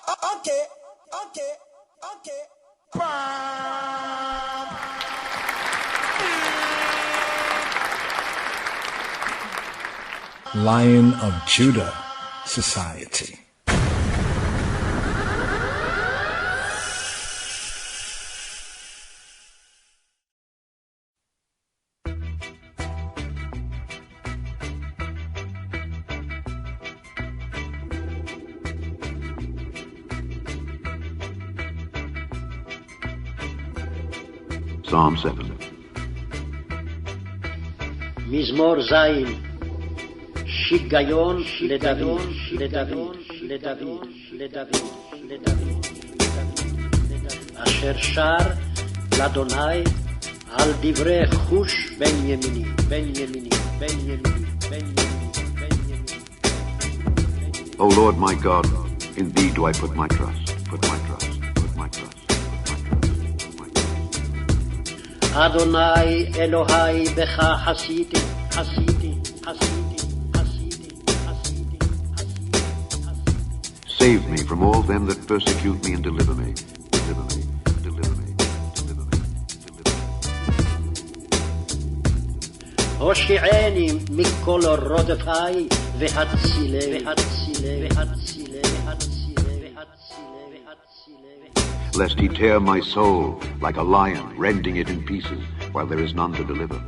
Okay. Lion of Judah Society. Psalm 7. מזמור זין, שיגיון לדוד, אשר שר לאדוני על דברי חוש בין ימיני. O Lord my God, in thee do I put my trust. אדוני אלוהי בך חסיתי. Save me from all them that persecute me and deliver me. הושיעני מכל רודפי והצילי. Lest he tear my soul like a lion, rending it in pieces, while there is none to deliver.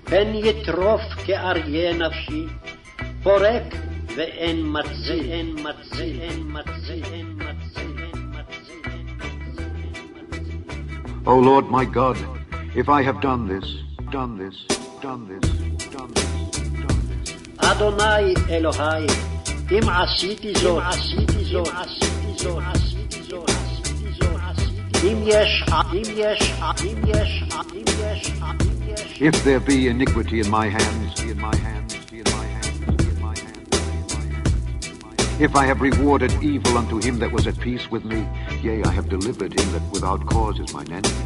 פן יטרוף כאריה נפשי, פורק ואין מצי. O Lord my God, if I have done this, אדוני אלוהי, אם עשיתי זאת, אם יש. if there be iniquity in my hands, if I have rewarded evil unto him that was at peace with me, yea, I have delivered him that without cause is mine enemy.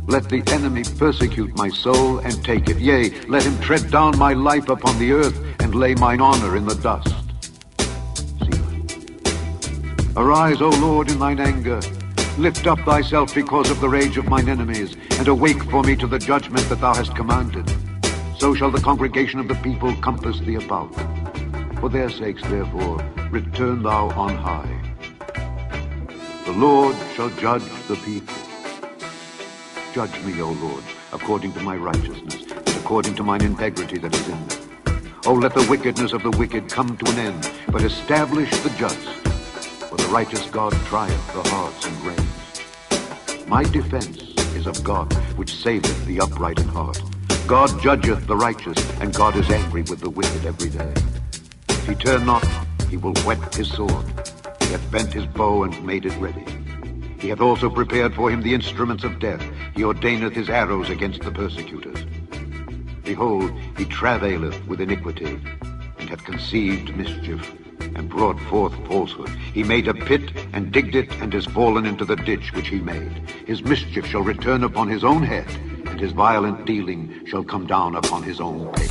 Let the enemy persecute my soul and take it. Yea, let him tread down my life upon the earth and lay mine honor in the dust. Arise, O Lord, in thine anger. Lift up thyself because of the rage of mine enemies, and awake for me to the judgment that thou hast commanded. So shall the congregation of the people compass thee about. For their sakes, therefore, return thou on high. The Lord shall judge the people. Judge me, O Lord, according to my righteousness, and according to mine integrity that is in me. O let the wickedness of the wicked come to an end, but establish the just. For the righteous God trieth the hearts and reins. My defense is of God, which saveth the upright in heart. God judgeth the righteous, and God is angry with the wicked every day. If he turn not, he will whet his sword. He hath bent his bow and made it ready. He hath also prepared for him the instruments of death. He ordaineth his arrows against the persecutors. Behold, he travaileth with iniquity, and hath conceived mischief, and brought forth falsehood. He made a pit, and digged it, and is fallen into the ditch which he made. His mischief shall return upon his own head, and his violent dealing shall come down upon his own pate.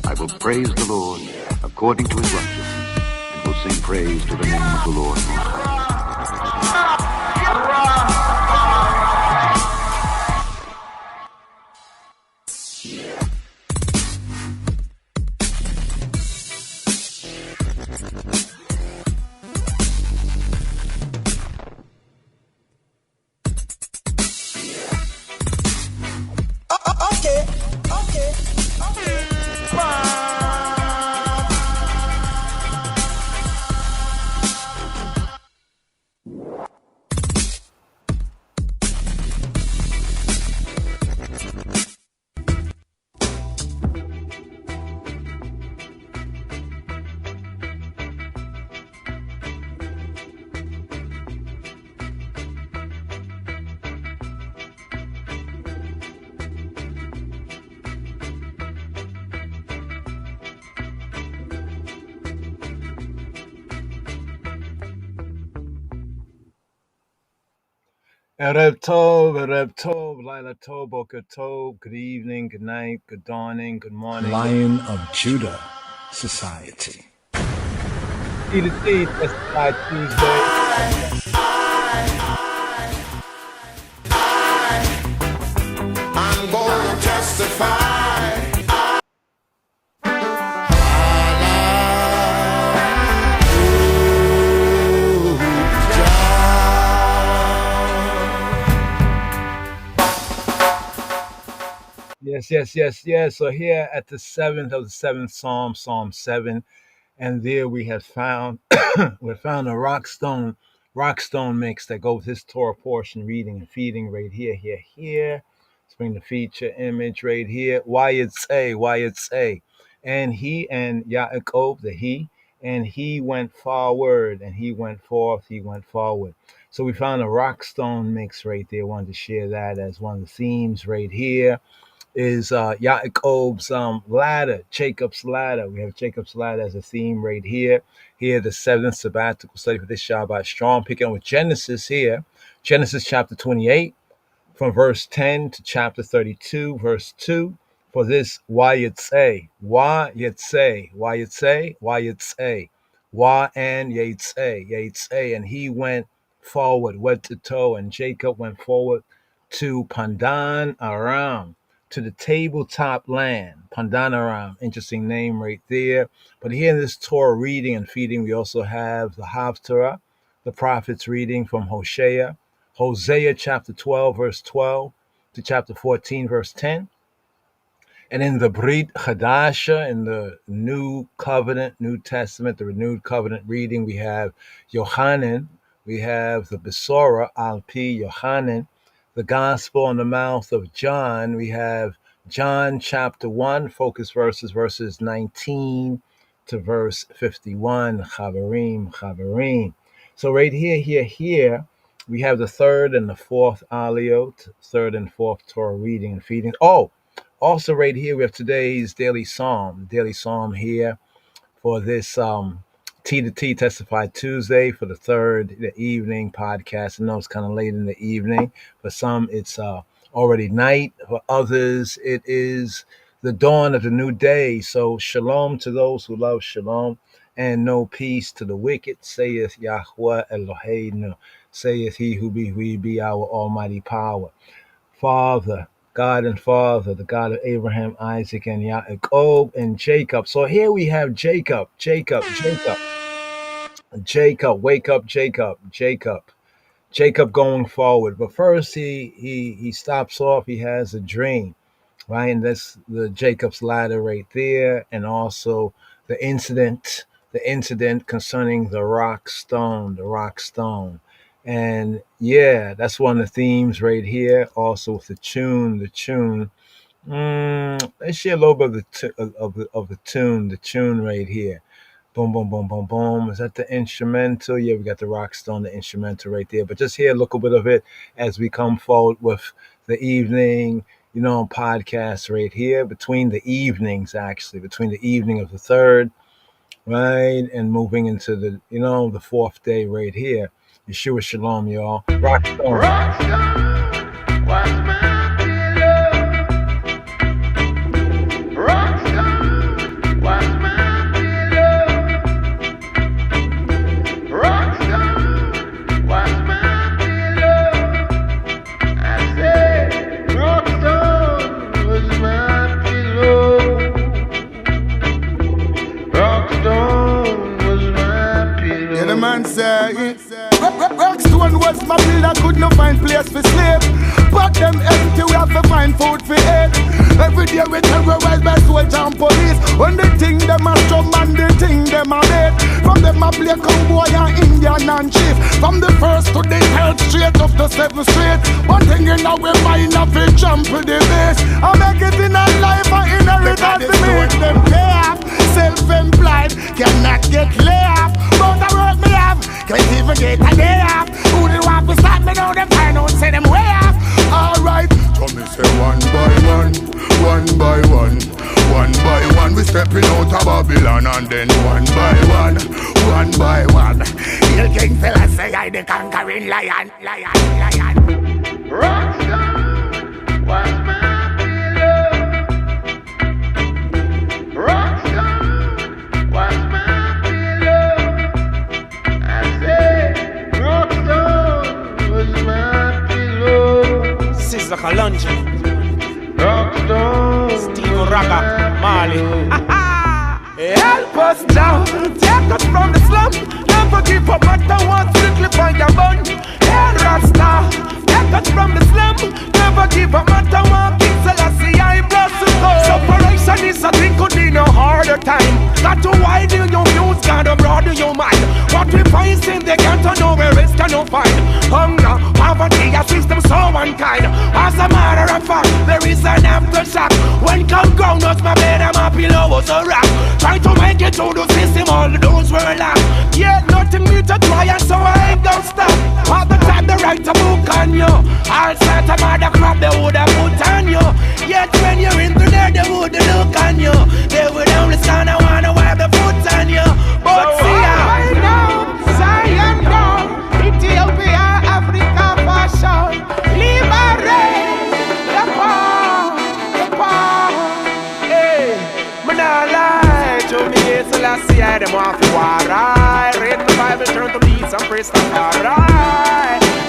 I will praise the Lord according to his righteousness, and will sing praise to the name of the Lord Most High. Erev Tov, Laila Tov, Boker Tov, good evening, good night, good dawning, good morning. Lion of Judah Society. T to T, Testify Tuesday. I'm gonna testify. Yes. So here at the seventh of the seventh Psalm, Psalm 7, and there we have found we found a rockstone mix that goes with this Torah portion, reading and feeding right here. Let's bring the feature image right here. Wayyetzei. And he and Yaakov, the he, and he went forward, and he went forth, he went forward. So we found a rockstone mix right there. Wanted to share that as one of the themes right here is Yaakov's ladder, Jacob's ladder. We have Jacob's ladder as a theme right here. Here, the seventh sabbatical study for this Shabbat strong, picking up with Genesis here. Genesis chapter 28, from verse 10 to chapter 32, verse 2. For this Wayyetzei, Wa and Yetzei, and he went forward, went to toe, and Jacob went forward to Pandan Aram, to the tabletop land. Pandan Aram, interesting name right there. But here in this Torah reading and feeding, we also have the Haftarah, the prophet's reading from Hosea chapter 12, verse 12 to chapter 14, verse 10. And in the Brit Chadasha, in the New Covenant, New Testament, the renewed covenant reading, we have Yohanan, we have the Besorah, Al-Pi Yohanan, the Gospel on the mouth of John, we have John chapter 1, focus verses 19 to verse 51, Chavarim. So right here, we have the third and the fourth aliyot, third and fourth Torah reading and feeding. Also right here, we have today's daily psalm here for this T to T Testify Tuesday for the evening podcast. I know it's kind of late in the evening. For some, it's already night. For others, it is the dawn of the new day. So shalom to those who love shalom, and no peace to the wicked, saith Yahweh Eloheinu, saith he who be our almighty power. Father, God and Father, the God of Abraham, Isaac, and Yaakov, and Jacob. So here we have Jacob. Jacob, wake up, Jacob going forward. But first he stops off, he has a dream, right? And that's the Jacob's ladder right there, and also the incident concerning the rock stone. And yeah, that's one of the themes right here. Also with the tune. Let's share a little bit of the tune right here. Boom, boom, boom, boom, boom. Is that the instrumental? Yeah, we got the rock stone, the instrumental right there. But just hear a little bit of it as we come forward with the evening, podcast right here, between the evening of the third, right, and moving into the, the fourth day right here. Yeshua Shalom, y'all. Rockstone. What's my pillow? Rockstone, what's my pillow? Rockstone, what's my pillow? I said, rockstone was my pillow. Rockstone was my pillow. Yeah, the man say, Rockstone was my pillow, could not find place for sleep. But them empty, we have to find food for eat. Every day we terrorize by soldiers and police. When they think them a strong and they think them a dead. From them a play cowboy and Indian and chief. From the first to the third straight up to 7th Street. One thing in our mind of it jump with the base. I make it in a life and inheritance to me. Them pay off, self-employed, cannot get lay off. But the work me have, can't even get a day off. Who did want to stop me now, them find out, say them way off. Alright, so me say one by one, we stepping out of Babylon. And then one by one, Hill King fella say I the conquering lion. Rockstone, what's my pillow? Rockstone, what's my pillow? Raga, Mali. Help us now, take us from the slum. Never give up, matter what, strictly find your bun. Hey, Rasta, take us from the slum. Never give up, matter what, King Selassie, I bless you. Separation is a thing, could be no harder time. Got to widen your views, gotta broaden your mind. What we find in the ghetto, nowhere else can no find. Hunger, poverty, a system so unkind. As a matter of fact, there is an aftershock. When come ground, us my bed and my pillow was a rock. Try to make it through the system, all those were lost. Yet nothing new to try, and so I ain't gonna stop. All the time they write a book on you. All sorts of other crap they would have put on you. Yet when you're in there, they would look on you. They would only stand and wanna wipe the foot on you. But so see I know, Zion down, Ethiopia, Africa, fashion, liberate the poor, hey, manala. To me, Selassie, them off the war. Read the Bible, turn to beats and praise the Lord.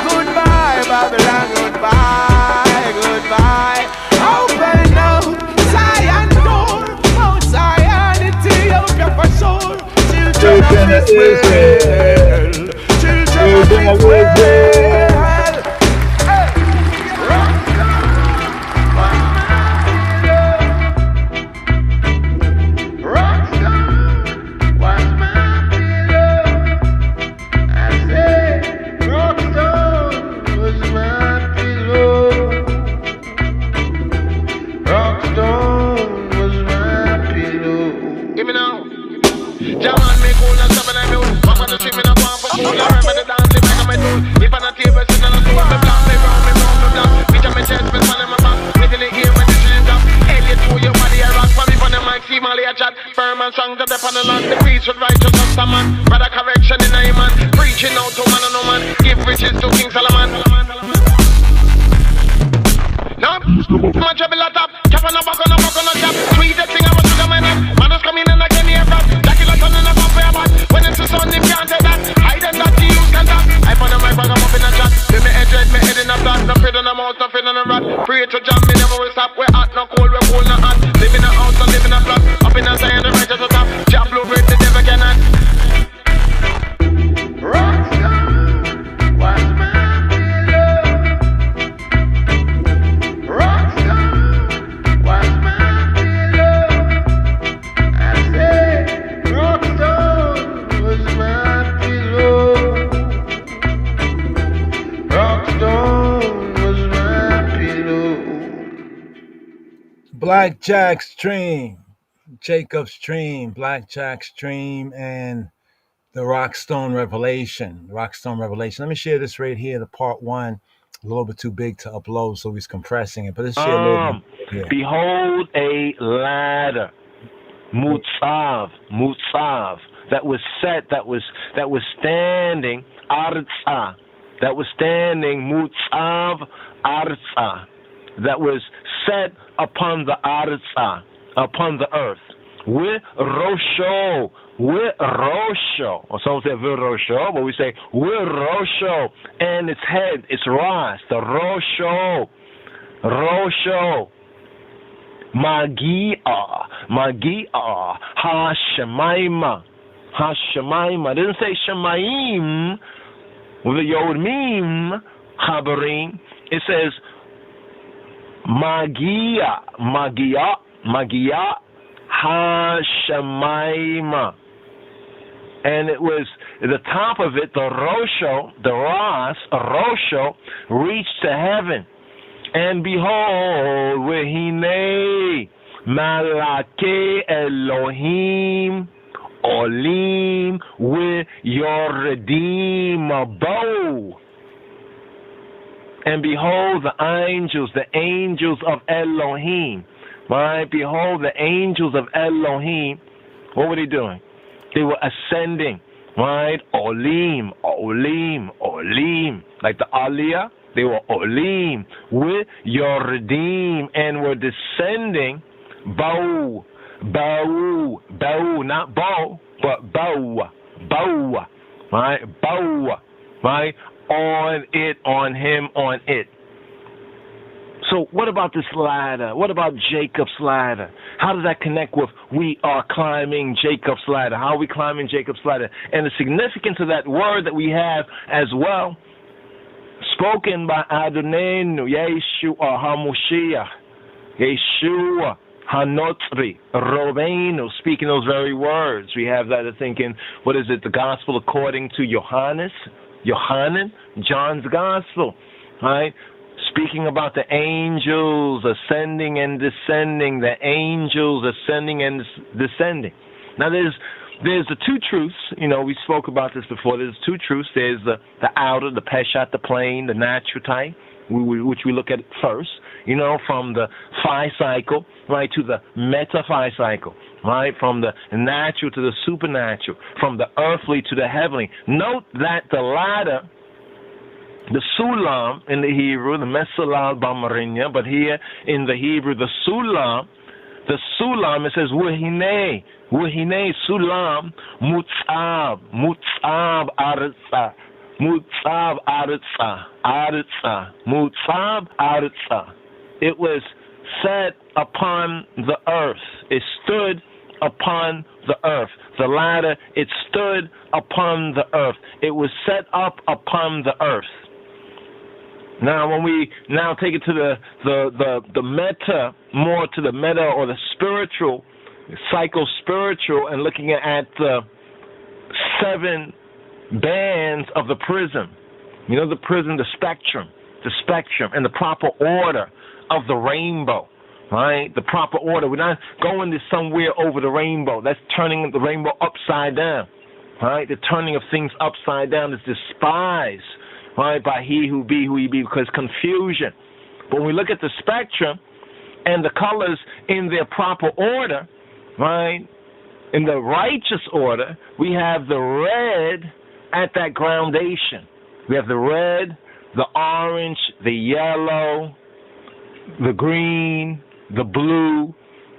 Goodbye, Babylon, goodbye, goodbye. Open up, Zion door, Mount Zion, Ethiopia for sure. Children of Israel, children of Israel. Songs of the on the land, the peace with righteousness, a man. Brother correction in a man, preaching out to man and no man. Give riches to King Solomon. No, my trouble a top, cap on a buck on a chop. Sweet the thing I was to the man. Man is coming in again here, bro. Jackie like on in a bump where I'm. When it's the sun, if you can't take that, I then got to use can talk. I found a mic bag, I'm up in a chat. Then me head red, me head in a flat. No fear on a mouse, no fear on a rat. Pray to jam, me never will stop. We're hot, no cold, we're cold, no hot. Live in a house, and live in a flat. Up in a Zion, the righteous will top. Jab blue, break the devil cannot. Rockstar, what's my pillow? Rockstar, what's my pillow? I said, Rockstar was my pillow. Rockstar was my pillow. Blackjack's Dream. Jacob's Dream, Blackjack's Dream, and the Rockstone Revelation. Rockstone Revelation. Let me share this right here, the part one. A little bit too big to upload, so he's compressing it. But let's share a little bit. Behold a ladder, mutzav, that was set, that was standing, arza, that was standing, mutzav, arza, that was set upon the arza, upon the earth. With Rosho, or some say Virosho, but we say with Rosho, and its head, its ras, the Rosho, Magia, Hashemaima. It didn't say Shemaim with a Yod Mim, Chabarim. It says Magia, Hashemaima. And it was the top of it, the Rosho, the Ras, Rosho, reached to heaven. And behold, Wehine, Malake Elohim, Olim, with your Redeemer bow. And behold, the angels of Elohim. Right? Behold, the angels of Elohim. What were they doing? They were ascending. Right? Olim. Like the Aliyah, they were Olim. With your Redeem. And were descending. Bow. Not bow, but bow. Right? Bow. Right? On it, on him, on it. So what about this ladder? What about Jacob's ladder? How does that connect with we are climbing Jacob's ladder? How are we climbing Jacob's ladder? And the significance of that word that we have as well, spoken by Adonenu, Yeshua HaMoshiach, Yeshua HaNotzri, Robeinu, speaking those very words. We have that thinking, what is it, the gospel according to Yohanan, John's gospel, right? Speaking about the angels ascending and descending, the angels ascending and descending. Now there's the two truths, we spoke about this before. There's two truths. There's the outer, the peshat, the plain, the natural type, which we look at first, from the phi cycle, right, to the meta-phi cycle, right, from the natural to the supernatural, from the earthly to the heavenly. Note that the ladder, the sulam in the Hebrew, the mesalal bamarinya, but here in the Hebrew, the sulam, it says, Wahine sulam, mutzab aritza, mutzab aritza. It was set upon the earth. It stood upon the earth. The ladder, it stood upon the earth. It was set up upon the earth. Now, when we now take it to the meta, more to the meta or the spiritual, psycho-spiritual, and looking at the 7 bands of the prism. The prism, the spectrum, and the proper order of the rainbow, right? The proper order. We're not going to somewhere over the rainbow. That's turning the rainbow upside down, right? The turning of things upside down is despised, right, by he who be, because confusion. But when we look at the spectrum and the colors in their proper order, right, in the righteous order, we have the red at that groundation. We have the red, the orange, the yellow, the green, the blue.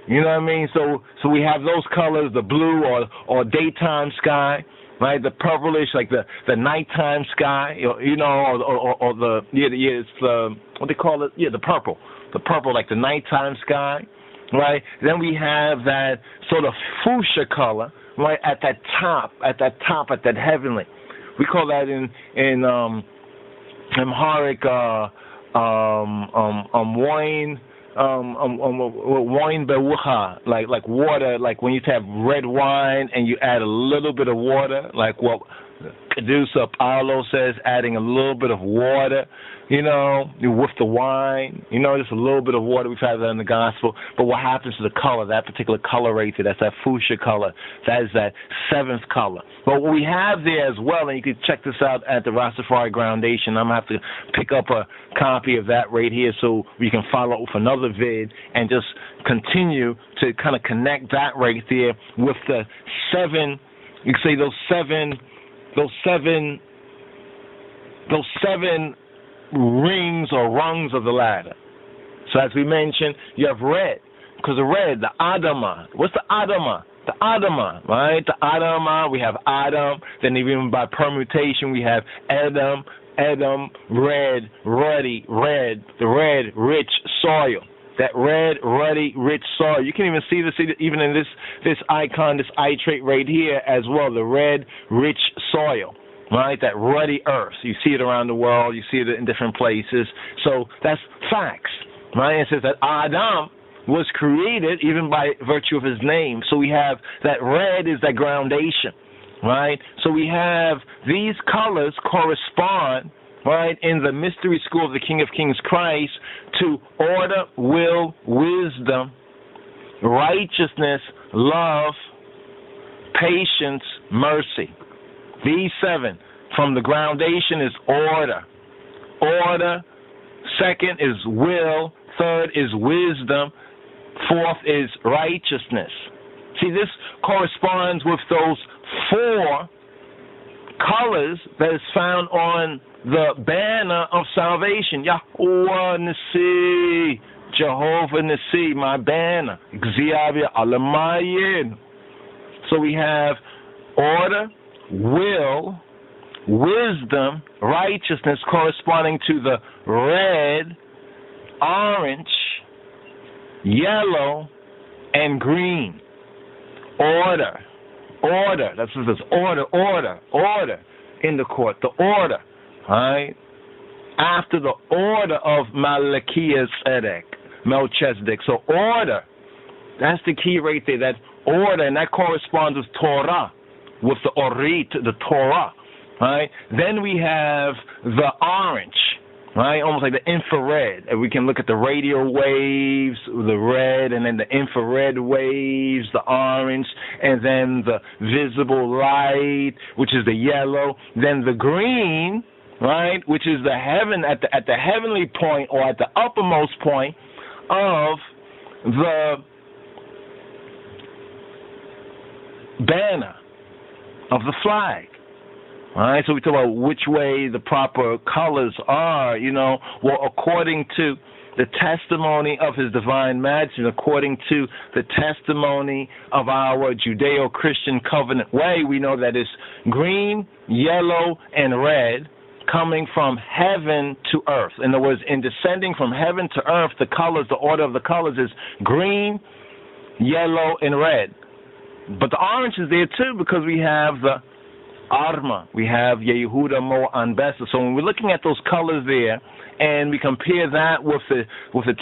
You know what I mean? So we have those colors, the blue or daytime sky, right? The purplish, like the nighttime sky, or the it's what they call it? Yeah, the purple, like the nighttime sky, right? Then we have that sort of fuchsia color, right, at that top, at that heavenly. We call that in Amharic wine bewucha, like water, like when you have red wine and you add a little bit of water, like what Cadusa Paulo says, adding a little bit of water, with the wine, just a little bit of water. We've had that in the gospel. But what happens to the color, that particular color right there, that's that fuchsia color, that is that 7th color. But what we have there as well, and you can check this out at the Rastafari Groundation. I'm going to have to pick up a copy of that right here so we can follow up with another vid and just continue to kind of connect that right there with the 7, you can say those seven rings or rungs of the ladder. So as we mentioned, you have red, because the red, the Adama. What's the Adama? The Adama, right? The Adama, we have Adam, then even by permutation we have Adam, red, ruddy, red, the red, rich soil. That red, ruddy, rich soil. You can even see this even in this icon, this eye trait right here as well, the red, rich soil. Right, that ruddy earth. You see it around the world. You see it in different places. So that's facts. Right, it says that Adam was created even by virtue of his name. So we have that red is that groundation. Right, so we have these colors correspond, right, in the mystery school of the King of Kings Christ to order, will, wisdom, righteousness, love, patience, mercy. These 7 from the groundation is order. Order. 2nd is will. 3rd is wisdom. 4th is righteousness. See, this corresponds with those 4 colors that is found on the banner of salvation. Yahuwah Nisi, Jehovah Nisi, my banner. Xavier Alamayin. So we have order, will, wisdom, righteousness corresponding to the red, orange, yellow, and green. Order. Order. That's what it says. Order in the court. The order. Right? After the order of Melchizedek. So order. That's the key right there. That order, and that corresponds with Torah, with the Orit, the Torah. Right? Then we have the orange. Right, almost like the infrared. And we can look at the radio waves, the red, and then the infrared waves, the orange, and then the visible light, which is the yellow. Then the green, right, which is the heaven at the heavenly point or at the uppermost point of the banner of the flag. All right, so we talk about which way the proper colors are, well, according to the testimony of His Divine Majesty, according to the testimony of our Judeo-Christian covenant way, we know that it's green, yellow, and red coming from heaven to earth. In other words, in descending from heaven to earth, the colors, the order of the colors is green, yellow, and red. But the orange is there too because we have the Arma, we have Yehuda Mo Anbesa. So when we're looking at those colors there, and we compare that with the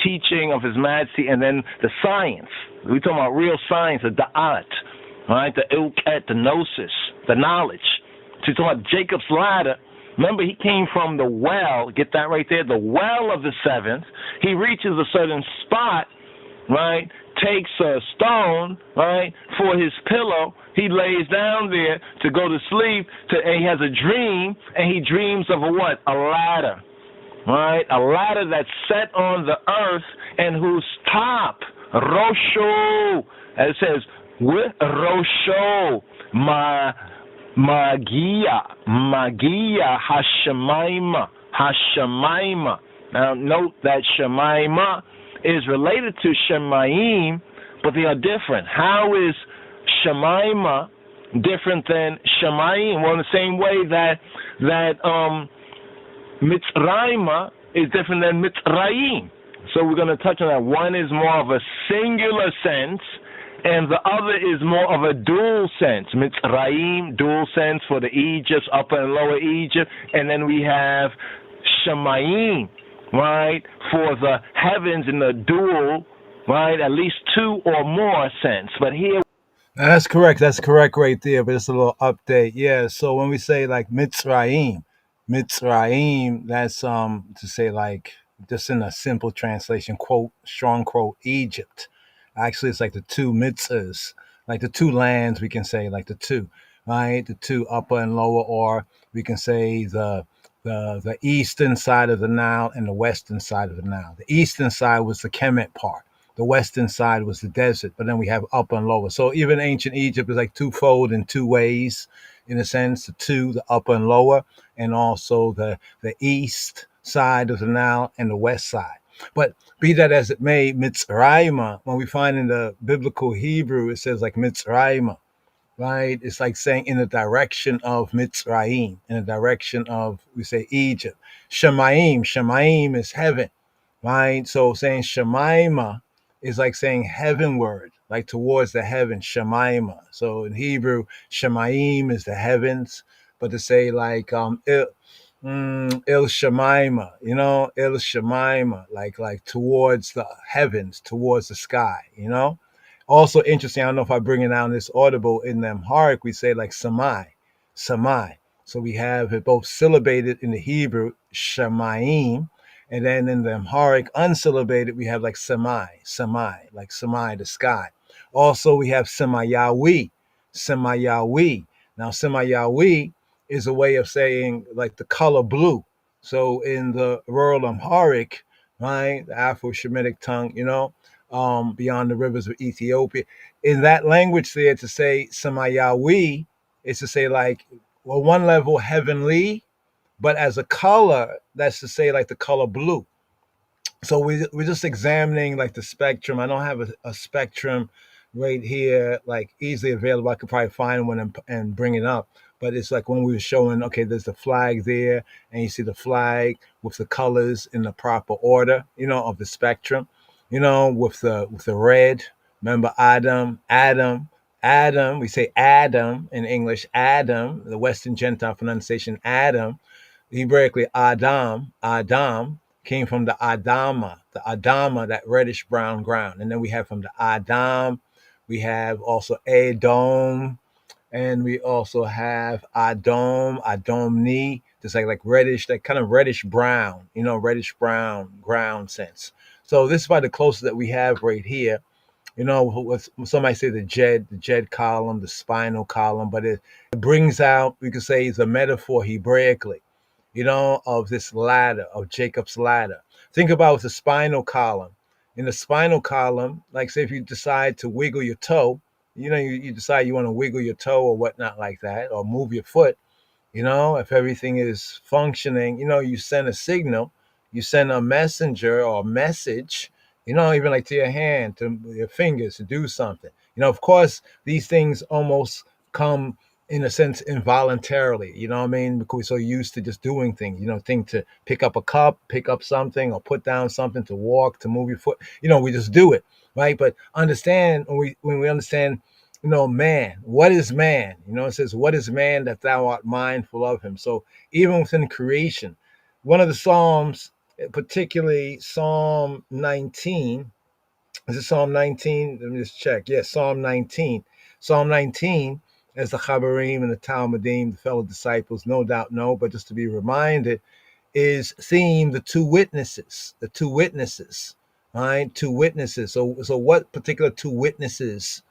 teaching of His Majesty, and then the science, we're talking about real science, the Da'at, right, the Ilket, the Gnosis, the knowledge. So we're talking about Jacob's ladder. Remember, he came from the well. Get that right there, the well of the seventh. He reaches a certain spot, right? Takes a stone, right, for his pillow. He lays down there to go to sleep, and he has a dream, and he dreams of a what? A ladder, right? A ladder that's set on the earth and whose top, Rosho, as it says, with Rosho, Magia, Hashemaima. Now note that Shemaima is related to Shemayim, but they are different. How is Shemaima different than Shemayim? Well, in the same way that Mitzrayim is different than Mitzrayim. So we're going to touch on that. One is more of a singular sense, and the other is more of a dual sense. Mitzrayim, dual sense for the Egypt, Upper and Lower Egypt, and then we have Shemayim, right, for the heavens in the dual, right, at least two or more sense. But here, That's correct right there, but it's a little update. Yeah, so when we say like Mitzrayim, that's to say like, just in a simple translation, quote, strong quote, Egypt. Actually, it's like the two mitzvahs, like the two lands, we can say, like the two, right? The two upper and lower, or we can say the eastern side of the Nile and the western side of the Nile. The eastern side was the Kemet part. The western side was the desert, but then we have upper and lower. So even ancient Egypt is like twofold in two ways, in a sense, the upper and lower, and also the east side of the Nile and the west side. But be that as it may, Mitzrayim, when we find in the biblical Hebrew, it says like Mitzrayim, right? It's like saying in the direction of Mitzrayim, in the direction of, we say, Egypt. Shemayim is heaven, right? So saying Shemaima is like saying heavenward, like towards the heaven, Shemaima. So in Hebrew, Shemayim is the heavens, but to say like Il Shemaima, Il Shemaima, like towards the heavens, towards the sky, Also interesting, I don't know if I bring it out in this audible, in the Amharic, we say like Samai. So we have it both syllabated in the Hebrew, Shemayim, and then in the Amharic, unsyllabated, we have like Samai, like Samai, the sky. Also, we have Semayawi. Now, Semayawi is a way of saying like the color blue. So in the rural Amharic, right, the Afro-Shemitic tongue, beyond the rivers of Ethiopia, in that language there, to say Semayawi is to say like, well, one level heavenly, but as a color, that's to say like the color blue. So we're just examining like the spectrum. I don't have a spectrum right here, like easily available. I could probably find one and bring it up. But it's like when we were showing, okay, there's the flag there, and you see the flag with the colors in the proper order, of the spectrum, with the red Remember Adam. We say Adam in English, Adam, the Western Gentile pronunciation, Adam. Hebraically, Adam came from the Adama, that reddish brown ground. And then we have from the Adam, we have also Edom, and we also have Adomni, just like reddish, that kind of reddish brown, reddish brown ground sense. So this is about the closest that we have right here. Somebody say the Jed column, the spinal column, but it brings out, we could say, it's a metaphor Hebraically, of this ladder, of Jacob's ladder. Think about the spinal column. In the spinal column, like say if you decide to wiggle your toe, you decide you want to wiggle your toe or whatnot like that, or move your foot, if everything is functioning, you send a signal, you send a messenger or a message, even like to your hand, to your fingers to do something. Of course, these things almost come in a sense involuntarily, what I mean? Because we're so used to just doing things, think to pick up a cup, pick up something, or put down something, to walk, to move your foot, we just do it, right? But understand, when we understand, man, what is man? It says, what is man that thou art mindful of him? So even within creation, one of the Psalms, particularly Psalm 19, is it Psalm 19? Let me just check. Yes, Psalm 19. Psalm 19, as the Chabarim and the Talmudim, the fellow disciples, no doubt know, but just to be reminded, is theme the two witnesses, right? Two witnesses. So what particular two witnesses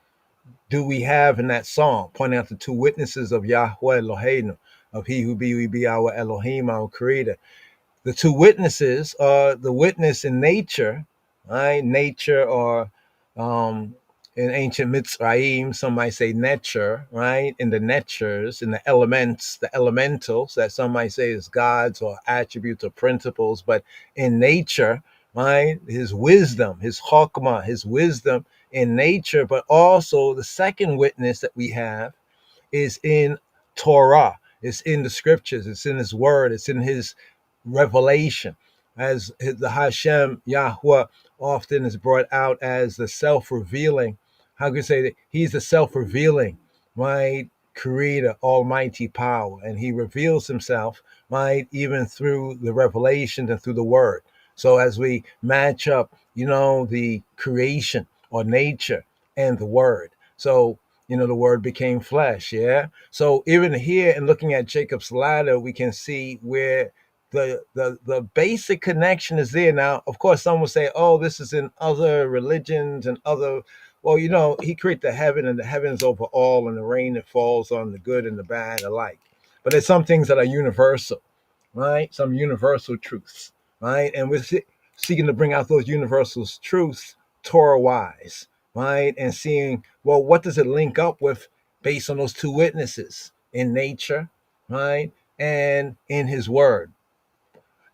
do we have in that song, pointing out the two witnesses of Yahweh Eloheinu, of he who be our Elohim, our creator? The two witnesses are the witness in nature, right? Nature, or in ancient Mitzrayim, some might say nature, right? In the natures, in the elements, the elementals, that some might say is gods or attributes or principles, but in nature, right? His wisdom, his chokmah, his wisdom in nature, but also the second witness that we have is in Torah. It's in the scriptures. It's in his word. It's in his revelation, as the Hashem Yahweh often is brought out as the self-revealing. How can you say that he's the self-revealing, right? Creator, almighty power, and he reveals himself, right, even through the revelations and through the word. So as we match up, the creation or nature and the word, so the word became flesh. Yeah. So even here, in looking at Jacob's ladder, we can see where the basic connection is there. Now, of course, some will say, oh, this is in other religions and other, well, he created the heaven, and the heavens over all, and the rain that falls on the good and the bad alike. But there's some things that are universal, right? Some universal truths, right? And we're seeking to bring out those universal truths Torah-wise, right? And seeing, well, what does it link up with based on those two witnesses in nature, right? And in his word.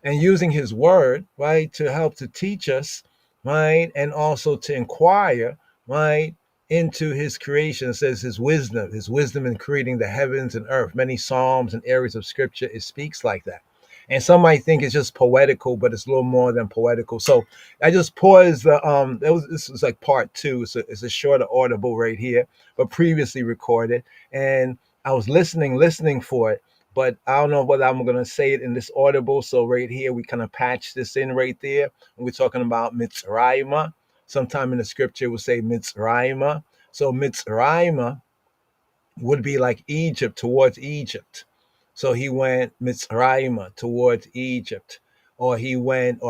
And using his word, right, to help to teach us, right, and also to inquire, right, into his creation. It says his wisdom in creating the heavens and earth. Many psalms and areas of scripture, it speaks like that. And some might think it's just poetical, but it's a little more than poetical. So I just paused this was like part 2. So it's a shorter audible right here, but previously recorded. And I was listening for it. But I don't know whether I'm going to say it in this audible. So right here, we kind of patch this in right there. When we're talking about Mitzrayim. Sometime in the scripture, it will say Mitzrayim. So Mitzrayim would be like Egypt, towards Egypt. So he went Mitzrayim, towards Egypt. Or it went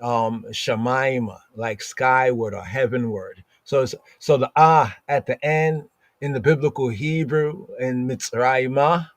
Shemaima, like skyward or heavenward. So the at the end in the biblical Hebrew in Mitzrayim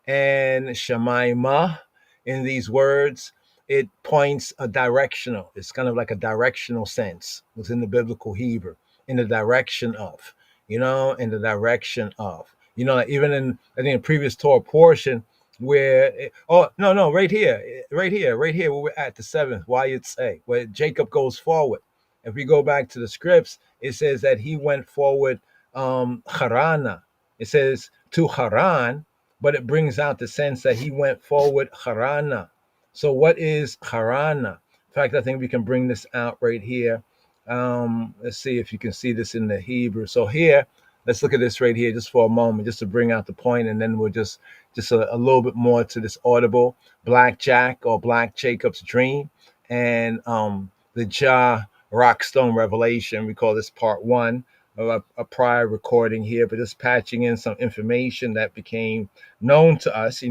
and Shemaima, in these words, it points a directional. It's kind of like a directional sense within the biblical Hebrew, in the direction of, in the direction of, like even in, I think, a previous Torah portion where, right here, where we're at the 7th, Wayyetzei, where Jacob goes forward. If we go back to the scripts, it says that he went forward, Harana. It says to Haran, but it brings out the sense that he went forward Harana. So what is Harana? In fact, I think we can bring this out right here Let's see if you can see this in the Hebrew. So here, let's look at this right here just for a moment, just to bring out the point, and then we'll just a little bit more to this audible Black Jack or Black Jacob's dream and the Jah Rockstone revelation. We call this part one of a prior recording here, but just patching in some information that became known to us,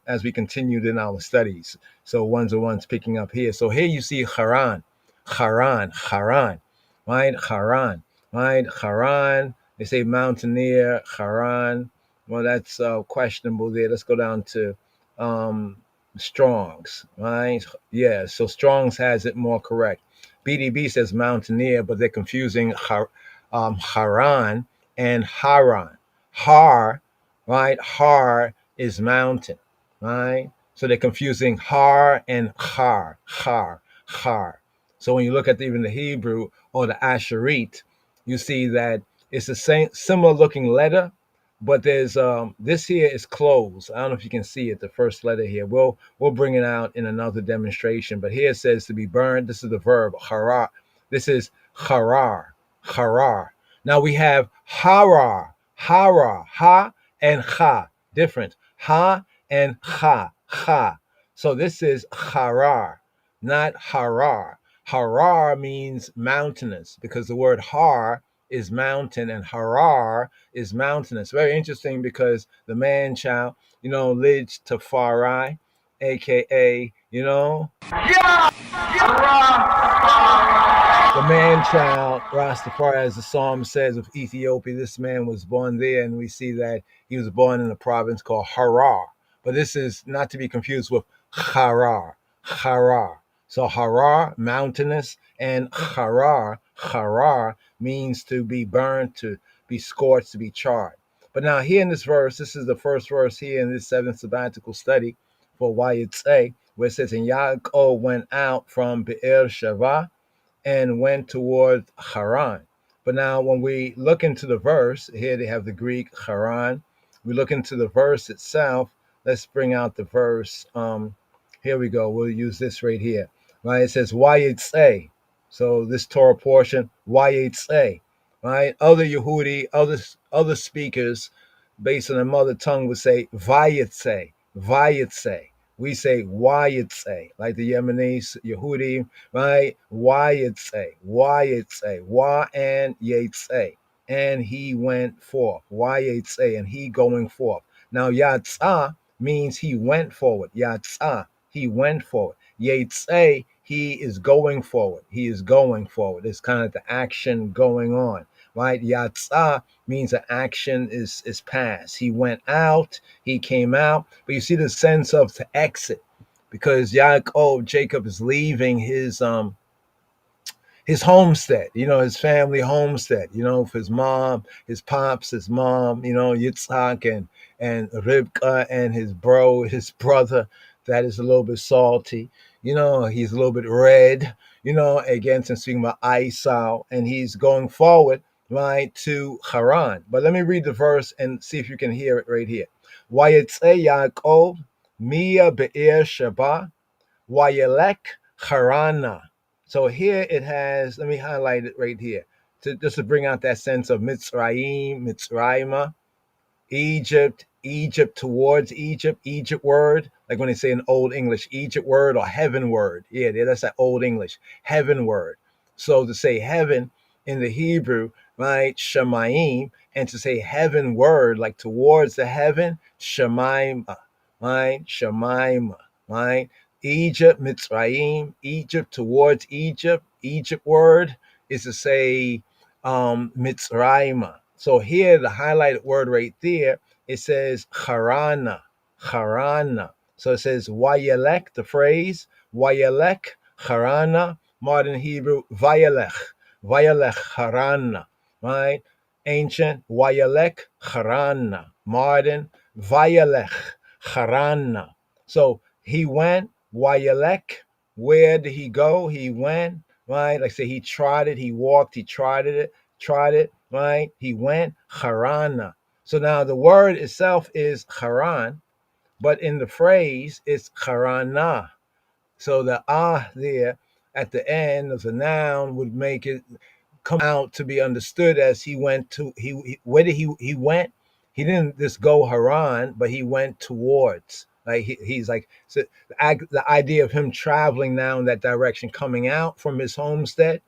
as we continued in our studies. So ones and ones picking up here. So here you see Haran, Haran, Haran, right? Haran, right? Haran. They say mountaineer, Haran. Well, that's questionable there. Let's go down to Strong's, right? Yeah, so Strong's has it more correct. BDB says mountaineer, but they're confusing Haran and Haran. Har, right? Har is mountain, right? So they're confusing Har and Har, Har, Har. So when you look at even the Hebrew or the Asherit, you see that it's the same, similar looking letter, but there's this here is closed. I don't know if you can see it, the first letter here. We'll bring it out in another demonstration. But here it says to be burned. This is the verb harar. This is harar, harar. Now we have harar, harar, ha and ha, different. Ha and ha, ha. So this is harar, not harar. Harar means mountainous because the word har is mountain and harar is mountainous. Very interesting because the man child, lives to Farai, aka, the man child, Rastafari, as the psalm says of Ethiopia. This man was born there, and we see that he was born in a province called Harar. But this is not to be confused with Harar, Harar. So Harar, mountainous, and Harar, Harar means to be burned, to be scorched, to be charred. But now here in this verse, this is the first verse here in this seventh sabbatical study for Wayyetzei, where it says, and Yaakov went out from Be'er Sheva and went toward Haran. But now when we look into the verse, here they have the Greek Haran. We look into the verse itself. Let's bring out the verse. Here we go. We'll use this right here. Right? It says Wayyetzei. So this Torah portion, Wayyetzei. Right? Other Yehudi, other speakers based on their mother tongue would say Vayyetzei, Vayyetzei. We say Wayyetzei, like the Yemenis, Yehudi, right? Wayyetzei, Wayyetzei, Wa and Yetzei. And he went forth. Wayyetzei, and he going forth. Now, Yatzah means he went forward. Yatzah, he went forward. Yetzei, he is going forward. He is going forward. It's kind of the action going on, right? Yatzah means the action is past. He went out, he came out, but you see the sense of to exit, because Jacob is leaving his homestead, his family homestead, for his mom, his pops, his mom, Yitzhak and Rivka and his brother that is a little bit salty, he's a little bit red, against and speaking about Esau, and he's going forward, right, to Haran. But let me read the verse and see if you can hear it right here. Wayyetzei Yaakov Mia Be'er Sheba Wayelek Harana. So here it has, let me highlight it right here, just to bring out that sense of Mitzrayim, Mitzrayimah, Egypt, Egypt towards Egypt, Egypt word, like when they say in Old English, Egypt word or heaven word. Yeah, that's that Old English, heaven word. So to say heaven in the Hebrew, right, Shemayim, and to say heaven word, like towards the heaven, Shemaim, right, Shemaim, right, Egypt, Mitzrayim, Egypt towards Egypt, Egypt word is to say Mitzrayim. So here, the highlighted word right there, it says Harana, Harana. So it says Wayelek, the phrase, Wayelek, Harana, modern Hebrew, Vayelech, Vayelech, Harana, right? Ancient, Wayelek, Harana, modern, Vayelech, Harana. So he went, Wayelek, where did he go? He went, right? Like I say, he tried it, he walked, he tried it, right? He went Harana. So now the word itself is Haran, but in the phrase it's Harana. So the there at the end of the noun would make it come out to be understood as he went to where did he went. He didn't just go Haran, but he went towards. Like he's like, so the idea of him traveling now in that direction, coming out from his homestead,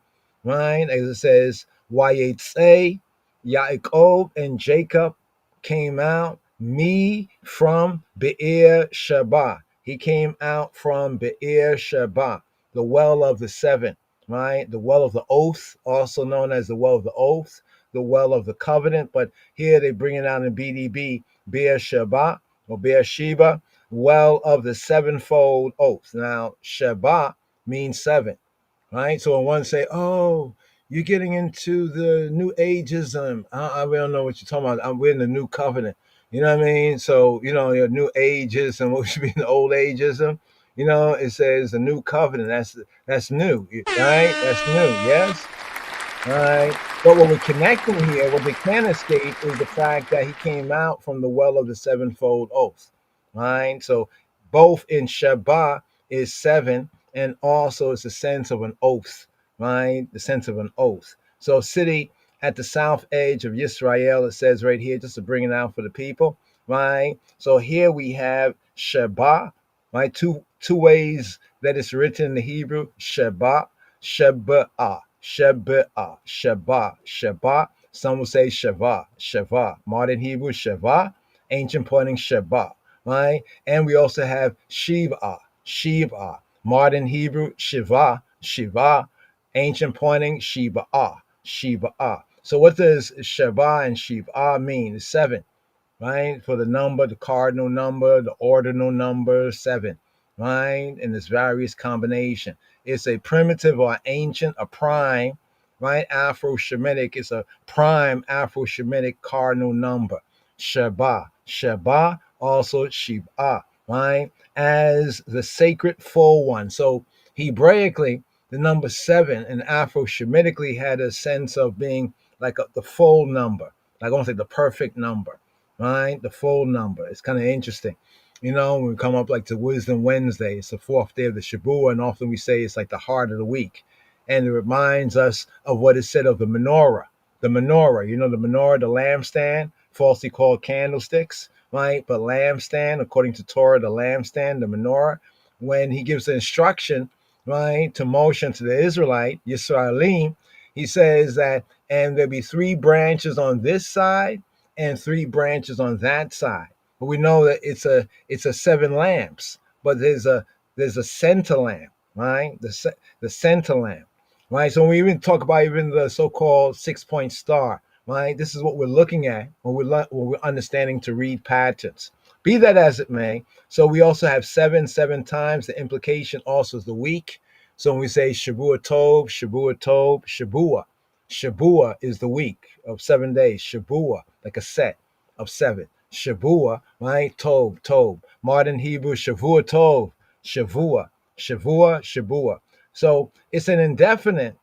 right? As it says, Wayyetzei, Yaakov and Jacob came out, me from Be'er Sheba. He came out from Be'er Sheba, the well of the seven, right? The well of the oath, also known as the well of the oath, the well of the covenant. But here they bring it out in BDB, Be'er Sheba or Be'er Sheba, well of the sevenfold oath. Now, Sheba means seven, right? So when one say, oh, you're getting into the new ageism, I don't know what you're talking about. We're in the new covenant. You know what I mean? So, your new ages and what should be the old ageism. It says the new covenant. That's new, right? That's new, yes? All right. But what we're connecting here, what they can't escape, is the fact that he came out from the well of the sevenfold oath. Right? So both in Sheba is seven, and also it's a sense of an oath, right? The sense of an oath. So city at the south edge of Yisrael, it says right here, just to bring it out for the people, right? So here we have Sheba, right? Two ways that it's written in the Hebrew, Sheba, Sheba'ah, Sheba'ah, Sheba, Sheba. Some will say Sheva, Sheva. Modern Hebrew, Sheva. Ancient pointing, Sheba, right? And we also have Shiva, Shiva. Modern Hebrew, Shiva, Shiva. Ancient pointing, Shiba'ah, Shiba'ah. So what does Sheba and Shiva mean? It's seven, right? For the number, the cardinal number, the ordinal number, seven, right? And this various combination. It's a primitive or ancient, a prime, right? Afro-Shemitic. It's a prime Afro-Shemitic cardinal number. Sheba, Sheba, also Shiva, right? As the sacred full one. So Hebraically, the number seven and Afro-Shemitically had a sense of being like the full number. Like I want to say the perfect number, right? The full number. It's kind of interesting. When we come up like to Wisdom Wednesday, it's the fourth day of the Shabbat, and often we say it's like the heart of the week. And it reminds us of what is said of the menorah. The menorah, the menorah, the lampstand, falsely called candlesticks, right? But lampstand, according to Torah, the lampstand, the menorah, when he gives the instruction, right, to Moshe, to the Israelite, Yisraelim, he says that, and there'll be 3 branches on this side and 3 branches on that side. But we know that it's a 7 lamps, but there's a center lamp, right? The center lamp, right? So when we even talk about even the so-called 6-point star, right? This is what we're looking at when we're understanding to read patterns. Be that as it may. So we also have 7 times. The implication also is the week. So when we say Shavua Tov, Shavua Tov, Shavua, Shavua is the week of 7 days. Shavua, like a set of 7. Shavua, right? Tov, Tov. Modern Hebrew, Shavua Tov, Shavua, Shavua, Shavua. So it's an indefinite,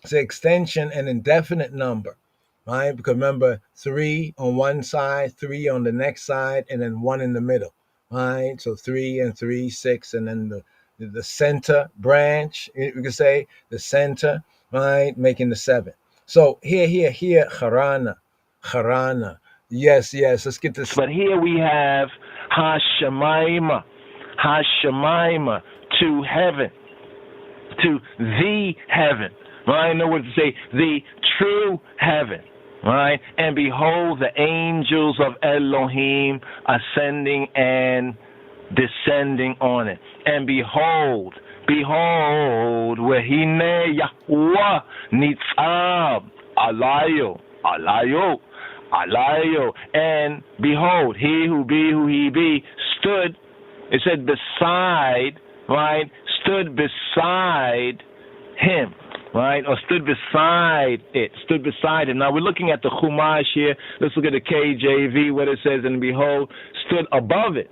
it's an extension, an indefinite number, right? Because remember, 3 on one side, 3 on the next side, and then 1 in the middle, right? So 3 and 3, 6, and then the center branch, we could say the center, right? Making the 7. So here, Harana. Yes, let's get this. But here we have Hashemaima, to heaven, to the heaven, right? I know what to say, the true heaven, right? And behold, the angels of Elohim ascending and descending on it. And behold, Wehine Yahweh Nitzab Alayo. And behold, he who be, who he be, stood, it said beside, right? Stood beside him, right? Or stood beside him. Now we're looking at the Chumash here. Let's look at the KJV, what it says, and behold, stood above it.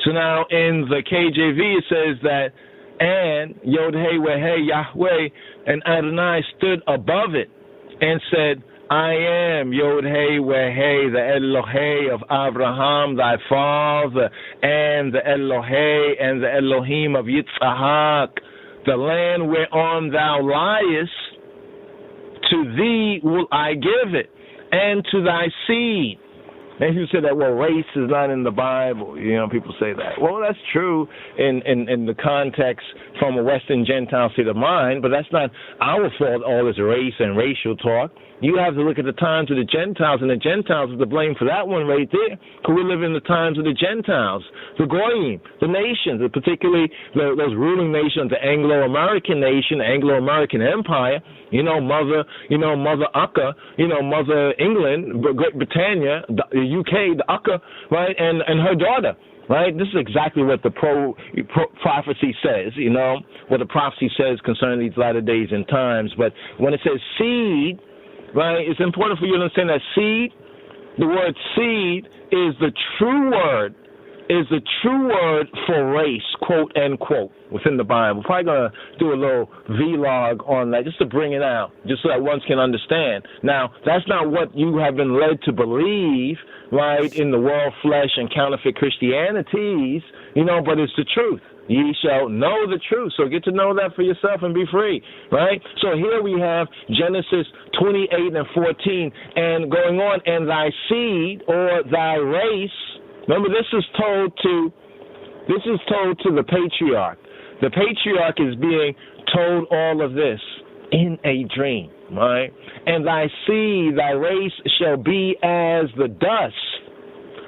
So now in the KJV it says that, and Yod Hey Weh Hey Yahweh and Adonai stood above it and said, I am Yod Hey Weh Hey, the Elohei of Abraham, thy father, and the Elohei and the Elohim of Yitzhak, the land whereon thou liest, to thee will I give it, and to thy seed. And you say that, well, race is not in the Bible. You know, people say that. Well, that's true in the context from a Western Gentile state of mind, but that's not our fault, all this race and racial talk. You have to look at the times of the Gentiles, and the Gentiles are to blame for that one right there, because we live in the times of the Gentiles, the Goyim, the nations, particularly those ruling nations, the Anglo-American nation, the Anglo-American Empire, Mother Akka, Mother England, Great Britannia, the UK, the Akka, right, and her daughter. Right? This is exactly what the prophecy says, what the prophecy says concerning these latter days and times. But when it says seed, right, it's important for you to understand that seed, the word seed is the true word for race, quote, end quote, within the Bible. Probably going to do a little vlog on that just to bring it out, just so that one can understand. Now, that's not what you have been led to believe, right, in the world, flesh, and counterfeit Christianities, but it's the truth. Ye shall know the truth. So get to know that for yourself and be free, right? So here we have Genesis 28 and 14, and going on, and thy seed or thy race. Remember, this is told to the patriarch. The patriarch is being told all of this in a dream, right? And thy seed, thy race shall be as the dust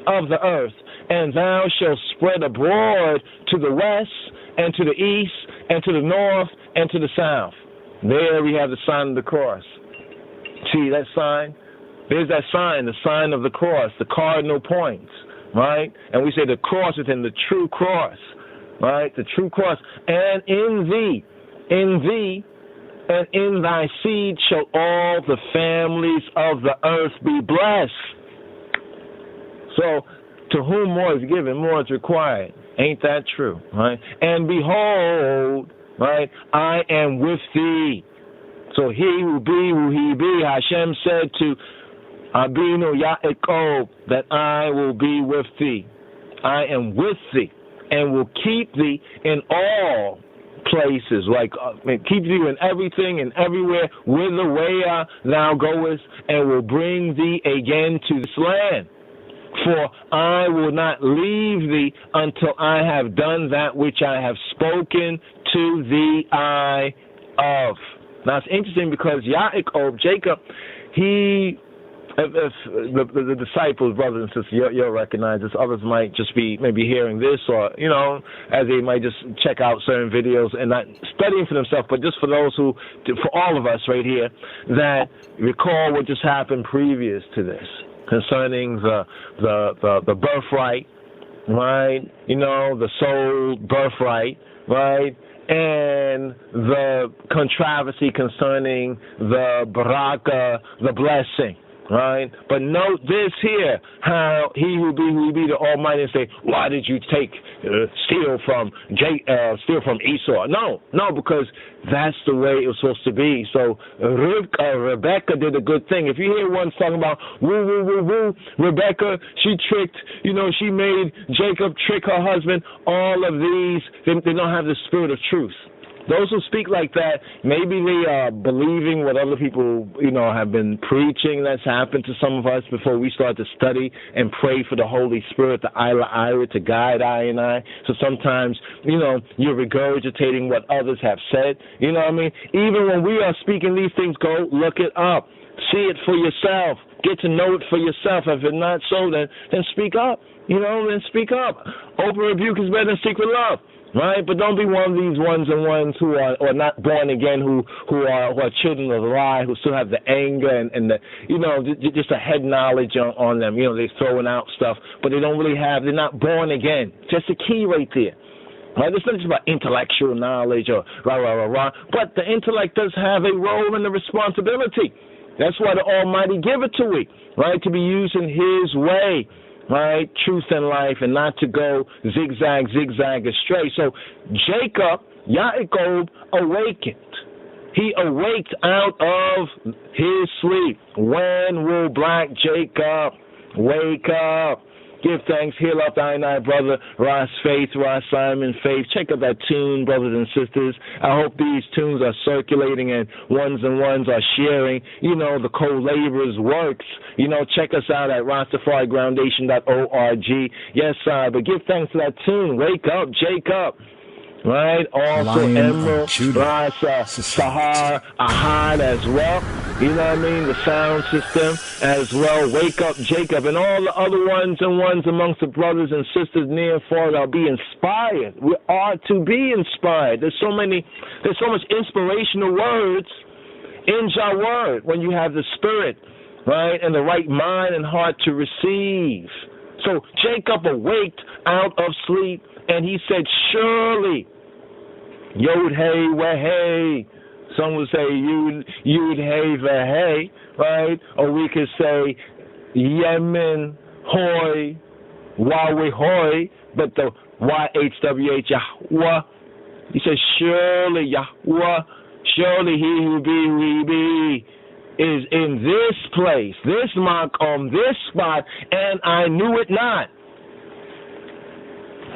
of the earth, and thou shalt spread abroad to the west and to the east and to the north and to the south. There we have the sign of the cross. See that sign? There's that sign, the sign of the cross, the cardinal points, right? And we say the cross within the true cross, right? The true cross. And in thee, and in thy seed shall all the families of the earth be blessed. So, to whom more is given, more is required. Ain't that true, right? And behold, right, I am with thee. So he who be, Hashem said to Abinu Yaakov, that I will be with thee. I am with thee and will keep thee in all places, keep you in everything and everywhere, whither way thou goest, and will bring thee again to this land. For I will not leave thee until I have done that which I have spoken to thee of. Now it's interesting because Yaakov, Jacob, if the disciples, brothers and sisters, you'll recognize this. Others might just be maybe hearing this, or as they might just check out certain videos and not studying for themselves. But just for those for all of us right here, that recall what just happened previous to this concerning the birthright, right? The soul birthright, right? And the controversy concerning the baraka, the blessing. Right, but note this here: how he who be the Almighty, and say, "Why did you steal from Esau?" No, because that's the way it was supposed to be. So Rebecca did a good thing. If you hear one talking about woo, Rebecca, she tricked, she made Jacob trick her husband. All of these, they don't have the spirit of truth. Those who speak like that, maybe they are believing what other people, have been preaching. That's happened to some of us before we start to study and pray for the Holy Spirit, the Ira, to guide I and I. So sometimes, you're regurgitating what others have said. You know what I mean? Even when we are speaking these things, go look it up. See it for yourself. Get to know it for yourself. If it's not so, then speak up. Then speak up. Open rebuke is better than secret love. Right, but don't be one of these ones who are not born again, who are children of the lie, who still have the anger and the just a head knowledge on them. They're throwing out stuff, but they're not born again. Just the key right there. Right, it's not just about intellectual knowledge or rah, but the intellect does have a role and a responsibility. That's why the Almighty give it to we, right, to be used in His way. Right, truth and life, and not to go zigzag astray. So Jacob, Yaakov, awakened. He awaked out of his sleep. When will black Jacob wake up? Give thanks. Heal up thy brother. Ross Faith, Ross Simon Faith. Check out that tune, brothers and sisters. I hope these tunes are circulating and ones are sharing, the co-laborers' works. Check us out at RastafariGroundation.org. Yes, sir. But give thanks to that tune. Wake up, Jacob. Right? Also, Lion Emerald, of Judah, Sahar, Ahad as well. You know what I mean? The sound system as well. Wake up, Jacob, and all the other ones amongst the brothers and sisters near and far that will be inspired. We are to be inspired. There's so much inspirational words in your word when you have the spirit, right, and the right mind and heart to receive. So Jacob awaked out of sleep, and he said, surely, Yod Hey Weh Hey. Some would say Yud Hey Veh Hey, right? Or we could say Yemen Hoy Wawe Hoy, but the YHWH Yahweh. He says, surely Yahweh, surely he who be is in this place, this makom, this spot, and I knew it not.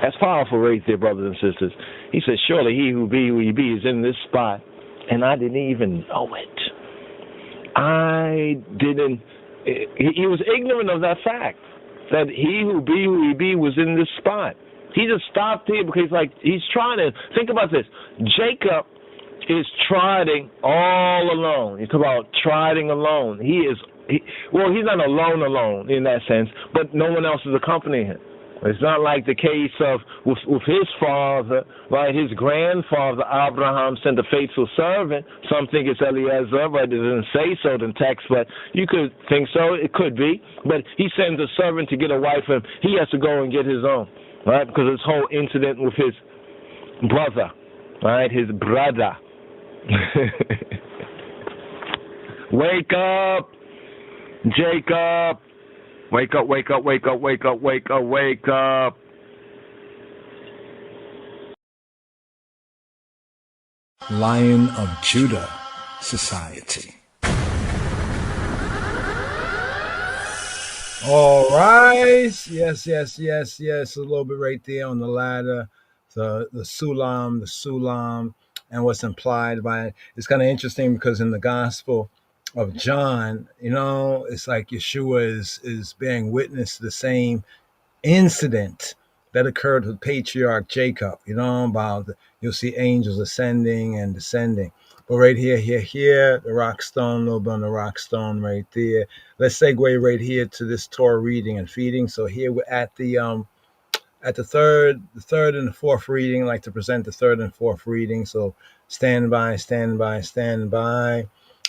That's powerful right there, brothers and sisters. He says, surely he who be is in this spot, and I didn't even know it. He was ignorant of that fact, that he who be was in this spot. He just stopped here because he's trying to, think about this. Jacob is trotting all alone. You talk about trotting alone. He's not alone in that sense, but no one else is accompanying him. It's not like the case of with his father, right? His grandfather Abraham sent a faithful servant. Some think it's Eliezer, but it doesn't say so in the text. But you could think so. It could be. But he sends a servant to get a wife, and he has to go and get his own, right? Because this whole incident with his brother, right? His brother. Wake up, Jacob. Wake up, wake up, wake up, wake up, wake up, wake up. Lion of Judah Society. All right. Yes. A little bit right there on the ladder. The Sulam, and what's implied by it. It's kind of interesting because in the Gospel of John, it's like Yeshua is bearing witness to the same incident that occurred with patriarch Jacob. About you'll see angels ascending and descending. But right here, the rock stone, a little bit on the rock stone right there. Let's segue right here to this Torah reading and feeding. So here we're at the third and the fourth reading. I like to present the third and fourth reading. So stand by.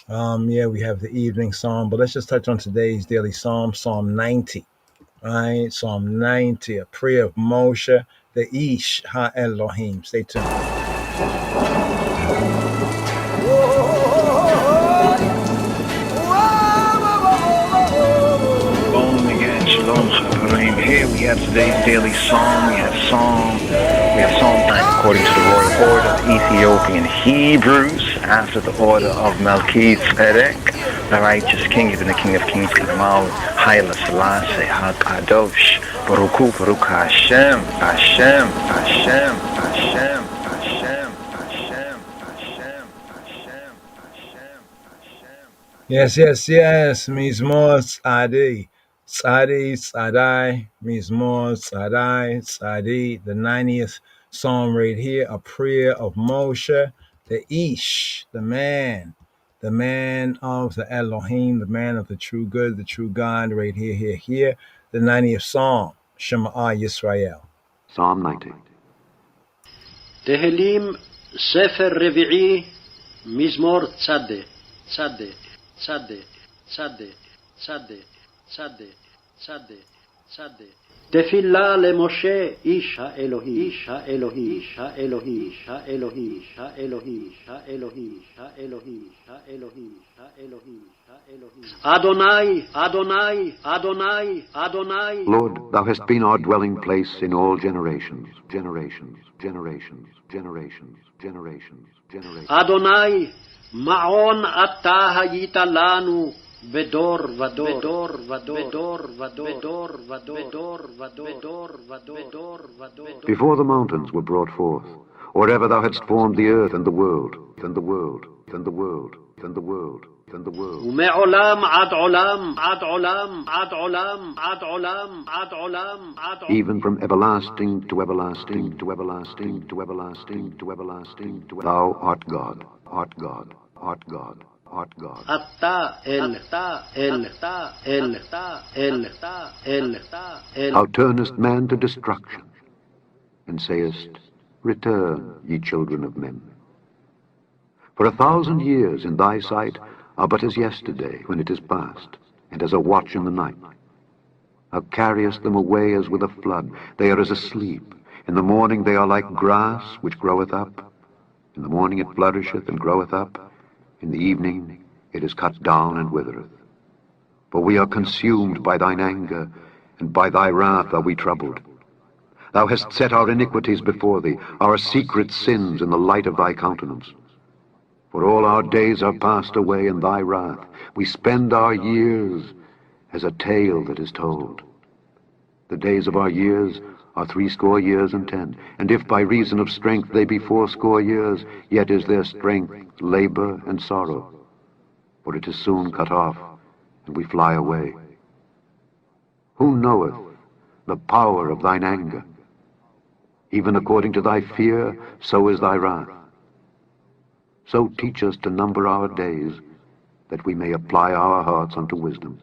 We have the evening psalm, but let's just touch on today's daily psalm, Psalm 90. Right, Psalm 90, a prayer of Moshe, the Ish Ha-Elohim. Stay tuned. Shalom again, Shalom Chavarим. Here we have today's daily psalm. We have Psalm 9 according to the royal order of Ethiopian Hebrews, after the order of Melchizedek, the righteous king, even the King of Kings, Kagamal, Haile Selassie, HaKadosh, Baruch Hu, Baruch Hashem, Hashem, Hashem, Hashem, Hashem, Hashem, Hashem, Hashem, Hashem, Hashem. Yes. Mizmor Tzadi, Mizmor Tzadi, the 90th psalm right here, a prayer of Moshe, the Ish, the man of the Elohim, the man of the true good, the true God, right here, the 90th psalm, Shema Yisrael. Psalm 90. תהילים ספר רביעי מזמור צדה תפילה למשה איש האלוהים אדוני Lord, thou hast been our dwelling place in all generations. אדוני מעון אתה היית לנו בדור ודור, בדור ודור, בדור ודור, בדור ודור. Before the mountains were brought forth, or ever thou hadst formed the earth and the world, and the world, and the world, and the world, and the world. ומעולם עד עולם, עד עולם, עד עולם, עד עולם, עד עולם, עד עולם. Even from everlasting to everlasting to everlasting to everlasting to everlasting to thou art God, art God, art God, art God. אתה אל, אל, אל, אל, אל, אל. Thou turnest man to destruction, and sayest, Return, ye children of men. For 1,000 years in thy sight are but as yesterday when it is past, and as a watch in the night. Thou carriest them away as with a flood. They are as asleep. In the morning they are like grass which groweth up. In the morning it flourisheth and groweth up. In the evening it is cut down and withereth. For we are consumed by thine anger, and by thy wrath are we troubled. Thou hast set our iniquities before thee, our secret sins in the light of thy countenance. For all our days are passed away in thy wrath. We spend our years as a tale that is told. The days of our years are 60 years and 10, and if by reason of strength they be 80 years, yet is their strength labor and sorrow. For it is soon cut off, and we fly away. Who knoweth the power of thine anger? Even according to thy fear, so is thy wrath. So teach us to number our days, that we may apply our hearts unto wisdom.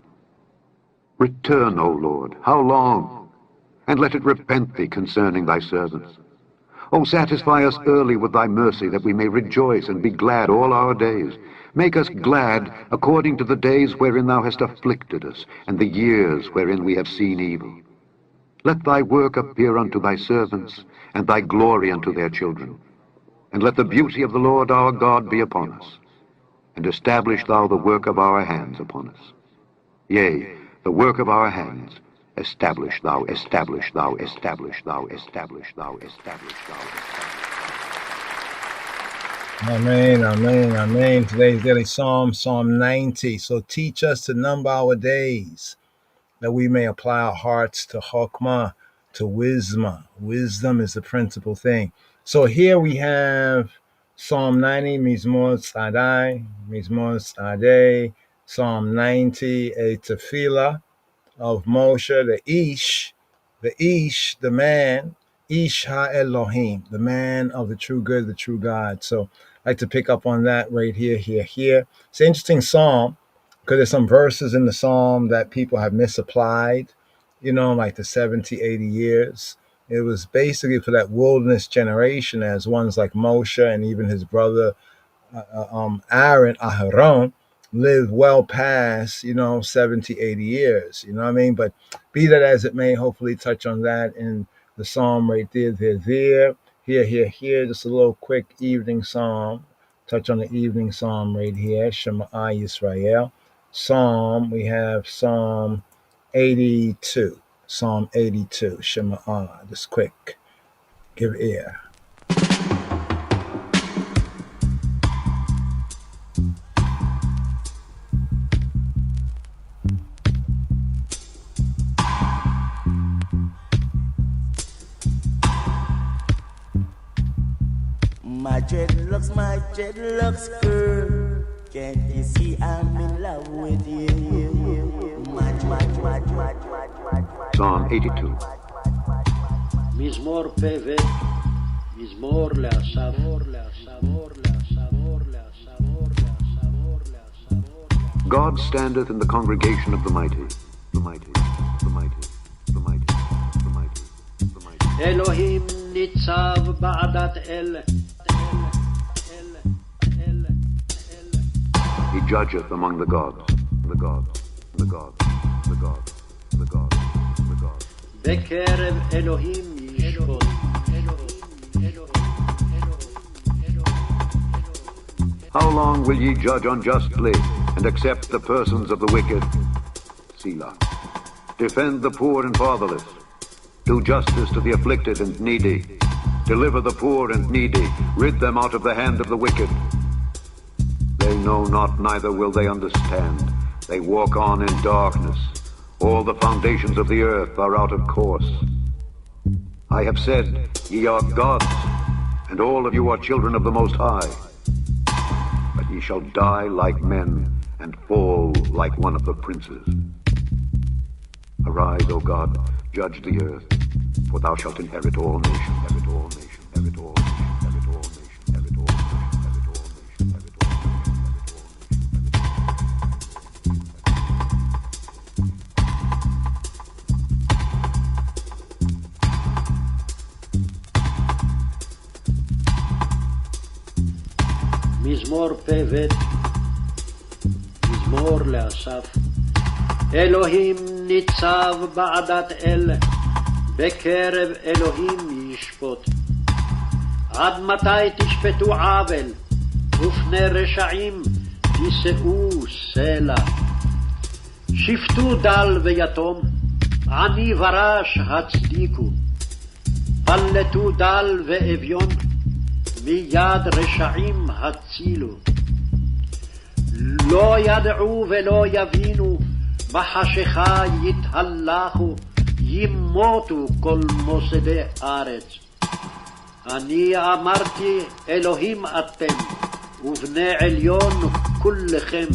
Return, O Lord, how long? And let it repent thee concerning thy servants. O satisfy us early with thy mercy, that we may rejoice and be glad all our days. Make us glad according to the days wherein thou hast afflicted us, and the years wherein we have seen evil. Let thy work appear unto thy servants, and thy glory unto their children. And let the beauty of the Lord our God be upon us, and establish thou the work of our hands upon us. Yea, the work of our hands, establish thou, establish thou, establish thou, establish thou, establish thou. Amen, amen, amen. Today's daily psalm, Psalm 90. So teach us to number our days, that we may apply our hearts to Chokmah, to wisdom. Wisdom is the principal thing. So here we have Psalm 90, Mizmor Tzadai, Mizmor Tzadai, Psalm 90, a tefillah of Moshe, the Ish, the man, Ish ha-Elohim, the man of the true good, the true God. So I'd like to pick up on that right here. It's an interesting psalm, because there's some verses in the psalm that people have misapplied, like the 70, 80 years. It was basically for that wilderness generation, as ones like Moshe and even his brother Aharon lived well past, 70, 80 years, But be that as it may, hopefully touch on that in the psalm right there, here, just a little quick evening psalm. Touch on the evening psalm right here, Shema Yisrael. Psalm, we have Psalm 82. Psalm 82, Shema, just quick, give ear. My dreadlocks, girl. Can't you see I'm in love with you? Psalm 82. מזמור פ"ב, מזמור לאסף. God standeth in the congregation of the mighty, the mighty, the mighty, the mighty, the mighty, the mighty. אלוהים ניצב בעדת אל. He judgeth among the gods, the gods, the gods, the gods, the gods, the gods. בקרב אלוהים ישפוט. How long will ye judge unjustly and accept the persons of the wicked? Selah. Defend the poor and fatherless. Do justice to the afflicted and needy. Deliver the poor and needy. Rid them out of the hand of the wicked. They know not, neither will they understand. They walk on in darkness. All the foundations of the earth are out of course. I have said, ye are gods, and all of you are children of the Most High. But ye shall die like men, and fall like one of the princes. Arise, O God, judge the earth, for thou shalt inherit all nations, inherit all nations, inherit all nations, inherit all nations, inherit all nations, inherit all nations, inherit all nations, inherit all nations. מזמור פ"ב, מזמור לאסף. אלוהים ניצב בעדת אל, בקרב אלוהים ישפוט. עד מתי תשפטו עוול, ופני רשעים תישאו סלע? שפטו דל ויתום, עני ורש הצדיקו. פלטו דל ואביון, מיד רשעים הצילו. לא ידעו ולא יבינו, בחשיכה יתהלכו, ימותו כל מוסדי ארץ. אני אמרתי, אלוהים אתם, ובני עליון כולכם.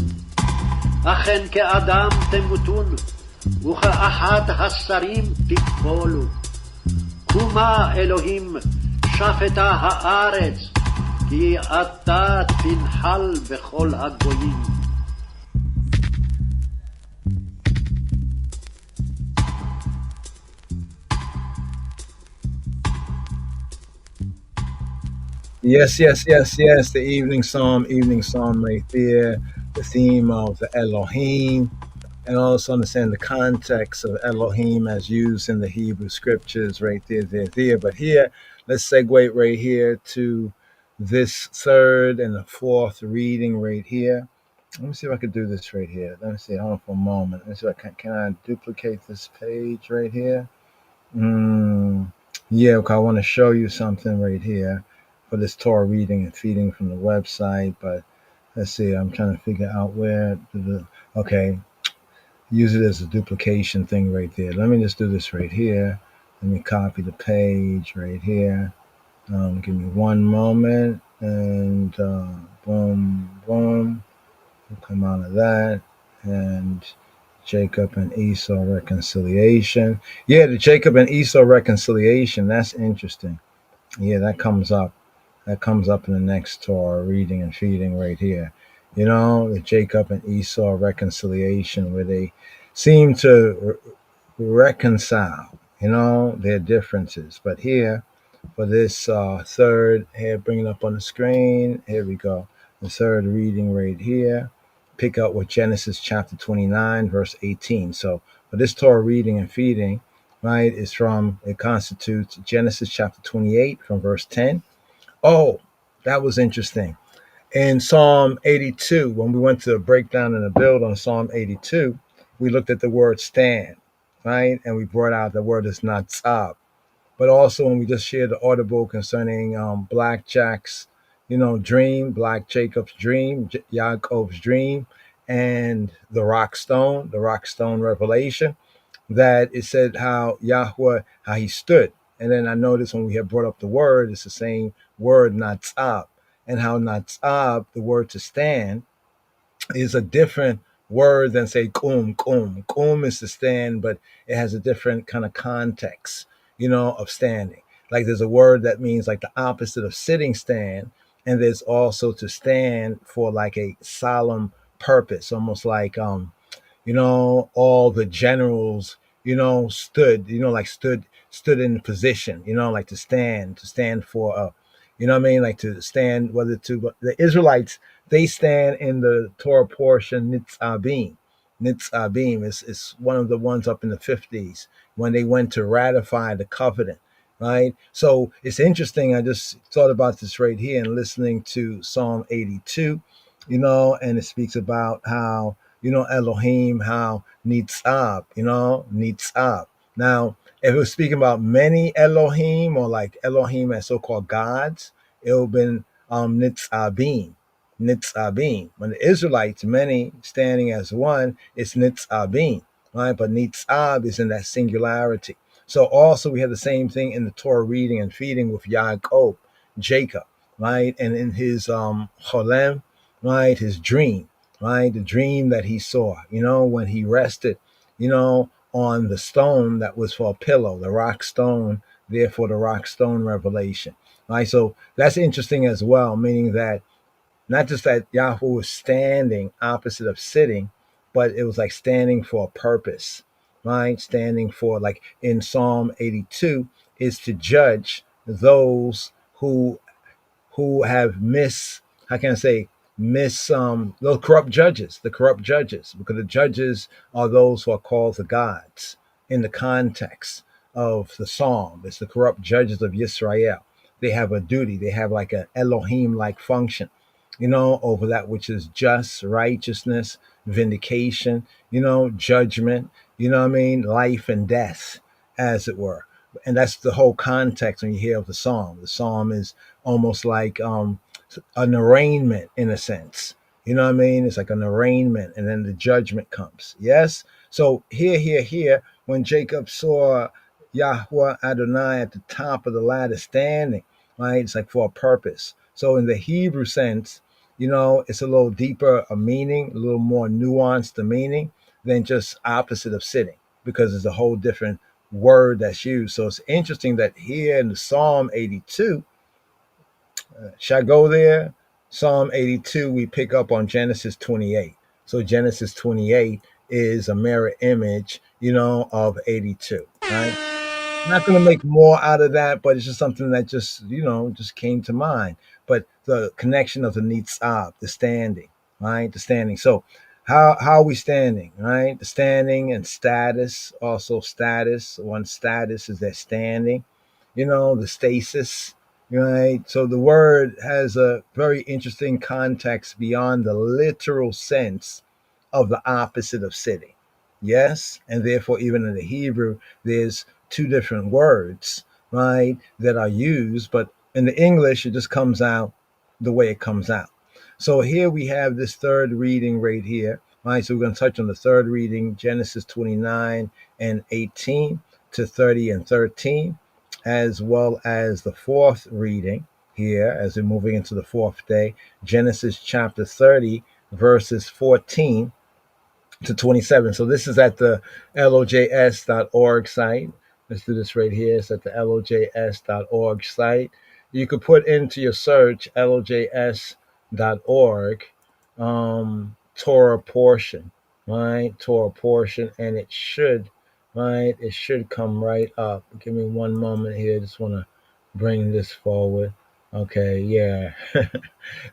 אכן כאדם תמותון, וכאחד השרים תפולו. קומה אלוהים, שפטה הארץ, כי אתה תנחל בכל הגויים. Yes, the evening psalm right there, the theme of the Elohim, and also understand the context of Elohim as used in the Hebrew scriptures right there. But here, let's segue right here to this third and the fourth reading right here. Let me see if I can do this right here. Let me see, hold on for a moment. Let me see if can I duplicate this page right here? Yeah, okay, I want to show you something right here for this Torah reading and feeding from the website, but let's see, I'm trying to figure out where okay, use it as a duplication thing right there. Let me just do this right here. Let me copy the page right here. Give me one moment, and boom, we'll come out of that, and Jacob and Esau reconciliation. Yeah, the Jacob and Esau reconciliation, that's interesting. Yeah, that comes up. That comes up in the next Torah reading and feeding right here. You know, the Jacob and Esau reconciliation, where they seem to reconcile, you know, their differences. But here, for this third, here, bring it up on the screen. Here we go. The third reading right here. Pick up with Genesis chapter 29, verse 18. So for this Torah reading and feeding, right, it constitutes Genesis chapter 28 from verse 10. Oh, that was interesting. In Psalm 82, when we went to break down and build on Psalm 82, we looked at the word stand, right? And we brought out the word is not tzab. But also when we just shared the audible concerning Black Jack's, dream, Black Jacob's dream, Yaakov's dream, and the rock stone revelation, that it said how Yahweh, how he stood. And then I noticed when we had brought up the word, it's the same word, natsab, and how natsab, the word to stand, is a different word than say kum. Kum is to stand, but it has a different kind of context, of standing. Like there's a word that means like the opposite of sitting, stand, and there's also to stand for like a solemn purpose, almost like all the generals, stood, like stood in position, like to stand for what I mean? Like to stand, but the Israelites, they stand in the Torah portion, Nitzabim. Nitzabim is one of the ones up in the 50s when they went to ratify the covenant, right? So it's interesting. I just thought about this right here and listening to Psalm 82, and it speaks about how, Elohim, how Nitzab, Nitzab. Now, if it was speaking about many Elohim or like Elohim as so-called gods, it would have been Nitzabim, Nitzabim. When the Israelites, many standing as one, it's Nitzabim, right? But Nitzab is in that singularity. So also we have the same thing in the Torah reading and feeding with Yaakov, Jacob, right? And in his Cholem, right, his dream, right? The dream that he saw, when he rested, on the stone that was for a pillow, the rock stone, therefore the rock stone revelation. Right. So that's interesting as well, meaning that not just that Yahweh was standing opposite of sitting, but it was like standing for a purpose, right? Standing for, like in Psalm 82, is to judge those who have how can I say, those the corrupt judges, because the judges are those who are called the gods in the context of the psalm. It's the corrupt judges of Yisrael. They have a duty, they have like an Elohim like function, over that which is just, righteousness, vindication, judgment, what I mean, life and death, as it were. And that's the whole context when you hear of the psalm. The psalm is almost like an arraignment in a sense. You know what I mean? It's like an arraignment, and then the judgment comes. Yes? So here, when Jacob saw Yahweh Adonai at the top of the ladder standing, right? It's like for a purpose. So in the Hebrew sense, it's a little deeper a meaning, a little more nuanced a meaning than just opposite of sitting, because it's a whole different word that's used. So it's interesting that here in the Psalm 82, shall I go there? Psalm 82, we pick up on Genesis 28. So Genesis 28 is a mirror image, of 82, right? I'm not going to make more out of that, but it's just something that just came to mind. But the connection of the nitzab, the standing, right? The standing. So how are we standing, right? The standing and status, also status. One status is that standing, the stasis, right? So the word has a very interesting context beyond the literal sense of the opposite of sitting. Yes, and therefore even in the Hebrew, there's two different words, right, that are used, but in the English, it just comes out the way it comes out. So here we have this third reading right here, right? So we're going to touch on the third reading, Genesis 29 and 18 to 30 and 13, as well as the fourth reading here, as we're moving into the fourth day, Genesis chapter 30, verses 14 to 27. So this is at the lojs.org site. Let's do this right here. It's at the lojs.org site. You could put into your search lojs.org Torah portion, right? Torah portion, and it should come right up. Give me one moment here. Just want to bring this forward. Okay, yeah.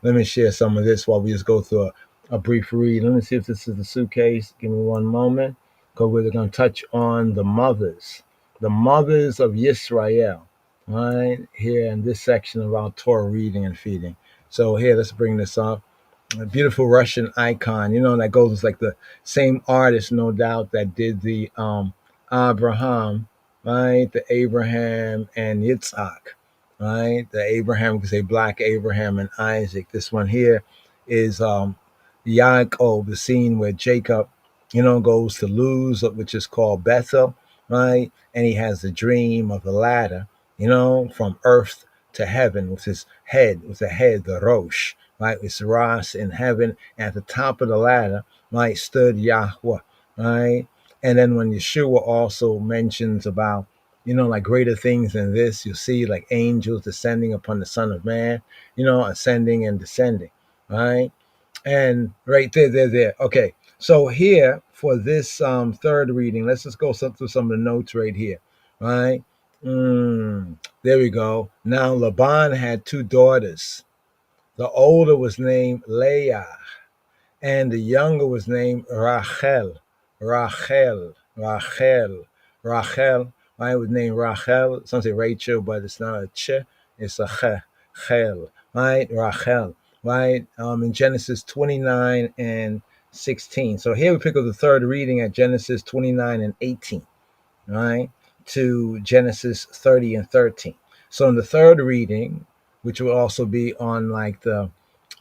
Let me share some of this while we just go through a brief read. Let me see if this is the suitcase. Give me one moment, because we're going to touch on the mothers of Yisrael, right here in this section of our Torah reading and feeding. So here, let's bring this up. A beautiful Russian icon, that goes with like the same artist, no doubt, that did the Abraham, right? The Abraham and Yitzhak, right? The Abraham, because they black Abraham and Isaac. This one here is Yaakov, the scene where Jacob, goes to Luz, which is called Bethel, right? And he has the dream of the ladder, from earth to heaven with the head, the Rosh, right? It's Ras in heaven. And at the top of the ladder, right, stood Yahweh, right? And then when Yeshua also mentions about, like greater things than this, you'll see like angels descending upon the Son of Man, ascending and descending, right? And right there. Okay. So here for this third reading, let's just go through some of the notes right here, right? There we go. Now Laban had two daughters. The older was named Leah, and the younger was named Rachel. Rachel. Right? It was named Rachel. Some say Rachel, but it's not a ch. It's a chel. Right? Rachel. Right? In Genesis 29 and 16. So here we pick up the third reading at Genesis 29 and 18. Right? To Genesis 30 and 13. So in the third reading, which will also be on like the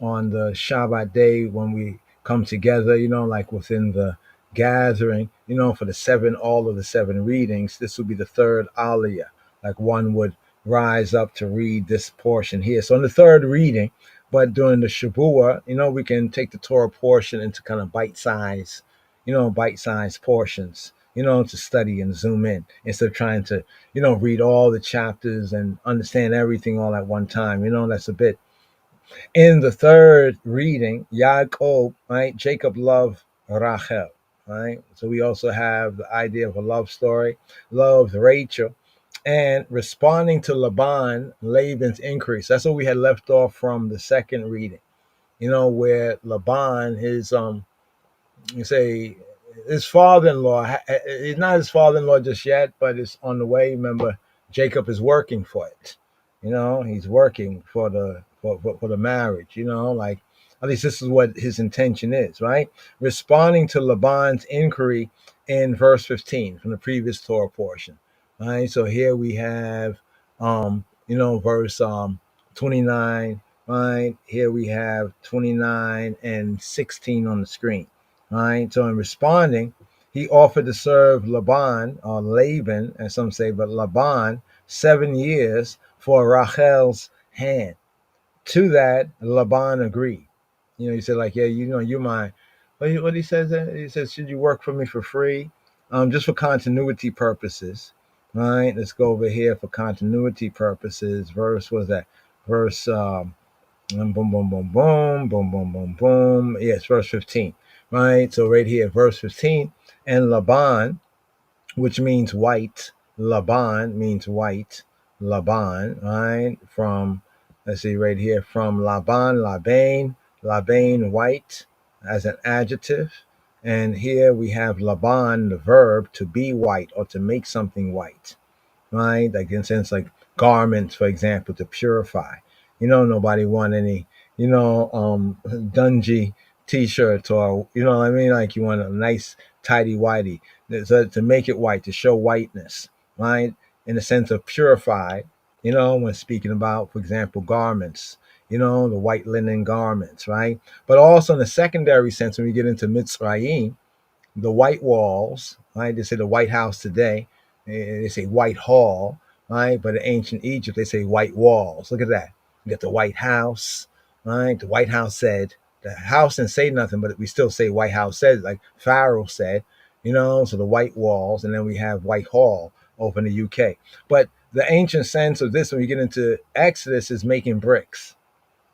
on the Shabbat day when we come together, like within the gathering, for all of the 7 readings. This will be the third aliyah. Like one would rise up to read this portion here. So in the third reading, but during the Shavua, we can take the Torah portion into kind of bite-sized portions, to study and zoom in instead of trying to, read all the chapters and understand everything all at one time. That's a bit. In the third reading, Yaakov, right? Jacob loved Rachel, right? So we also have the idea of a love story, loved Rachel, and responding to Laban's increase. That's what we had left off from the second reading, where Laban, you say his father-in-law, he's not his father-in-law just yet, but it's on the way. Remember, Jacob is working for it. He's working for the marriage. Like at least this is what his intention is, right? Responding to Laban's inquiry in verse 15 from the previous Torah portion, right? So here we have, verse 29. Right here we have 29 and 16 on the screen. Right. So in responding, he offered to serve Laban or Laban, as some say, but Laban 7 years for Rachel's hand. To that, Laban agreed. He said, like, yeah, you're my. What he says? He says, should you work for me for free? Just for continuity purposes. Right. Let's go over here for continuity purposes. Verse was that verse. Boom, boom, boom, boom, boom, boom, boom, boom. Yes, verse 15, right? So right here, verse 15, and Laban, which means white. Laban means white. Laban, right? From, let's see, right here, from Laban, white, as an adjective. And here we have Laban, the verb, to be white or to make something white, right? Like in a sense, like garments, for example, to purify. Nobody want any, dungy t-shirts or, what I mean? Like you want a nice, tidy whitey. So to make it white, to show whiteness, right? In the sense of purified, when speaking about, for example, garments, the white linen garments, right? But also in the secondary sense, when we get into Mitzrayim, the white walls, right? They say the White House today, they say White Hall, right? But in ancient Egypt, they say white walls. Look at that. You got the White House, right? The White House said, the house didn't say nothing, but we still say White House said, like Pharaoh said, so the white walls, and then we have White Hall over in the UK. But the ancient sense of this, when we get into Exodus, is making bricks.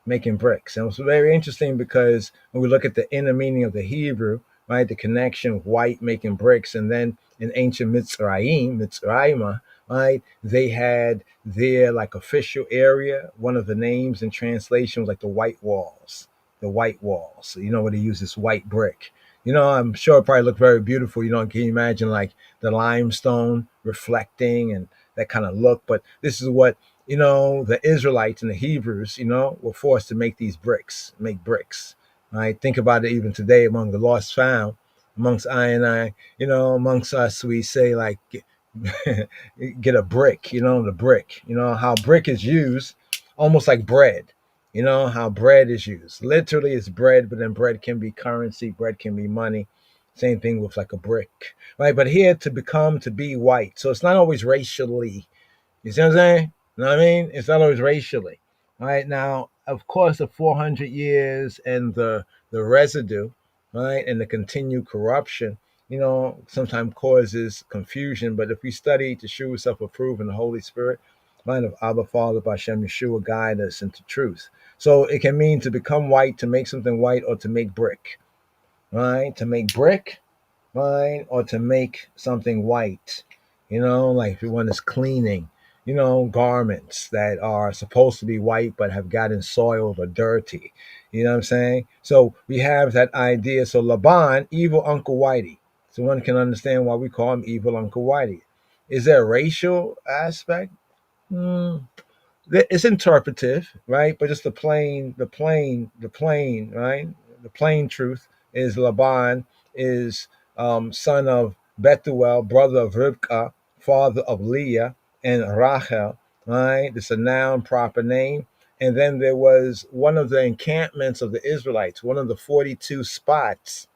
And it's very interesting because when we look at the inner meaning of the Hebrew, right, the connection of white making bricks, and then in ancient Mitzrayim, right, they had their like official area. One of the names in translation was like the white walls. So, where they use this white brick. I'm sure it probably looked very beautiful. Can you imagine like the limestone reflecting and that kind of look? But this is what the Israelites and the Hebrews, were forced to make make bricks. Right? Think about it even today among the lost found, amongst I and I, amongst us, we say like, get a brick, the brick, how brick is used almost like bread, how bread is used. Literally it's bread, but then bread can be currency, bread can be money. Same thing with like a brick, right? But here to be white. So it's not always racially. You see what I'm saying? You know what I mean? It's not always racially. Right now, of course, the 400 years and the residue, right, and the continued corruption, sometimes causes confusion. But if we study to show self-approved in the Holy Spirit, mind of Abba Father, Bashem Yeshua, guide us into truth. So it can mean to become white, to make something white, or to make brick, right? To make brick, right, or to make something white. Like if one is cleaning, garments that are supposed to be white but have gotten soiled or dirty. You know what I'm saying? So we have that idea. So Laban, evil Uncle Whitey. So one can understand why we call him evil Uncle Whitey. Is there a racial aspect? It's interpretive, right? But just the plain, right? The plain truth is Laban is son of Bethuel, brother of Rivkah, father of Leah and Rachel, right? It's a noun, proper name. And then there was one of the encampments of the Israelites, one of the 42 spots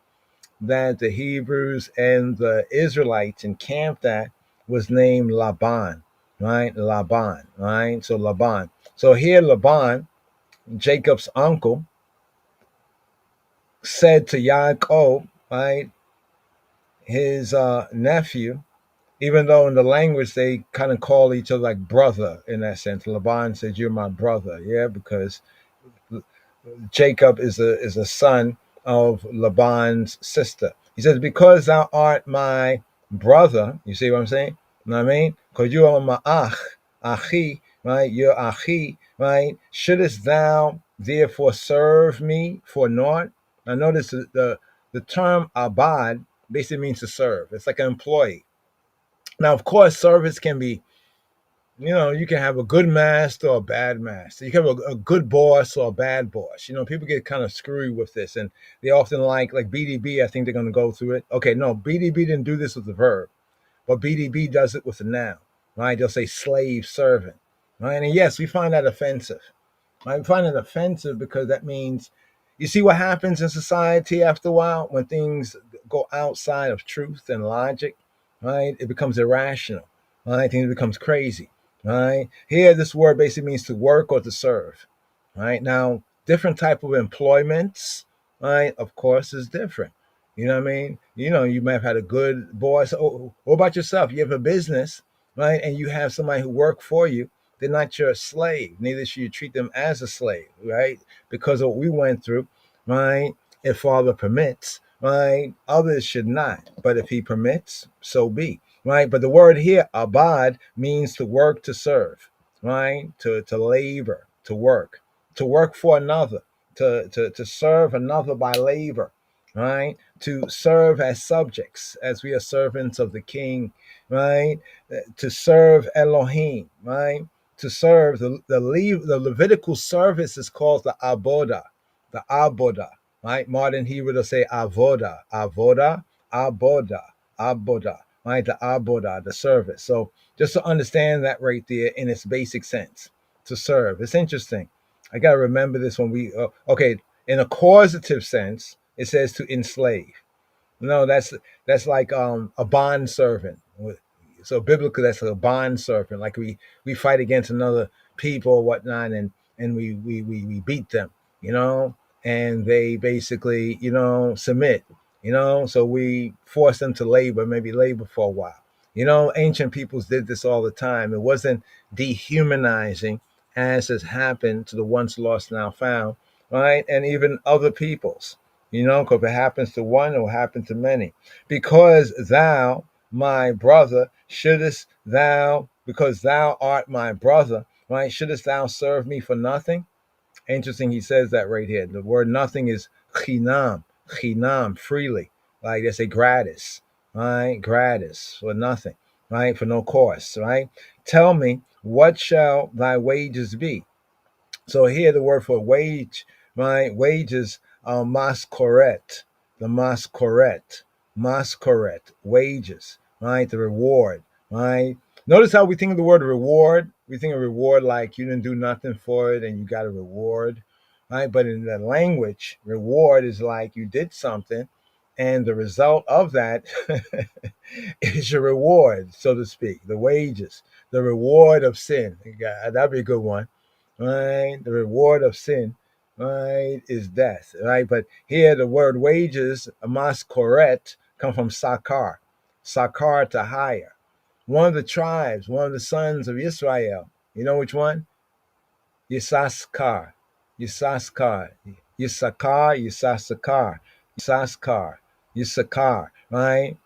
that the Hebrews and the Israelites encamped at was named Laban, right? Laban, right? So Laban. So here Laban, Jacob's uncle, said to Yaakov, right, his nephew, even though in the language they kind of call each other like brother in that sense. Laban says, "You're my brother," yeah, because Jacob is a son of Laban's sister. He says, "Because thou art my brother," you see what I'm saying? You know what I mean? Because you are my achi, right? You're achi, right? Shouldest thou therefore serve me for naught? Now notice the term abad basically means to serve. It's like an employee. Now, of course, service can be, you can have a good master or a bad master. You can have a good boss or a bad boss. People get kind of screwy with this, and they often like BDB. I think they're going to go through it. Okay, no, BDB didn't do this with the verb, but BDB does it with the noun, right? They'll say slave, servant, right? And yes, we find that offensive. I find it offensive because that means, you see what happens in society after a while when things go outside of truth and logic, right? It becomes irrational, right? Things becomes crazy, right? Here, this word basically means to work or to serve, right? Now, different type of employments, right? Of course, is different. You know what I mean? You might have had a good boss. Oh, what about yourself? You have a business, right? And you have somebody who work for you. They're not your slave. Neither should you treat them as a slave, right? Because of what we went through, right? If Father permits, right? Others should not. But if he permits, so be, right? But the word here, abad, means to work, to serve, right? To labor, to work for another, to serve another by labor, right? To serve as subjects, as we are servants of the King, right? To serve Elohim, right? To serve the Levitical service is called the aboda, right? Modern Hebrew will say avoda, aboda, right? The aboda, the service. So just to understand that right there in its basic sense, to serve. It's interesting. I gotta remember this when we okay. In a causative sense, it says to enslave. No, that's like a bond servant. So biblically, that's a bond servant. Like we fight against another people or whatnot, and we beat them, and they basically submit, So we force them to maybe labor for a while. Ancient peoples did this all the time. It wasn't dehumanizing as has happened to the once lost now found, right? And even other peoples. Because if it happens to one, it will happen to many. Because thou, my brother, because thou art my brother, right? Shouldest thou serve me for nothing? Interesting, he says that right here. The word nothing is chinam, freely. Like they say gratis, right? Gratis, for nothing, right? For no cost, right? Tell me, what shall thy wages be? So here the word for wage, right? Wages, maskoret, the maskoret, wages, right? The reward, right? Notice how we think of the word reward. We think of reward like you didn't do nothing for it and you got a reward, right? But in the language, reward is like you did something and the result of that is your reward, so to speak, the wages, the reward of sin. That'd be a good one, right? The reward of sin, right, is death, right? But here the word wages, maskoret, come from sakar, to hire. One of the tribes, one of the sons of Israel, you know which one? Yissaskar, Yissaskar, Yissaskar, right?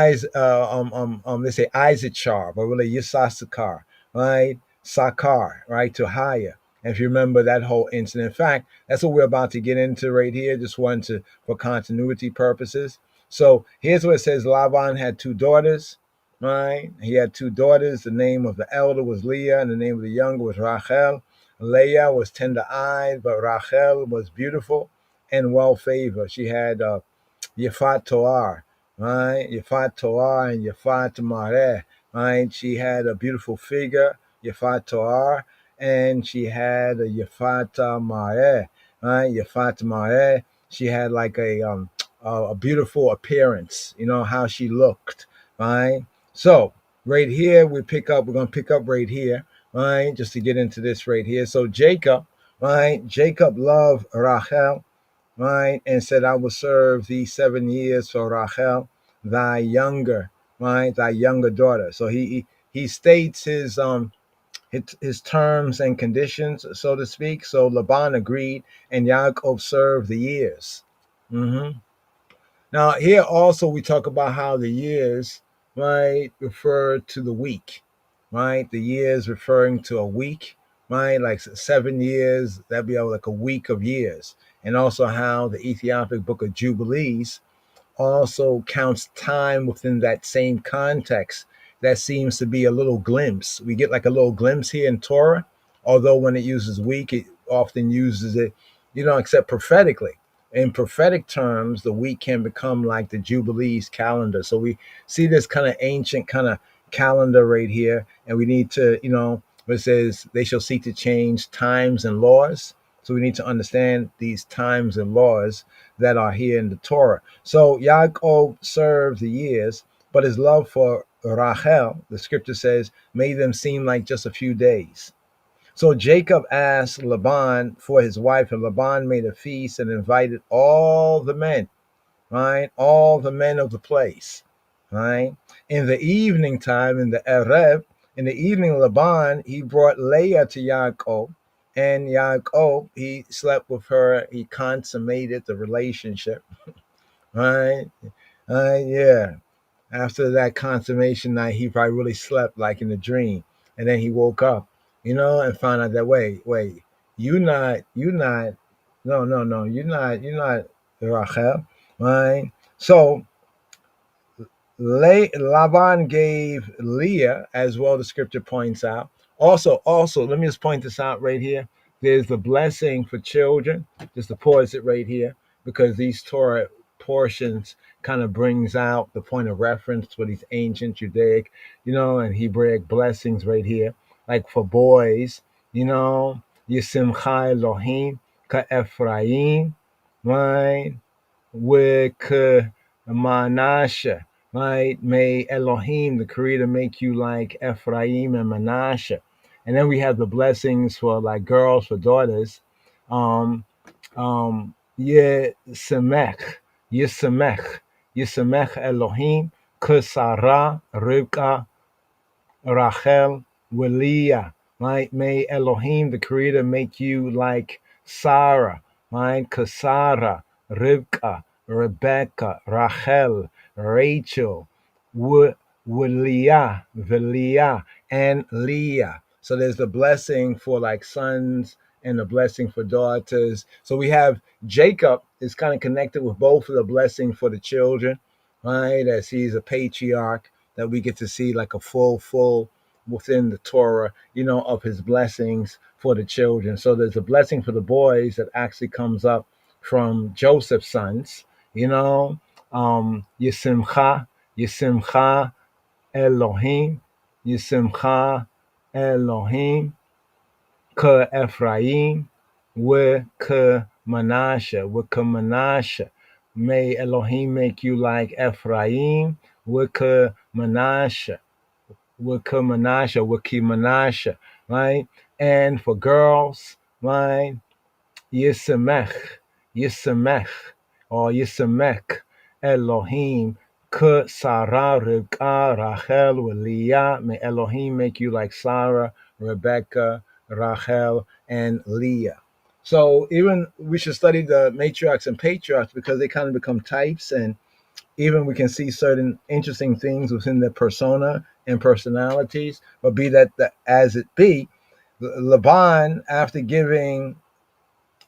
They say Isachar, but really Yissaskar, right? Sakar, right? To hire. And if you remember that whole incident, in fact, that's what we're about to get into right here. Just wanted for continuity purposes. So here's what it says: Laban had two daughters, right? He had two daughters. The name of the elder was Leah, and the name of the younger was Rachel. Leah was tender-eyed, but Rachel was beautiful and well-favored. She had Yafat Toar, right? Yafat Toar and Yafat Mareh, right? She had a beautiful figure, Yafat Toar, and she had a Yafata Ma'eh, right? Yafata Ma'eh. She had like a beautiful appearance, how she looked, right? So right here we're gonna pick up right here, right? Just to get into this right here. So Jacob, right? Jacob loved Rachel, right? And said, I will serve thee 7 years for Rachel, thy younger, right? Thy younger daughter. So he states his terms and conditions, so to speak. So Laban agreed, and Yaakov served the years. Now, here also we talk about how the years, right, refer to the week, right? The years referring to a week, right? Like 7 years, that'd be like a week of years. And also how the Ethiopic Book of Jubilees also counts time within that same context. That seems to be a little glimpse. We get like a little glimpse here in Torah, although when it uses week, it often uses it, except prophetically. In prophetic terms, the week can become like the Jubilees calendar. So we see this kind of ancient kind of calendar right here, and we need to, where it says they shall seek to change times and laws. So we need to understand these times and laws that are here in the Torah. So Yaakov served the years, but his love for Rachel, the scripture says, made them seem like just a few days. So Jacob asked Laban for his wife, and Laban made a feast and invited all the men, right? All the men of the place, right? In the evening time, in the Erev, in the evening, Laban, he brought Leah to Yaakov, and Yaakov, he slept with her. He consummated the relationship, right? Yeah. After that consummation night, he probably really slept like in a dream. And then he woke up, and found out that wait, you not, no, you're not Rachel, right? So Laban gave Leah, as well, the scripture points out. Also, let me just point this out right here. There's the blessing for children. Just to pause it right here, because these Torah portions kind of brings out the point of reference for these ancient Judaic, and Hebraic blessings right here. Like for boys, Yisimcha Elohim ka Ephraim, right? With Manasseh, right? May Elohim, the Creator, make you like Ephraim and Manasseh. And then we have the blessings for like girls, for daughters. Yisamech, Yisamech Elohim, Kusara, Rivka, Rachel, Leah, right? May Elohim, the Creator, make you like Sarah, right? Kasara, Rivka, Rebecca, Rachel, Rachel, Leah, and Leah. So there's the blessing for like sons and the blessing for daughters. So we have Jacob is kind of connected with both of the blessing for the children, right? As he's a patriarch, that we get to see like a full within the Torah, of his blessings for the children. So there's a blessing for the boys that actually comes up from Joseph's sons, Yisimcha Elohim, Yisimcha Elohim, Ka Ephraim, Ka Manasseh. May Elohim make you like Ephraim, Ka Manasseh, Manasseh, right? And for girls, right? Yisamech, or Yisamech, Elohim, Ka Sarah, Rivka, Rachel, Leah. May Elohim make you like Sarah, Rebecca, Rachel, and Leah. So even we should study the matriarchs and patriarchs, because they kind of become types, and even we can see certain interesting things within their persona and personalities. But be that as it be, Laban, after giving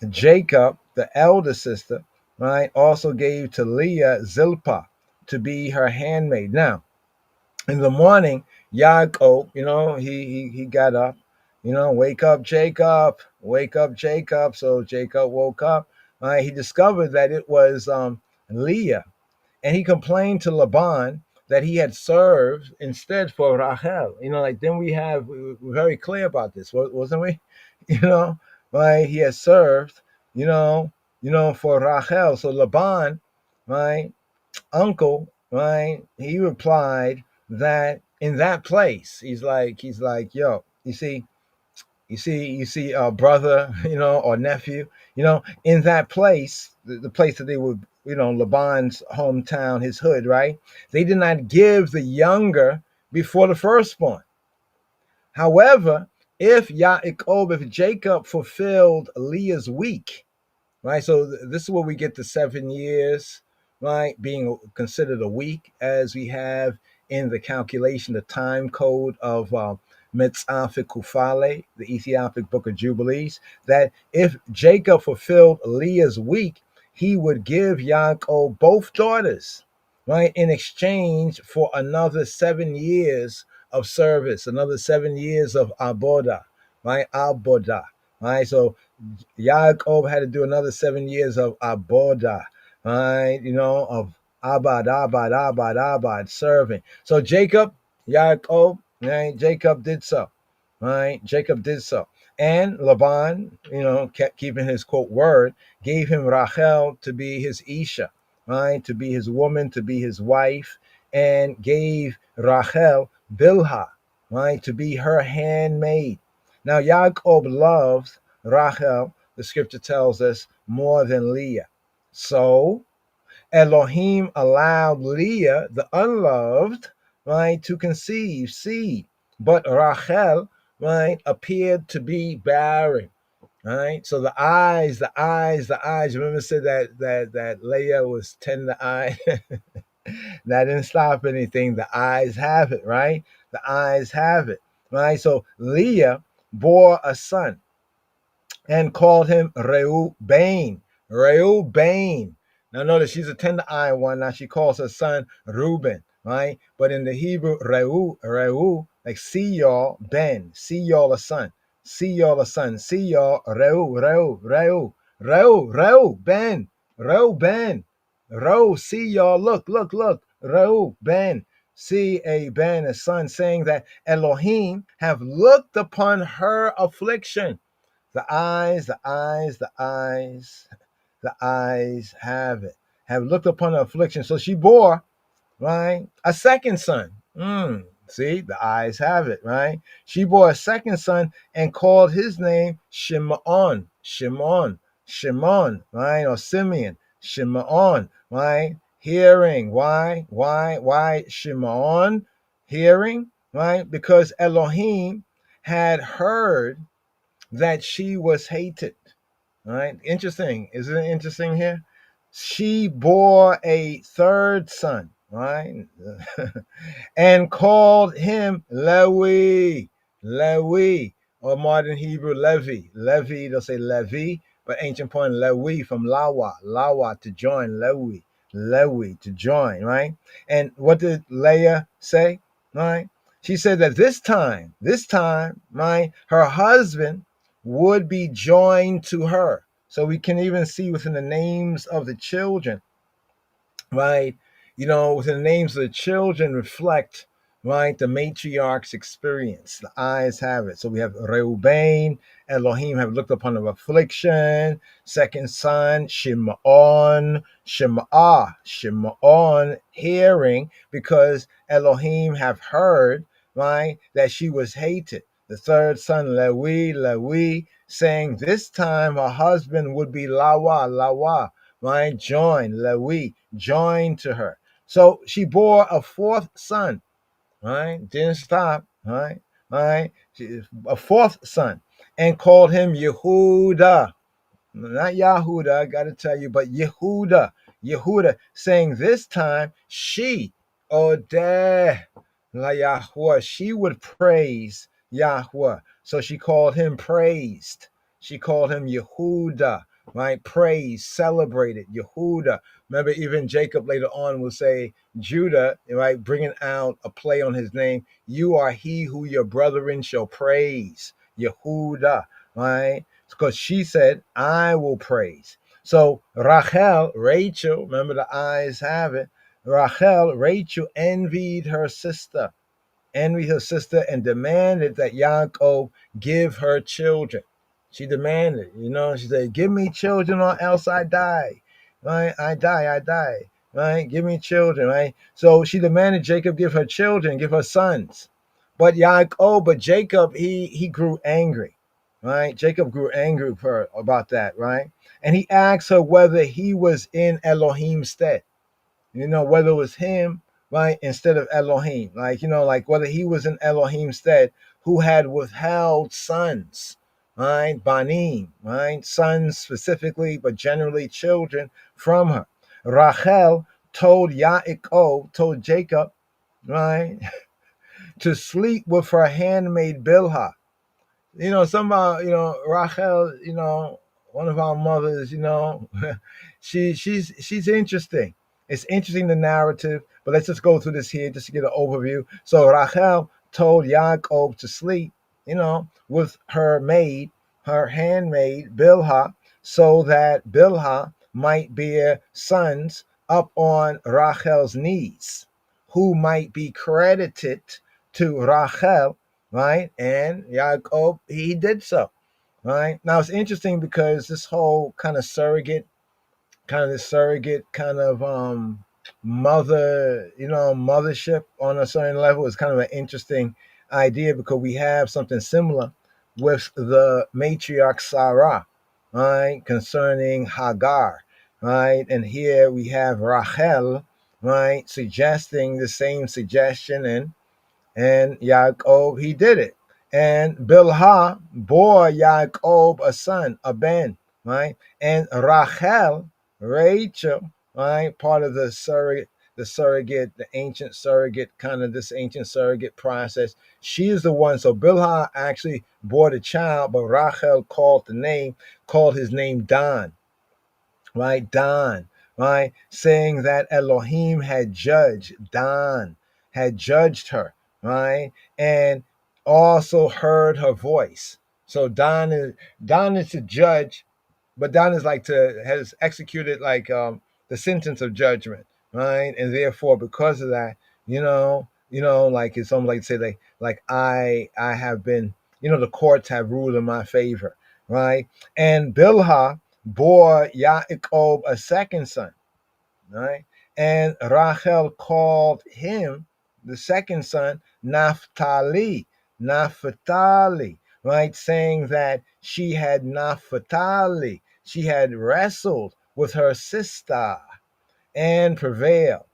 Jacob, the elder sister, right, also gave to Leah Zilpah to be her handmaid. Now, in the morning, Yaakov, he got up, wake up, Jacob, wake up, Jacob. So Jacob woke up. He discovered that it was Leah, and he complained to Laban that he had served instead for Rachel. Like then we're very clear about this, wasn't we? You know, right? He had served, you know, for Rachel. So Laban, right, uncle, right, he replied that in that place, he's like, yo, brother, or nephew, in that place, the place that they would, Laban's hometown, his hood, right? They did not give the younger before the firstborn. However, if Jacob fulfilled Leah's week, right? So this is where we get the 7 years, right, being considered a week, as we have in the calculation, the time code of Metzafik Kufale, the Ethiopic Book of Jubilees, that if Jacob fulfilled Leah's week, he would give Yaakov both daughters, right, in exchange for another 7 years of service, another 7 years of aboda, right, right? So Yaakov had to do another 7 years of aboda, right? Of abad, serving. So Yaakov, right? Jacob did so, right? Jacob did so. And Laban, kept keeping his quote word, gave him Rachel to be his Isha, right? To be his woman, to be his wife, and gave Rachel Bilhah, right? To be her handmaid. Now Yaakov loved Rachel, the scripture tells us, more than Leah. So Elohim allowed Leah, the unloved, right, to conceive seed. But Rachel, right, appeared to be barren. Right. So the eyes. Remember, said that Leah was tender-eyed. That didn't stop anything. The eyes have it, right? The eyes have it. Right. So Leah bore a son and called him Reuben. Reuben. Now notice she's a tender-eyed one. Now she calls her son Reuben, right? But in the Hebrew, Reu, like see y'all, Ben, see y'all a son, see y'all a son, see y'all, Ben, see y'all, look, Ben. See a Ben, a son, saying that Elohim have looked upon her affliction. The eyes have it, have looked upon her affliction. So she bore, right, a second son. See, the eyes have it, right? She bore a second son and called his name Shimon, right? Or Simeon, Shimon, right? Hearing. Why Shimon? Hearing, right? Because Elohim had heard that she was hated. All right. Interesting. Isn't it interesting here? She bore a third son, right? And called him Lewi, or modern Hebrew Levi. They'll say Levi, but ancient point Lewi from Lawa to join, Lewi to join, right? And what did Leah say, right? She said that this time, right, her husband would be joined to her. So we can even see within the names of the children, right? Within the names of the children reflect, right, the matriarch's experience. The eyes have it. So we have Reuben, Elohim have looked upon the affliction. Second son, Shimon, hearing, because Elohim have heard, right, that she was hated. The third son, Lewi, saying this time her husband would be Lawa, right? Lewi, joined to her. So she bore a fourth son, right? Didn't stop, right? A fourth son, and called him Yehuda. Not Yahuda, I got to tell you, but Yehuda, saying this time she, Odeh, La Yahweh, she would praise Yahweh. So she called him praised. She called him Yehuda, right? Praise, celebrated, Yehuda. Remember, even Jacob later on will say Judah, right? Bringing out a play on his name. You are he who your brethren shall praise, Yehuda, right? Because she said, I will praise. So Rachel, remember the eyes have it, Rachel envied her sister, and demanded that Yaakov give her children. She demanded, she said, "Give me children or else I die." Right? I die. Right? Give me children, right? So she demanded Jacob give her children, give her sons. But Jacob, he grew angry. Right? Jacob grew angry with her about that, right? And he asked her whether he was in Elohim's stead. Whether it was him, right, instead of Elohim, like whether he was in Elohim's stead, who had withheld sons, right, banim, right, sons specifically, but generally children from her. Rachel told Jacob, right, to sleep with her handmaid Bilhah. Somehow, Rachel, one of our mothers, she's interesting. It's interesting, the narrative, but let's just go through this here just to get an overview. So Rachel told Yaakov to sleep, with her handmaid Bilhah, so that Bilhah might bear sons up on Rachel's knees, who might be credited to Rachel, right? And Yaakov, he did so, right? Now it's interesting because this whole surrogate kind of mothership on a certain level is kind of an interesting idea, because we have something similar with the matriarch Sarah, right, concerning Hagar, right? And here we have Rachel, right, suggesting the same suggestion, and Yaakov, he did it. And Bilhah bore Yaakov a son, a ben, right? And Rachel, right, part of the ancient surrogate, this ancient surrogate process. She is the one. So Bilhah actually bore the child, but Rachel called his name Dan, right? Dan, right? Saying that Elohim had judged her, right? And also heard her voice. So Dan is to judge, but Dan is has executed the sentence of judgment, right? And therefore, because of that, like it's almost like to say I have been, the courts have ruled in my favor, right? And Bilhah bore Yaakov a second son, right? And Rachel called him, the second son, Naphtali, right? Saying that she had wrestled with her sister and prevailed.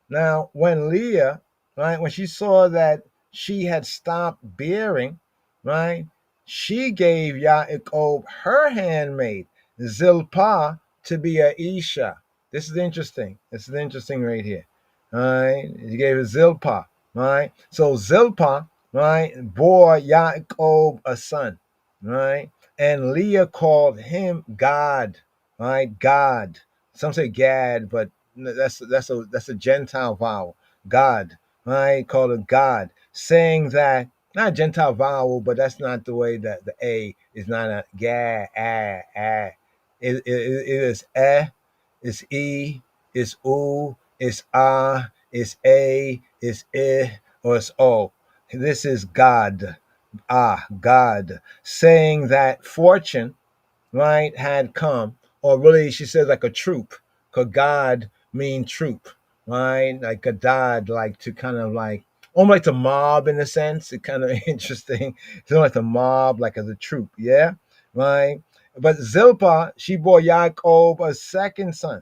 Now, when Leah, right, when she saw that she had stopped bearing, right, she gave Yaakov her handmaid, Zilpah, to be a Isha. This is interesting. Right here. All right. He gave her Zilpah, right? So Zilpah, right, bore Yaakov a son, right? And Leah called him God, right? God. Some say Gad, but that's a Gentile vowel. God, right? Called it God, saying that not a Gentile vowel, but that's not the way that the A is not a ga, ah. It is it's e, it's u, it's ah, it's a, it's I, or it's o. This is God, God, saying that fortune, right, had come, or really she says like a troop, because God mean troop, right? Like a dad, like to kind of like almost like the mob in a sense. It's kind of interesting. It's like the mob, like as a troop, yeah, right. But Zilpah, she bore Yaakov a second son,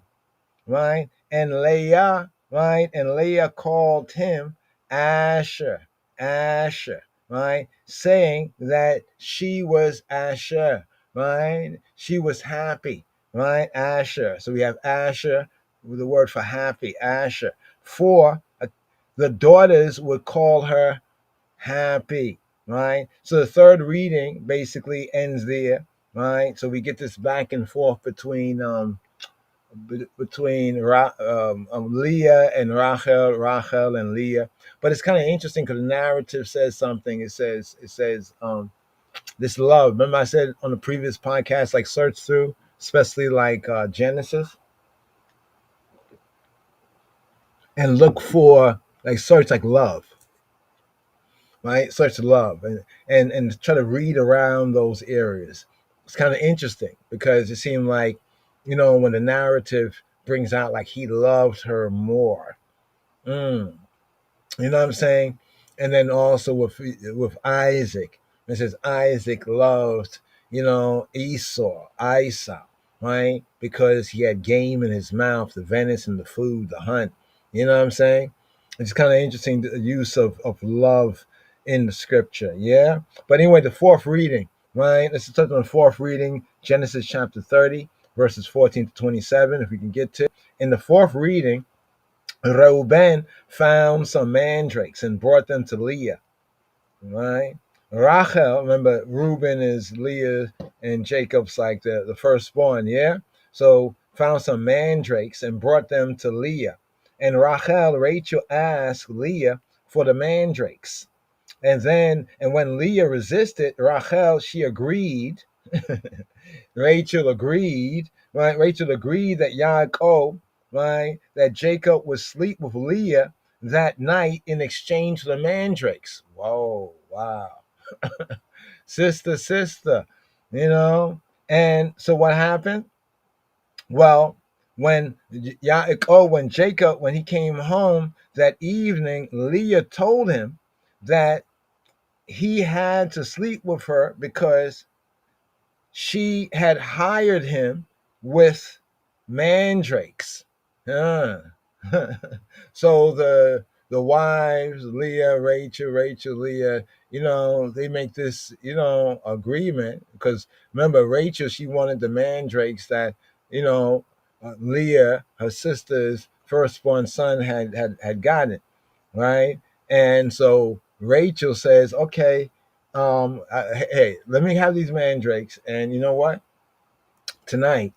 right? And Leah, right? And Leah called him Asher, right? Saying that she was Asher, right? She was happy, right? Asher. So we have Asher with the word for happy, Asher. The daughters would call her happy, right? So the third reading basically ends there, right? So we get this back and forth between Leah and Rachel and Leah. But it's kind of interesting because the narrative says something. It says this love. Remember I said on the previous podcast, like search through, especially like Genesis. and look for, like, search like love, right? Search love, and try to read around those areas. It's kind of interesting because it seemed like, when the narrative brings out like he loved her more. Mm. You know what I'm saying? And then also with Isaac, it says Isaac loved, Esau, right? Because he had game in his mouth, the venison, the food, the hunt. You know what I'm saying? It's kind of interesting, the use of love in the scripture. Yeah. But anyway, the fourth reading, right? Let's touch on the fourth reading, Genesis chapter 30, verses 14 to 27, if we can get to. In the fourth reading, Reuben found some mandrakes and brought them to Leah, right? Rachel, remember, Reuben is Leah and Jacob's like the firstborn, yeah? So found some mandrakes and brought them to Leah. And Rachel asked Leah for the mandrakes. And when Leah resisted, Rachel, she agreed. Rachel agreed, right? Rachel agreed that Yaakov, right, that Jacob would sleep with Leah that night in exchange for the mandrakes. Whoa, wow. Sister, you know? And so what happened? Well, when Jacob, when he came home that evening, Leah told him that he had to sleep with her because she had hired him with mandrakes. Uh. So the wives, Leah, Rachel, Leah, they make this, agreement, because remember, Rachel, she wanted the mandrakes that, Leah, her sister's firstborn son, had gotten, right? And so Rachel says, okay, hey, let me have these mandrakes, and you know what? Tonight,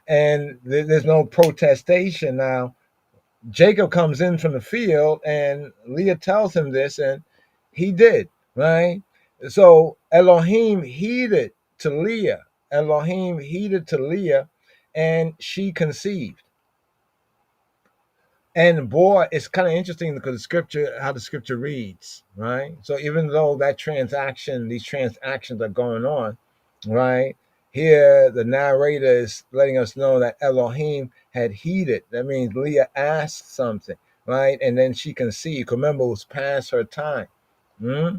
and there's no protestation. Now, Jacob comes in from the field, and Leah tells him this, and he did, right? So Elohim heeded to Leah. Elohim heeded to Leah, and she conceived. And boy, it's kind of interesting because how the scripture reads, right? So even though these transactions are going on, right? Here, the narrator is letting us know that Elohim had heeded. That means Leah asked something, right? And then she conceived. Remember, it was past her time. Hmm?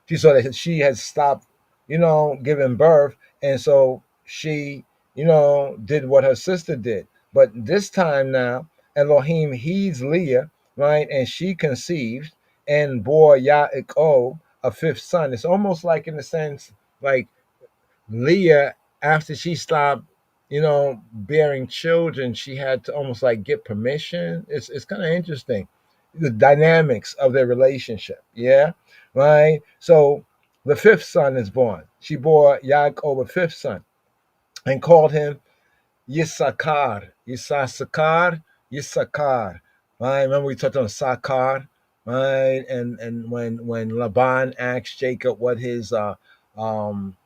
She saw that she had stopped, giving birth. And so she, did what her sister did. But this time now, Elohim heeds Leah, right? And she conceived and bore Yaakov a fifth son. It's almost like, in a sense, like Leah, after she stopped, bearing children, she had to almost like get permission. It's kind of interesting, the dynamics of their relationship. Yeah, right. So the fifth son is born. She bore Yaakov a fifth son and called him Yissachar. Right? Remember we talked on Sakar, right? And when Laban asked Jacob what his um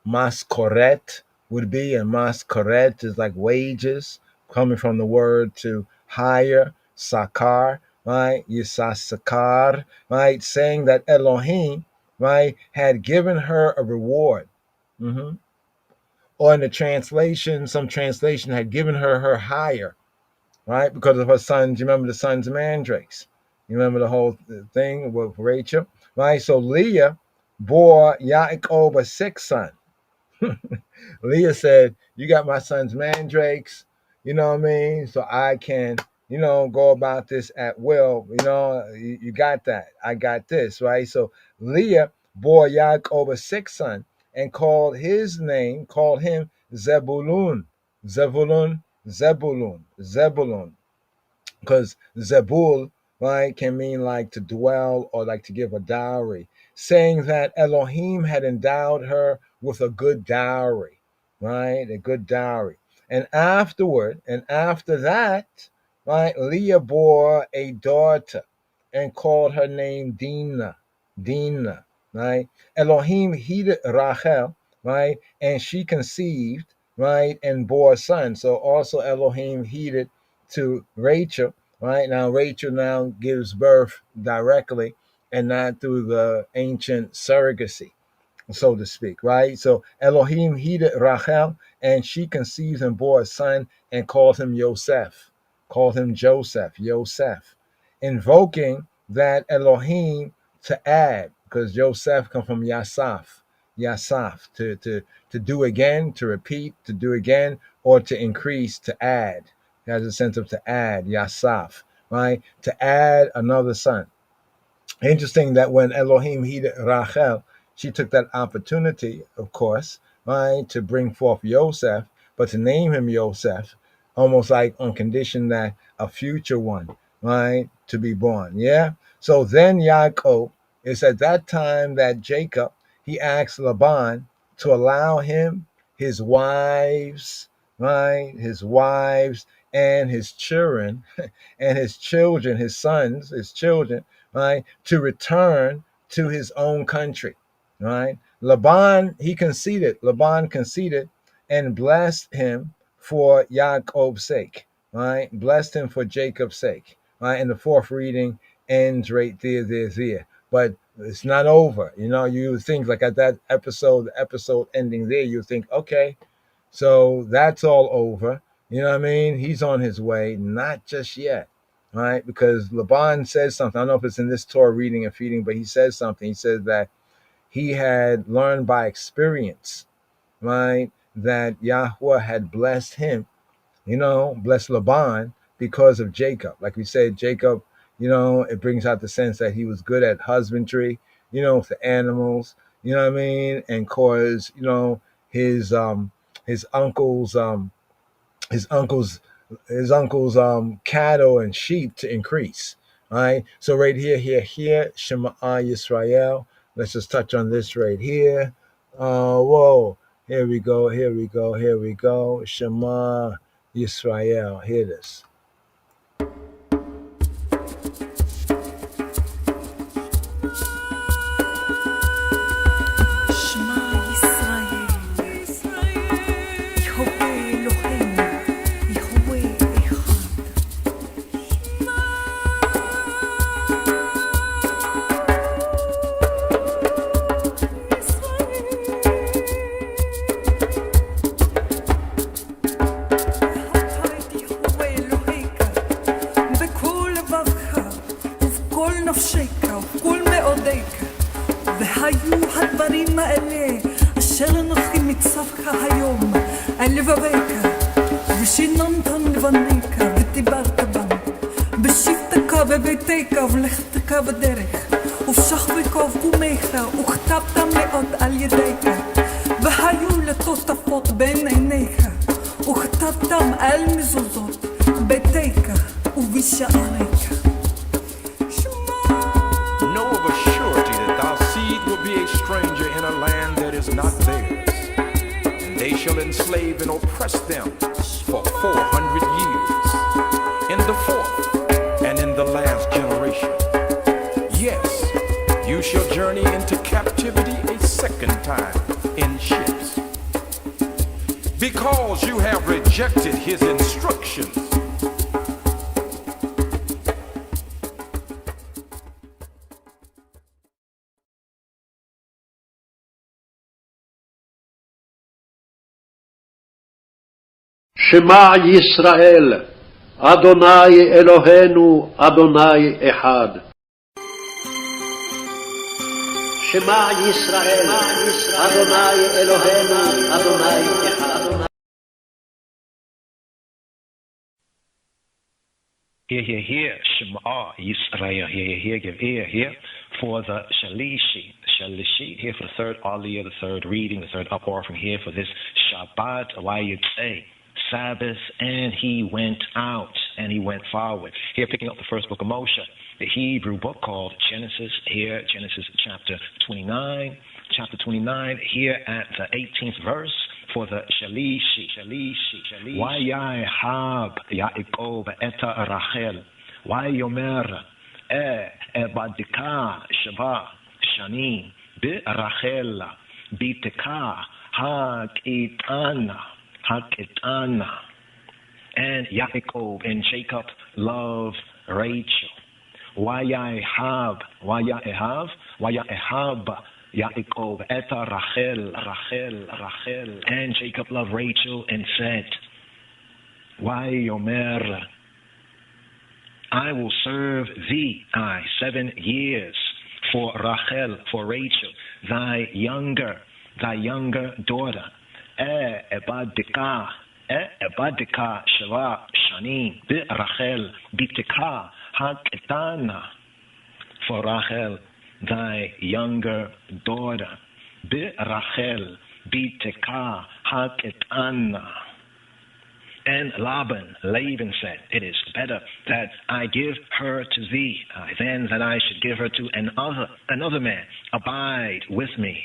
maskoret would be, and maskoret is like wages, coming from the word to hire, sakar, right? Yissachar, right? Saying that Elohim, right, had given her a reward. Mm-hmm. Or in the translation, some translation had given her hire, right? Because of her sons. You remember the sons mandrakes. You remember the whole thing with Rachel, right? So Leah bore Yaakov a sixth son. Leah said, "You got my son's mandrakes, you know what I mean? So I can, go about this at will. You got that. I got this, right?" So Leah bore Yaakov a sixth son and called him Zebulun. Zebulun, because Zebul, right, can mean like to dwell or like to give a dowry, saying that Elohim had endowed her with a good dowry, right, a good dowry. And after that, right, Leah bore a daughter and called her name Dinah, right? Elohim heeded Rachel, right, and she conceived, right, and bore a son. So also Elohim heeded to Rachel, right? Now Rachel now gives birth directly and not through the ancient surrogacy, so to speak, right? So Elohim heeded Rachel, and she conceives and bore a son and called him Yosef, called him Yosef, invoking that Elohim to add, because Yosef come from Yasaf, to do again, to repeat, to do again, or to increase, to add. It has a sense of to add, Yasaf, right? To add another son. Interesting that when Elohim heeded Rachel, she took that opportunity, of course, right, to bring forth Yosef, but to name him Yosef, almost like on condition that a future one, right, to be born. Yeah. So then Yaakov, it's at that time that Jacob, he asked Laban to allow him his wives, right, his wives and his children and his children, his sons, his children, right, to return to his own country, right? Laban conceded and blessed him for Jacob's sake, right? Blessed him for Jacob's sake, right? And the fourth reading ends right there. But it's not over. You think like at that episode, the episode ending there, you think, okay, so that's all over. You know what I mean? He's on his way, not just yet, right? Because Laban says something. I don't know if it's in this Torah reading and feeding, but he says something. He says that he had learned by experience, right, that Yahweh had blessed him, blessed Laban because of Jacob. Like we said, Jacob, it brings out the sense that he was good at husbandry, with the animals, you know what I mean? And cause, his his uncle's his uncle's cattle and sheep to increase. All right. So right here, Shema Yisrael. Let's just touch on this right here. Whoa. Here we go. Shema Yisrael. Hear this. בדרך ושכבקוב קומך וכתבת מאוד על ידיך והיו לטוטפות בין עיניך וכתבתם על מזוזות ביתך ובשעריך. Know of a surety that thy seed will be a stranger in a land that is not theirs, and they shall enslave and oppress them for 400 years. In the fourth and in the last generation, yes, you shall journey into captivity a second time in ships, because you have rejected his instructions. שמע ישראל, אדוני אלוהינו, אדוני אחד. שמע ישראל, אדוני אלוהינו, אדוני אחד. Hear, Shema Yisrael, hear, give ear, here for the Shalishi, here for the third Aliyah, the third reading, the third up offering here for this Shabbat Wayyetzei, Sabbath, and he went out, and he went forward. Here picking up the first book of Moshe, the Hebrew book called Genesis, here, Genesis chapter 29, here at the 18th verse, for the Shalishi. Wayahab Yaakov eta Rachel. Wayomer Badika Shaba Shani Bi Rachel Biteka Hakitana haketana. And Yaakov and Jacob love Rachel. Wayahab Yaakov eta Rachel. And Jacob loved Rachel and said, Wayomer, I will serve thee 7 years for Rachel, for Rachel, thy younger daughter. Ebadika Shava Shanim Rachel Bitika Haketana, for Rachel, thy younger daughter. Rachel Bitika Haketana. And Laban said, it is better that I give her to thee than that I should give her to another man. Abide with I.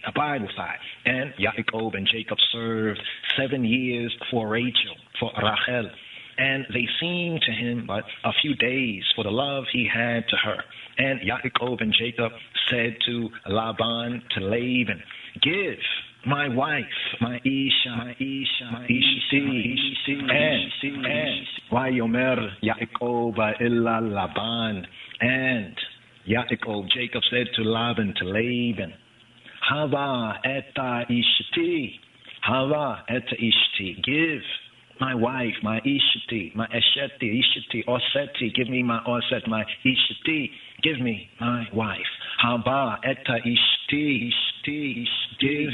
And Yaakov and Jacob served 7 years for Rachel, for Rachel. And they seemed to him but a few days for the love he had to her. And Yaakov and Jacob said to Laban, to Laban, give my wife, my Isha, and Wayomer Yaakov illa Laban. And Yaakov, Jacob said to Laban, to Laban, Hava eta ishti, give my wife, my ishti, my esheti, ishti, oseti, give me my oset, my ishti, give me my wife. Haba eta ishti, give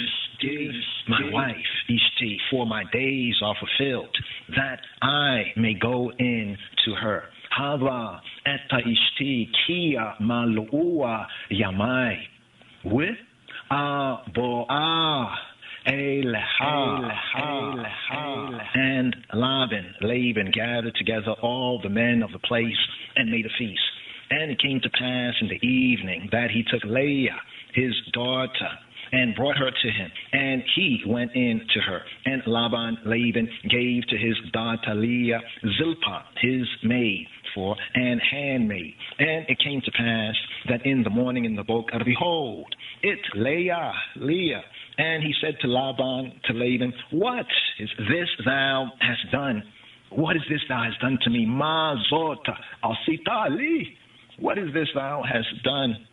my wife, ishti, for my days are fulfilled, that I may go in to her. Hava eta ishti, kia malua yamai, with aboa. And Laban gathered together all the men of the place and made a feast. And it came to pass in the evening that he took Leah, his daughter, and brought her to him. And he went in to her. And Laban gave to his daughter Leah Zilpah, his maid, for an handmaid. And it came to pass that in the morning in the book, behold, it Leah. And he said to Laban, to Laban, what is this thou hast done? What is this thou hast done to me? Ma zota asita li. What is this thou hast done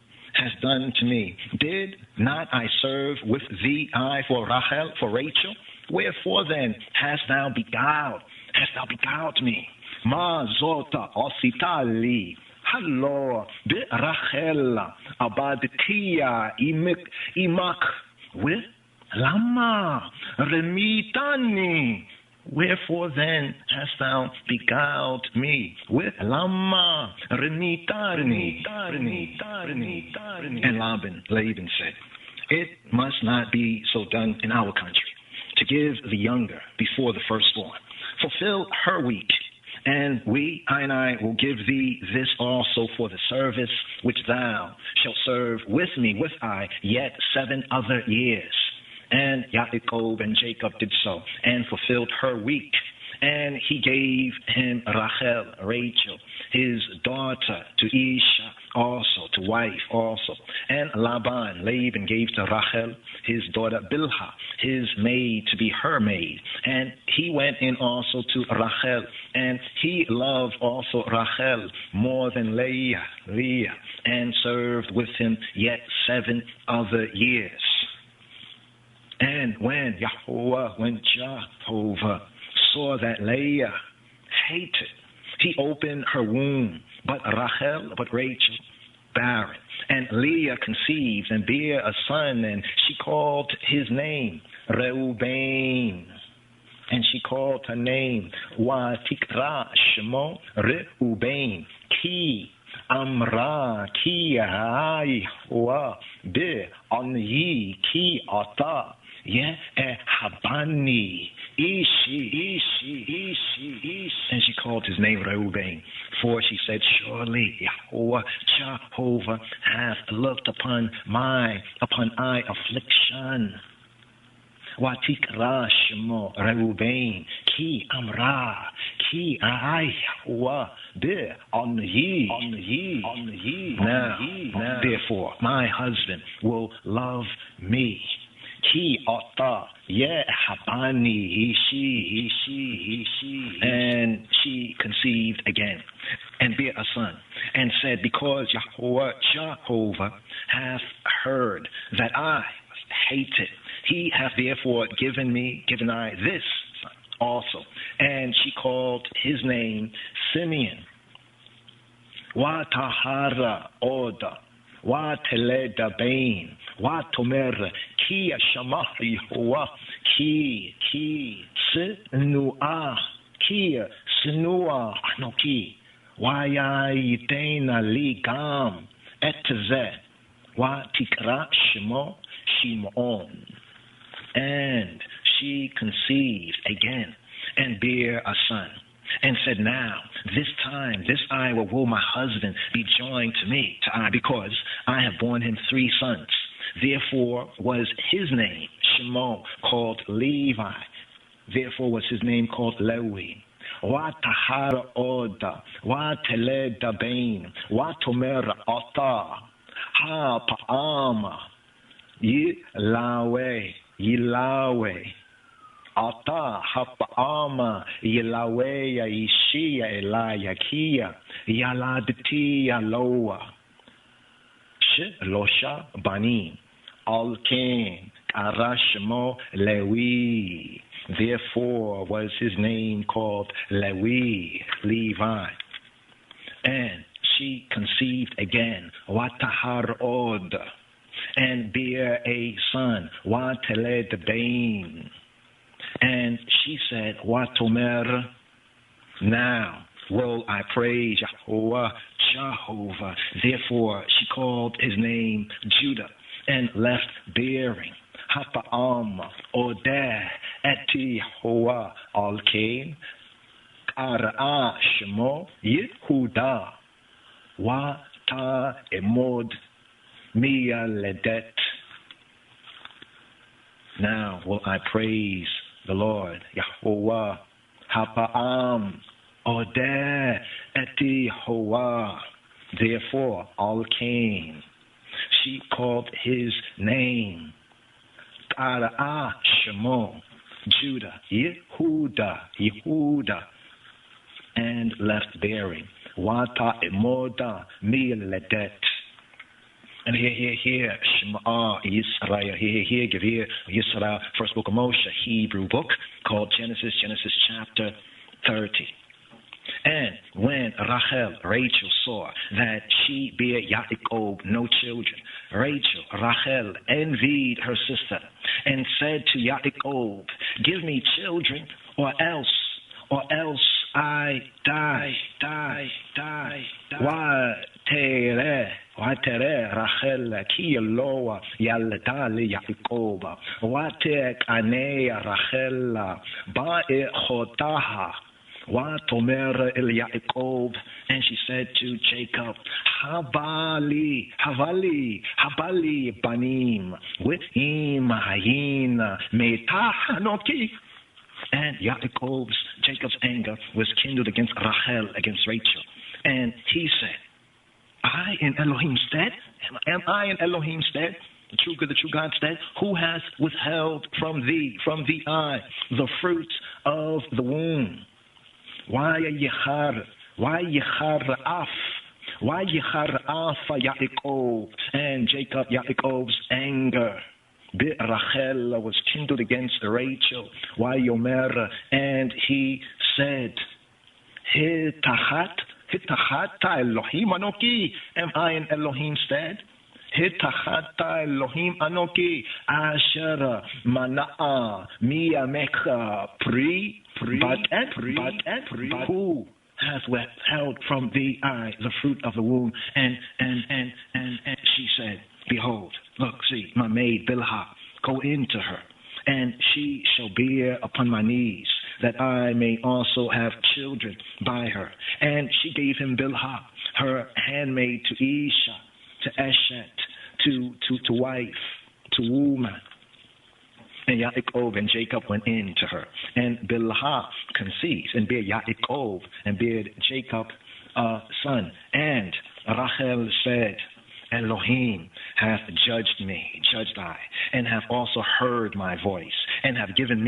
to me? Did not I serve with thee for Rachel, for Rachel? Wherefore then hast thou beguiled me? Ma zota asita li. Hallo, de Rachel abadtia imak with Lama remitani. Wherefore then hast thou beguiled me with Lama remitani? And Laban said, it must not be so done in our country, to give the younger before the firstborn. Fulfill her week, and I and I will give thee this also for the service which thou shalt serve with me, with I, yet 7 other years. And Yaakov and Jacob did so, and fulfilled her week. And he gave him Rachel, his daughter, to Isha also, to wife also. And Laban gave to Rachel, his daughter Bilhah, his maid, to be her maid. And he went in also to Rachel, and he loved also Rachel more than Leah, and served with him yet 7 other years. And when Jehovah saw that Leah hated, he opened her womb, but Rachel, barren. And Leah conceived and bare a son, and she called his name Reuben. And she called her name Watikra Shemo Reuben, Ki Amra Ki Ai Wa Be Anyi Ki Ata Ye Habani Ishi. And she called his name Reuben, for she said, surely Jehovah hath looked upon I affliction. Watikra Shemo Reuben Ki Amra Ki Ai Wa Be Anyi. Now, therefore, my husband will love me. Ki ata ye habani he she, and she conceived again, and bare a son, and said, because Jehovah hath heard that I was hated, he hath therefore given I this son also. And she called his name Simeon. Wa tahara oda, wa teleda bain, wa tomer ki shamahi hoa, ki sinua anoki, wa ya yitena li gam etze, wa tikra shimo Shimon. And she conceived again, and bare a son, and said, now, this time, this I will my husband be joined to me, because I have borne him 3 sons. Therefore was his name Shimon, called Levi. Therefore was his name called Lewi. Wa tahara oda, wa teleda bain, wa tomer ata, ha pa'ama, Yilaweh, Ata hapa'ama, Yilaweh Yishia Elayakia, Yaladiti Yaloa, Losha Bani, Alkin, Arashmo Lewi. Therefore was his name called Lewi, Levi. And she conceived again, Watahar Od, and bare a son, Wateled Bain. And she said, Watomer, now will I praise Jehovah. Therefore she called his name Judah, and left bearing. Hapa'am Odeh Eti Hoa Alkain Ara Shemo Yehuda Wa Ta Emod Mia Ledet. Now will I praise the Lord, Yahuwah, Hapa'am, Odeh, Eti Hoa. Therefore all came. She called his name, Tara'ah Shemo, Judah, Yehuda, and left bearing. Wata Emoda, Mia Ledet. And here, Shema Yisrael, here, give here, Yisrael, first book of Moshe, Hebrew book, called Genesis chapter 30. And when Rachel saw that she bare Yaakov no children, Rachel envied her sister, and said to Yaakov, give me children, or else I die. Watere Rachel ki Eloah yalda li Yaakov. Watek ane Rachel ba'echotaha. Watomer el Yaakov. And she said to Jacob, Habali banim withim hayin metahanoki. And Jacob's anger was kindled against Rachel. And he said, I in Elohim's stead? Am I in Elohim's stead? The true God's stead? Who has withheld from thee, the fruit of the womb? Why yichar af Yaakov? And Jacob's anger, Rachel, was kindled against Rachel. Why Yomer? And he said, Hitachata Elohim Anoki. Am I in Elohim's stead? Hitachata Elohim Anoki. Asher Mana'a Miyamecha Pri. Who has withheld from thee the fruit of the womb? And she said, behold, look, see, my maid Bilhah, go into her, and she shall bear upon my knees, that I may also have children by her. And she gave him Bilhah, her handmaid, to Isha, to Eshet, to wife, to woman. And Yaakov and Jacob went in to her. And Bilhah conceived, and bare Yaakov, and bare Jacob a son. And Rachel said, Elohim hath judged me, judged I, and have also heard my voice, and have given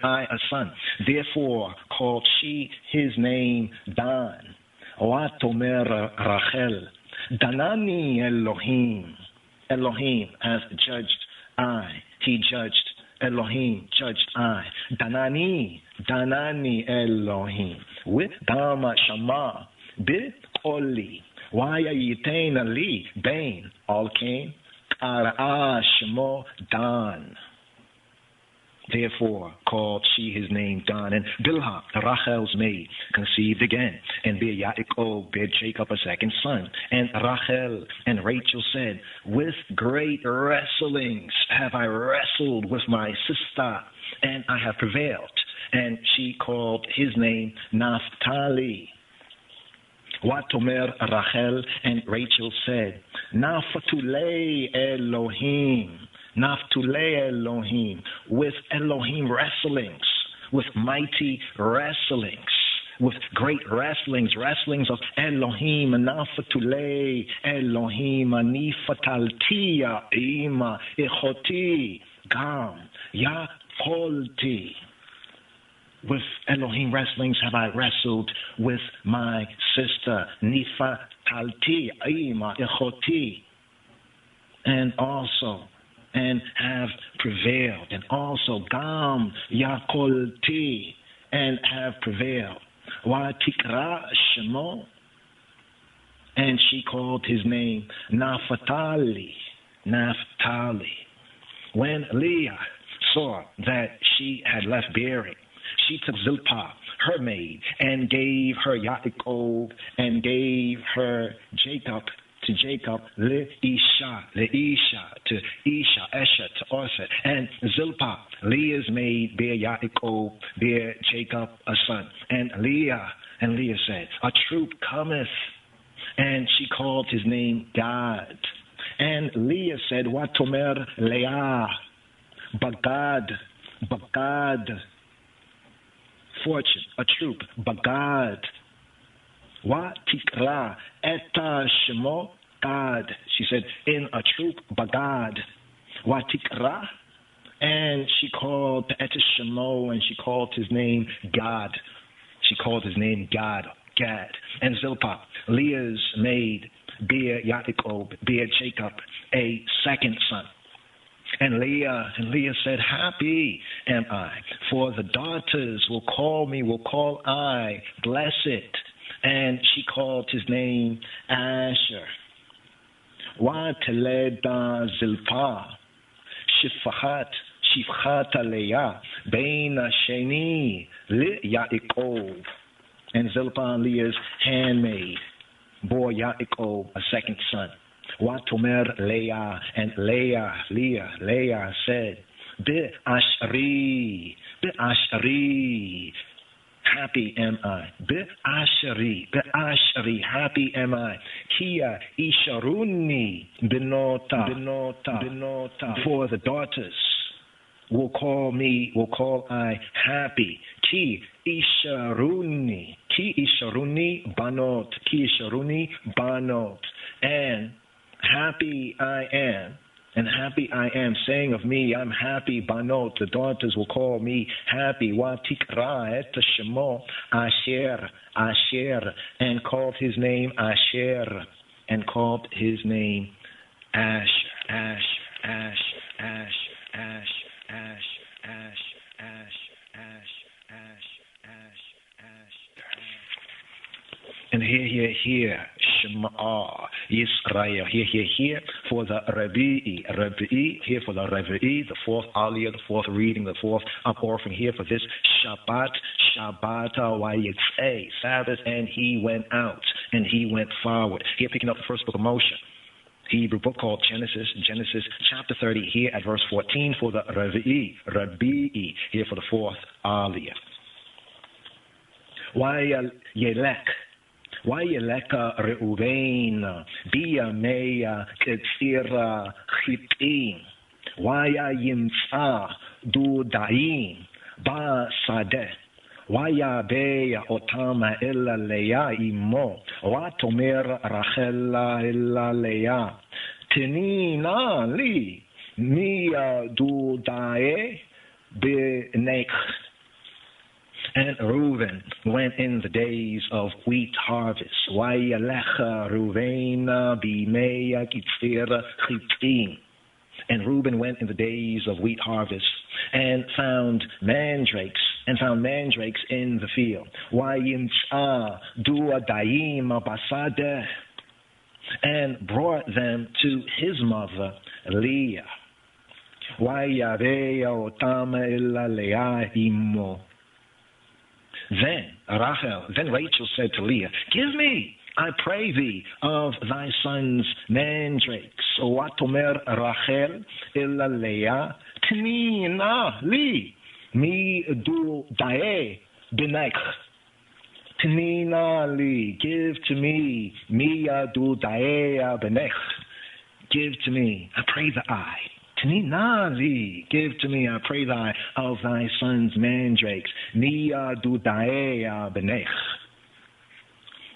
I a son. Therefore called she his name Dan. Watomer Rachel, Danani Elohim. Elohim has judged I. He judged. Elohim judged I. Danani Elohim. With Dama Shama, Bit Oli. Why Yitain Ali, Bain, all came. Ara Shemo Dan. Therefore called she his name Dan. And Bilhah, Rachel's maid, conceived again, and bare Yaakov, bare Jacob a second son. And Rachel and Rachel said, with great wrestlings have I wrestled with my sister, and I have prevailed. And she called his name Naphtali. Watomer Rachel, and Rachel said, Naphtulei Elohim. Naphtulei Elohim, with Elohim wrestlings, with mighty wrestlings, with great wrestlings of Elohim. Naphtulei Elohim, Nifataltia Ima Echoti Gam Yakolti. With Elohim wrestlings have I wrestled with my sister Nifatalti Ima Echoti, and have prevailed, and also Gam Yakolti, and have prevailed. Watikra Shemo, and she called his name Naphtali. When Leah saw that she had left bearing, she took Zilpah, her maid, and gave her Yaakov, and gave her Jacob, Leisha, to Isha, Esha, to Orpha, and Zilpah, Leah's maid, bare Yaakov, bare Jacob a son. And Leah said, a troop cometh, and she called his name Gad. And Leah said, Watomer Leah, Bagad, fortune, a troop, Bagad. Watikra eta shemo Gad. She said, in a troop, Bagad. Watikra, and she called eta shemo, and she called his name Gad. She called his name Gad. And Zilpah, Leah's maid, bare Yaakov, bare Jacob a second son. And Leah said, happy am I, for the daughters will call I blessed. And she called his name Asher. Wateleda Zilpah, Shifchat Leah, Bein Sheni, Le Yaakov. And Zilpah, Leah's handmaid, bore Yaakov a second son. Watomer Leah, and Leah said, Be'ashri, happy am I. Be'ashri, happy am I. Kia isharuni benota. For the daughters will call I happy. Ki isharuni banot. And happy I am, saying of me, I'm happy, banot, the daughters will call me happy. Watikra et shemo Asher, and called his name Asher, and called his name Asher. And here, Shema Yisrael, here, for the Revi'i, here for the Revi'i, the fourth Aliyah, the fourth reading, the fourth up-offering, here for this Shabbat Wayyetzei, Sabbath, and he went out, and he went forward. Here, picking up the first book of Moshe, Hebrew book called Genesis chapter 30, here at verse 14, for the Revi'i, here for the fourth Aliyah. Wayeleka Reuven, Biyameya Ketzira Chitim, Waya Yimsa Dudaim, Ba Sadeh, Waya Beya Otama Ella Leia Imo, Watomer Rachela Ella Leia, Tenina li mia dudae benech. And Reuben went in the days of wheat harvest. Wayalecha Reuven bimeya kitzira chitzim. And Reuben went in the days of wheat harvest and found mandrakes in the field. Wayimcha duadaim basade, and brought them to his mother Leah. Wayaveya otama illa Leah imo. Then Rachel said to Leah, "Give me, I pray thee, of thy son's mandrakes." Watomer Rachel illa Leah Tnina li mi du dae benech. Tnina li, give to me, mia du dae benech. Give to me, I pray thee. Tnina li, give to me, I pray thee, of thy son's mandrakes, mia du dae benech.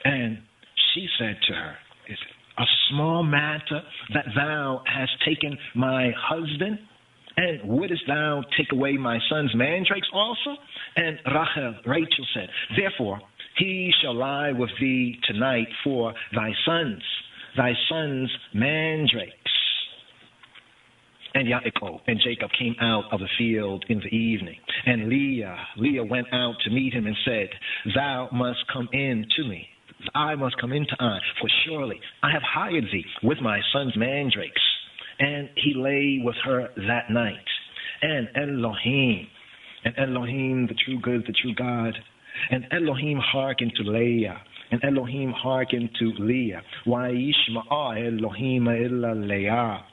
And she said to her, "Is it a small matter that thou hast taken my husband? And wouldest thou take away my son's mandrakes also?" And Rachel said, "Therefore he shall lie with thee tonight for thy son's mandrakes." And Yaakov and Jacob came out of the field in the evening. And Leah went out to meet him and said, "Thou must come in to me. I must come into I, for surely I have hired thee with my son's mandrakes." And he lay with her that night. And Elohim, the true good, the true God, and Elohim hearkened to Leah, and Elohim hearkened to Leah. Wayishma'a Elohim illa Leah.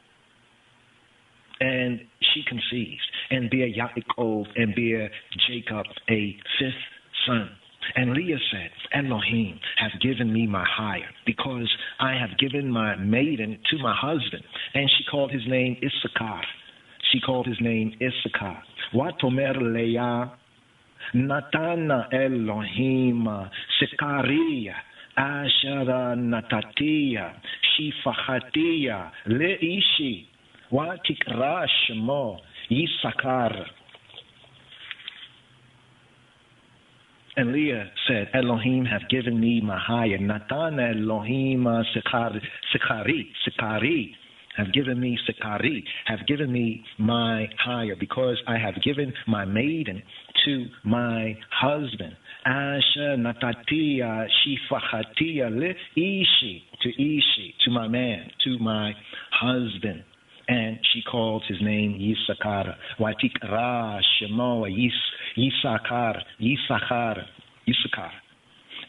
And she conceived, and bare Yaakov, and bare Jacob a fifth son. And Leah said, "Elohim hath given me my hire, because I have given my maiden to my husband." And she called his name Issachar. Watomer Leah, Natana Elohim, Sekaria, Ashara Natatia, Shifachatia, Leishi, Watikra Shemo, Yisakar. And Leah said, "Elohim hath given me my hire. Natan Elohim Sekari, have given me Sekari, have given me my hire, because I have given my maiden to my husband. Asher Natatia Shifachatia Le Ishi, to my man, to my husband." And she called his name Yisakar. Watikra Shemo Yisachar.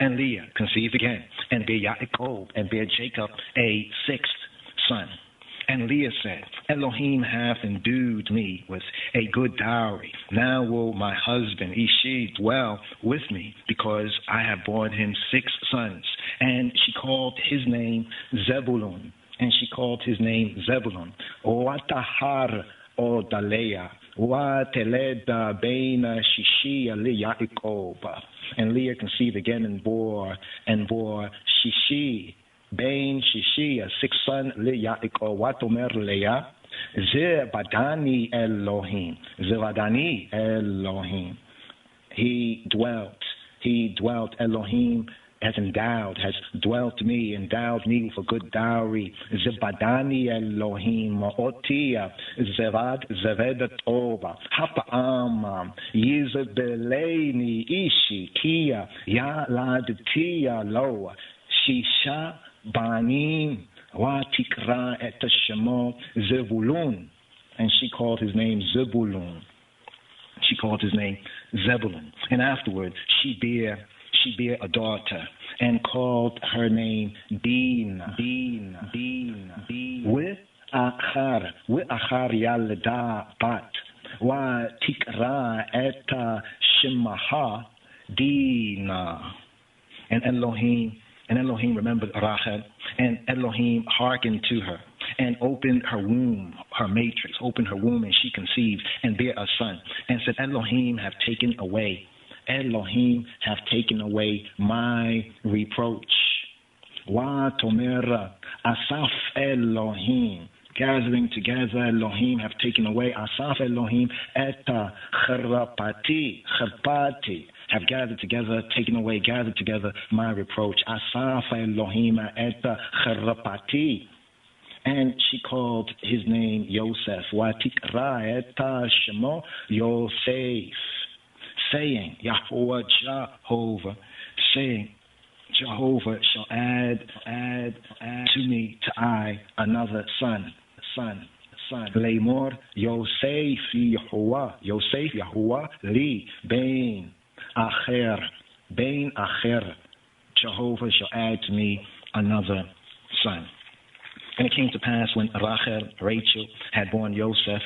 And Leah conceived again, and bare Yaakov, and bare Jacob a sixth son. And Leah said, "Elohim hath endued me with a good dowry. Now will my husband Ishi dwell with me, because I have borne him 6 sons." And she called his name Zebulun. Watahar o Dalea, Wateleda Beina Shishia Le Yaakov. And Leah conceived again and bore Shishi, Bain Shishi, a 6th son, Le Yaakov. Watomer Leah, Zebadani Elohim. He dwelt, Elohim has dwelt me, endowed me with a good dowry. Zebadani Elohim, Otia, Zevedat Ova, Hapa'am, Yizabeleni Ishi, Kia, Yaladia Loa, Shisha Banim, Watikra et Shemo, Zebulun. And she called his name Zebulun. And afterward she bare a daughter, and called her name Dina. With Achar Yalda Bat, Wa Tikra Eta Shemaha Dina. And Elohim remembered Rachel, and Elohim hearkened to her, and opened her womb, her matrix, and she conceived, and bare a son, and said, Elohim have taken away my reproach. Wa Tomer Asaf Elohim. Gathering together, Elohim have taken away. Asaf Elohim Eta Kharapati. Have gathered together, taken away, gathered together my reproach. Asaf Elohim Eta Kharapati. And she called his name Yosef. Watikra Eta Shemo Yosef. Saying, Yahweh Jehovah, saying, Jehovah shall add to me, to I, another son. Lemor Yosef Yahuwah li Bein Acher. Jehovah shall add to me another son. And it came to pass when Rachel had born Joseph,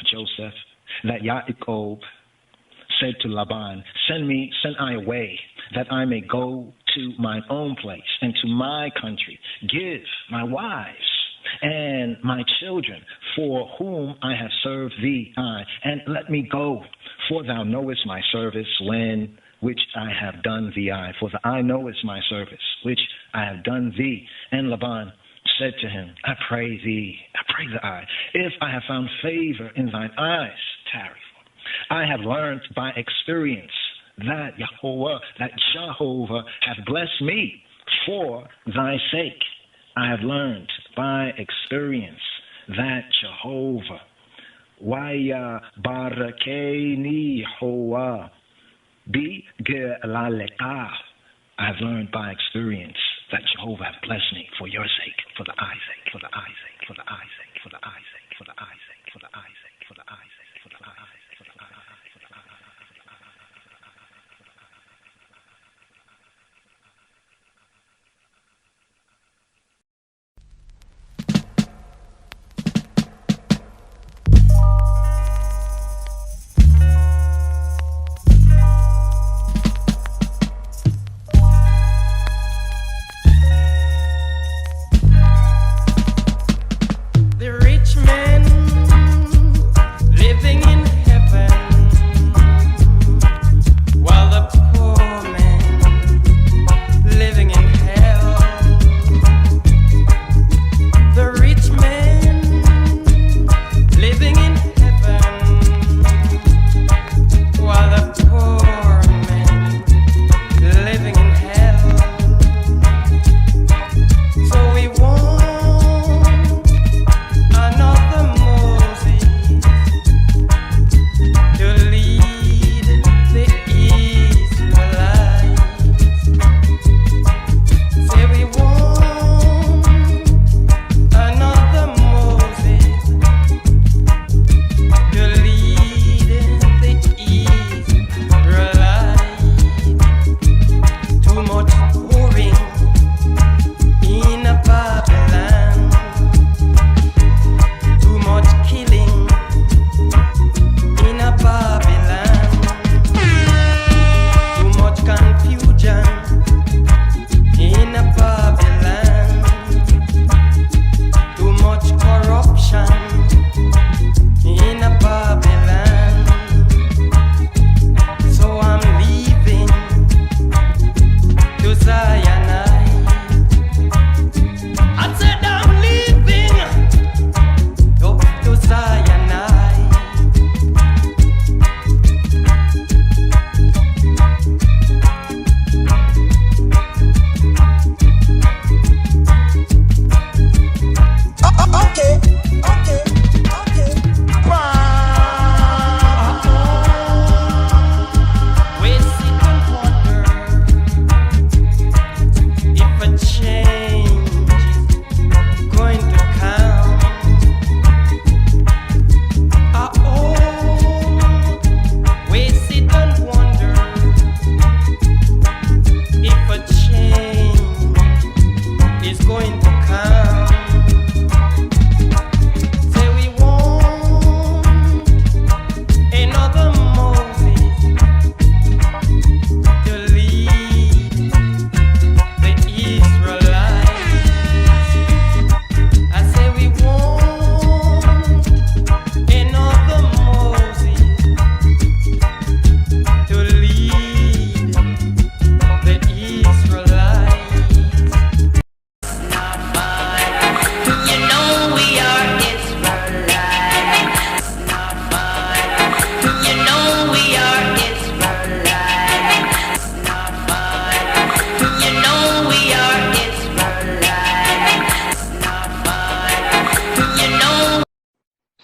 that Yaakov said to Laban, Send I away, that I may go to mine own place and to my country. Give my wives and my children, for whom I have served thee, and let me go, for thou knowest my service, which I have done thee, for the eye knowest my service, which I have done thee. And Laban said to him, I pray thee, if I have found favor in thine eyes, tarry. I have learned by experience that Jehovah hath blessed me for thy sake. I have learned by experience that Jehovah, Waya Barakeni Hoa, Bi Gelaleka. I have learned by experience that Jehovah hath blessed me for your sake, for the eye's sake, for the eye's sake, for the eye's sake, for the eye's sake, for the eye's sake, for the eye's sake, for the eye's sake, for the eye's sake.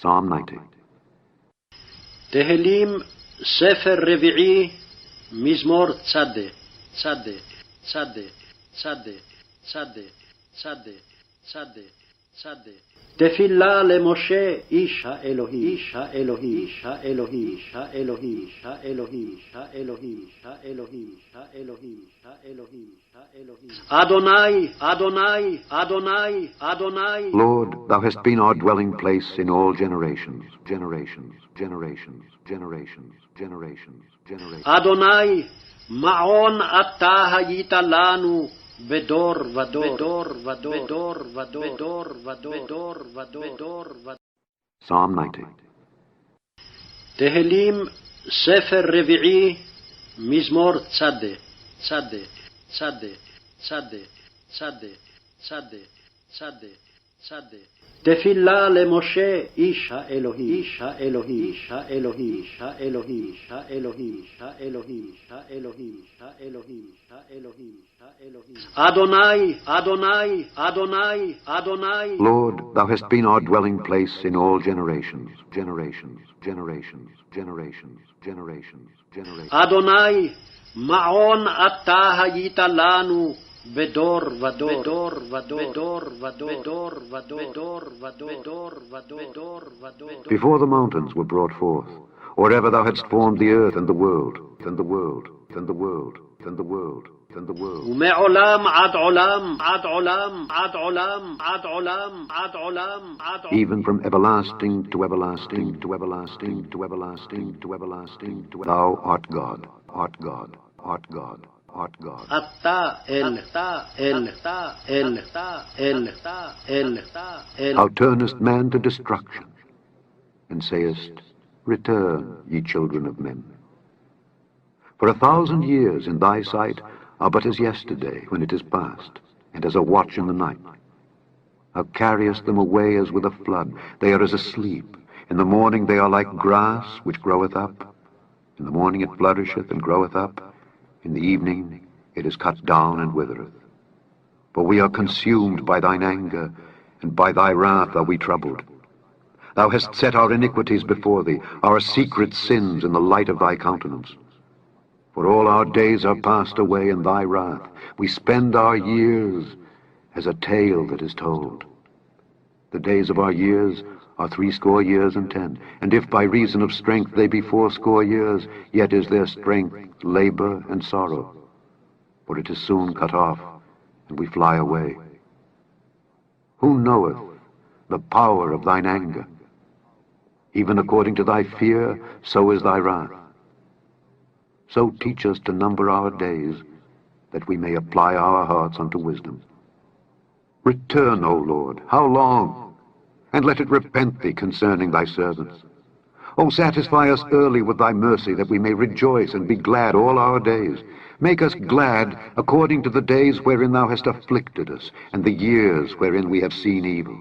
Psalm 90. תהילים ספר רביעי מזמור צדה, צדה, צדה, צדה, צדה, צדה, צדה, צדה. תפילה למשה איש האלוהים, איש האלוהים, איש האלוהים, איש האלוהים, איש האלוהים, איש האלוהים, איש האלוהים, איש האלוהים, איש האלוהים, איש האלוהים. אדוני, אדוני, אדוני, אדוני. Lord, thou hast been our dwelling place in all generations, generations, generations, generations, generations, generations. אדוני, מעון אתה היית לנו בדור ודור, בדור ודור, בדור ודור, בדור ודור, בדור. Psalm 90. תהילים ספר רביעי מזמור צדה, צדה, צדה, צדה, צדה, צדה, צדה, צדה. תפילה למשה איש האלוהים, איש האלוהים, איש האלוהים, איש האלוהים, איש האלוהים, איש האלוהים, איש האלוהים, איש האלוהים, איש האלוהים, איש האלוהים. אדוני, אדוני, אדוני, אדוני. Lord, thou hast been our dwelling place in all generations, generations, generations, generations, generations, generations. אדוני, מעון אתה היית לנו בדור ודור, בדור ודור, בדור ודור, בדור ודור, בדור ודור. Before the mountains were brought forth, or ever thou hadst formed the earth and the world, and the world, and the world, and the world, and the world. ומעולם עד עולם, עד עולם, עד עולם, עד עולם, עד עולם, עד עולם. Even from everlasting to everlasting to everlasting to everlasting to everlasting to thou art God, art God, art God, art God. אתה אל, אל, אל, אל, אל, אל. Thou turnest man to destruction, and sayest, Return, ye children of men. For 1,000 years in thy sight are but as yesterday when it is past, and as a watch in the night. Thou carriest them away as with a flood. They are as asleep. In the morning they are like grass which groweth up. In the morning it flourisheth and groweth up. In the evening it is cut down and withereth. For we are consumed by thine anger, and by thy wrath are we troubled. Thou hast set our iniquities before thee, our secret sins in the light of thy countenance. For all our days are passed away in thy wrath. We spend our years as a tale that is told. The days of our years are 60 years and 10. And if by reason of strength they be 80 years, yet is their strength labor and sorrow. For it is soon cut off, and we fly away. Who knoweth the power of thine anger? Even according to thy fear, so is thy wrath. So teach us to number our days, that we may apply our hearts unto wisdom. Return, O Lord, how long? And let it repent thee concerning thy servants. O satisfy us early with thy mercy, that we may rejoice and be glad all our days. Make us glad according to the days wherein thou hast afflicted us, and the years wherein we have seen evil.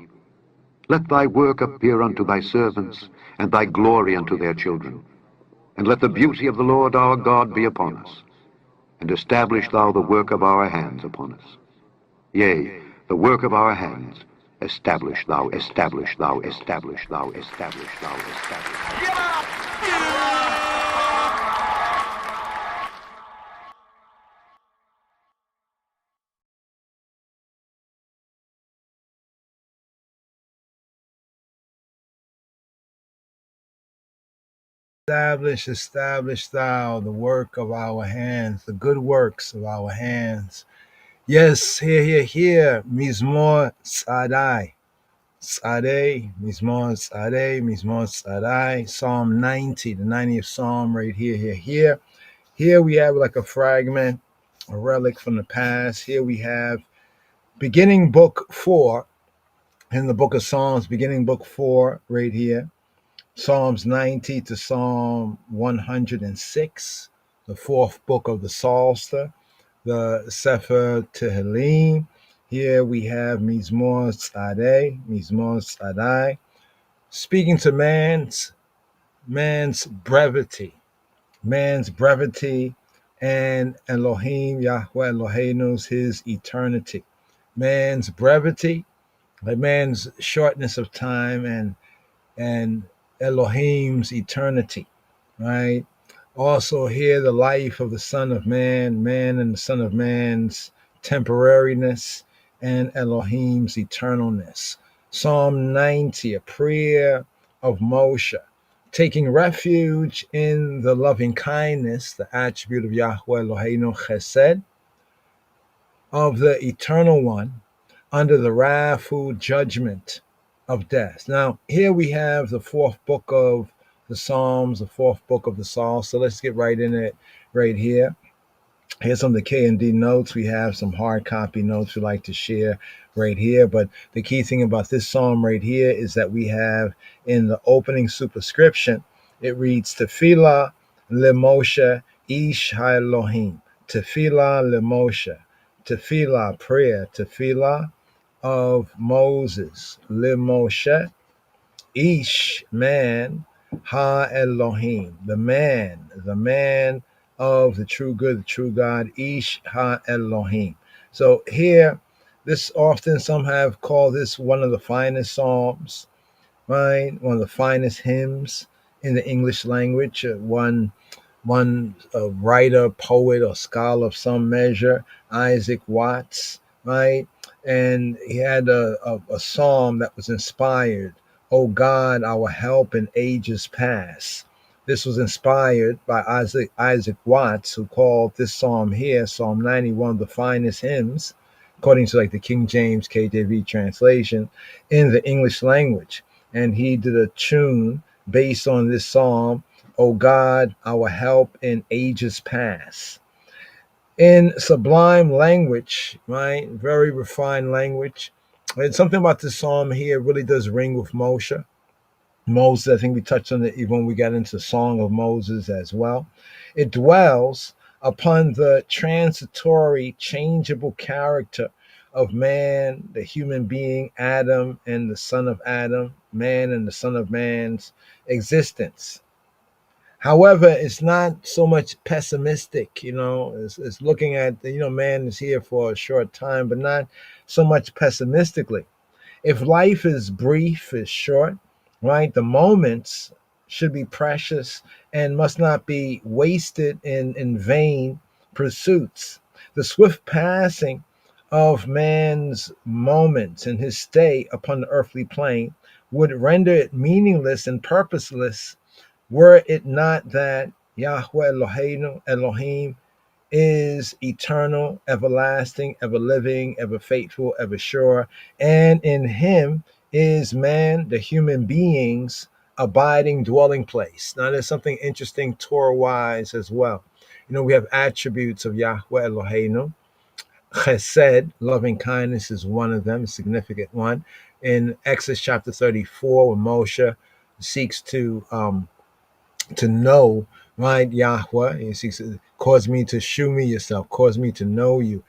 Let thy work appear unto thy servants, and thy glory unto their children. And let the beauty of the Lord our God be upon us, and establish thou the work of our hands upon us. Yea, the work of our hands, establish thou, establish thou, establish thou, establish thou, establish thou. Establish thou the work of our hands, the good works of our hands. Yes, here, Mizmor Tzadai. Tzadai, Mizmor Tzadai, Mizmor Tzadai. Psalm 90, the 90th Psalm right here. Here we have like a fragment, a relic from the past. Here we have beginning book 4 in the book of Psalms, beginning book 4 right here. Psalms 90 to Psalm 106, the fourth book of the Psalter, the Sefer Tehillim. Here we have Mizmor Tzadai, speaking to man's brevity, and Elohim, Yahweh Eloheinu's his eternity. Man's brevity, like man's shortness of time, and and Elohim's eternity, right? Also here the life of the Son of Man, man and the Son of Man's temporariness, and Elohim's eternalness. Psalm 90, a prayer of Moshe, taking refuge in the loving kindness, the attribute of Yahweh Eloheinu Chesed, of the Eternal One, under the wrathful judgment of death. Now, here we have the fourth book of the Psalms, the fourth book of the Psalms. So let's get right in it right here. Here's some of the K&D notes. We have some hard copy notes we like to share right here. But the key thing about this psalm right here is that we have in the opening superscription, it reads, Tefillah leMoshe ish haElohim. Tefillah leMoshe. Tefillah, prayer. Tefillah of Moses. LeMoshe, Ish, man, Ha Elohim, the man of the true good, the true God, Ish Ha Elohim. So here, this often some have called this one of the finest psalms, right? One of the finest hymns in the English language. One writer, poet, or scholar of some measure, Isaac Watts, right? And he had a psalm that was inspired, "O God, our help in ages past." This was inspired by Isaac Watts, who called this psalm here, Psalm 90, one of the finest hymns, according to like the King James KJV translation, in the English language. And he did a tune based on this psalm, "O God, our help in ages past." In sublime language, right? Very refined language. And something about this psalm here really does ring with Moshe. Moses, I think we touched on it even when we got into Song of Moses as well. It dwells upon the transitory, changeable character of man, the human being, Adam, and the son of Adam, man and the son of man's existence. However, it's not so much pessimistic, it's looking at, man is here for a short time, but not so much pessimistically. If life is brief, is short, right, the moments should be precious and must not be wasted in vain pursuits. The swift passing of man's moments and his stay upon the earthly plane would render it meaningless and purposeless were it not that Yahweh Eloheinu, Elohim, is eternal, everlasting, ever living, ever faithful, ever sure, and in him is man, the human being's abiding dwelling place. Now, there's something interesting Torah-wise as well. We have attributes of Yahweh Eloheinu. Chesed, loving kindness, is one of them, a significant one. In Exodus chapter 34, when Moshe seeks to know, right, Yahweh. He says, cause me to shew me yourself, cause me to know you.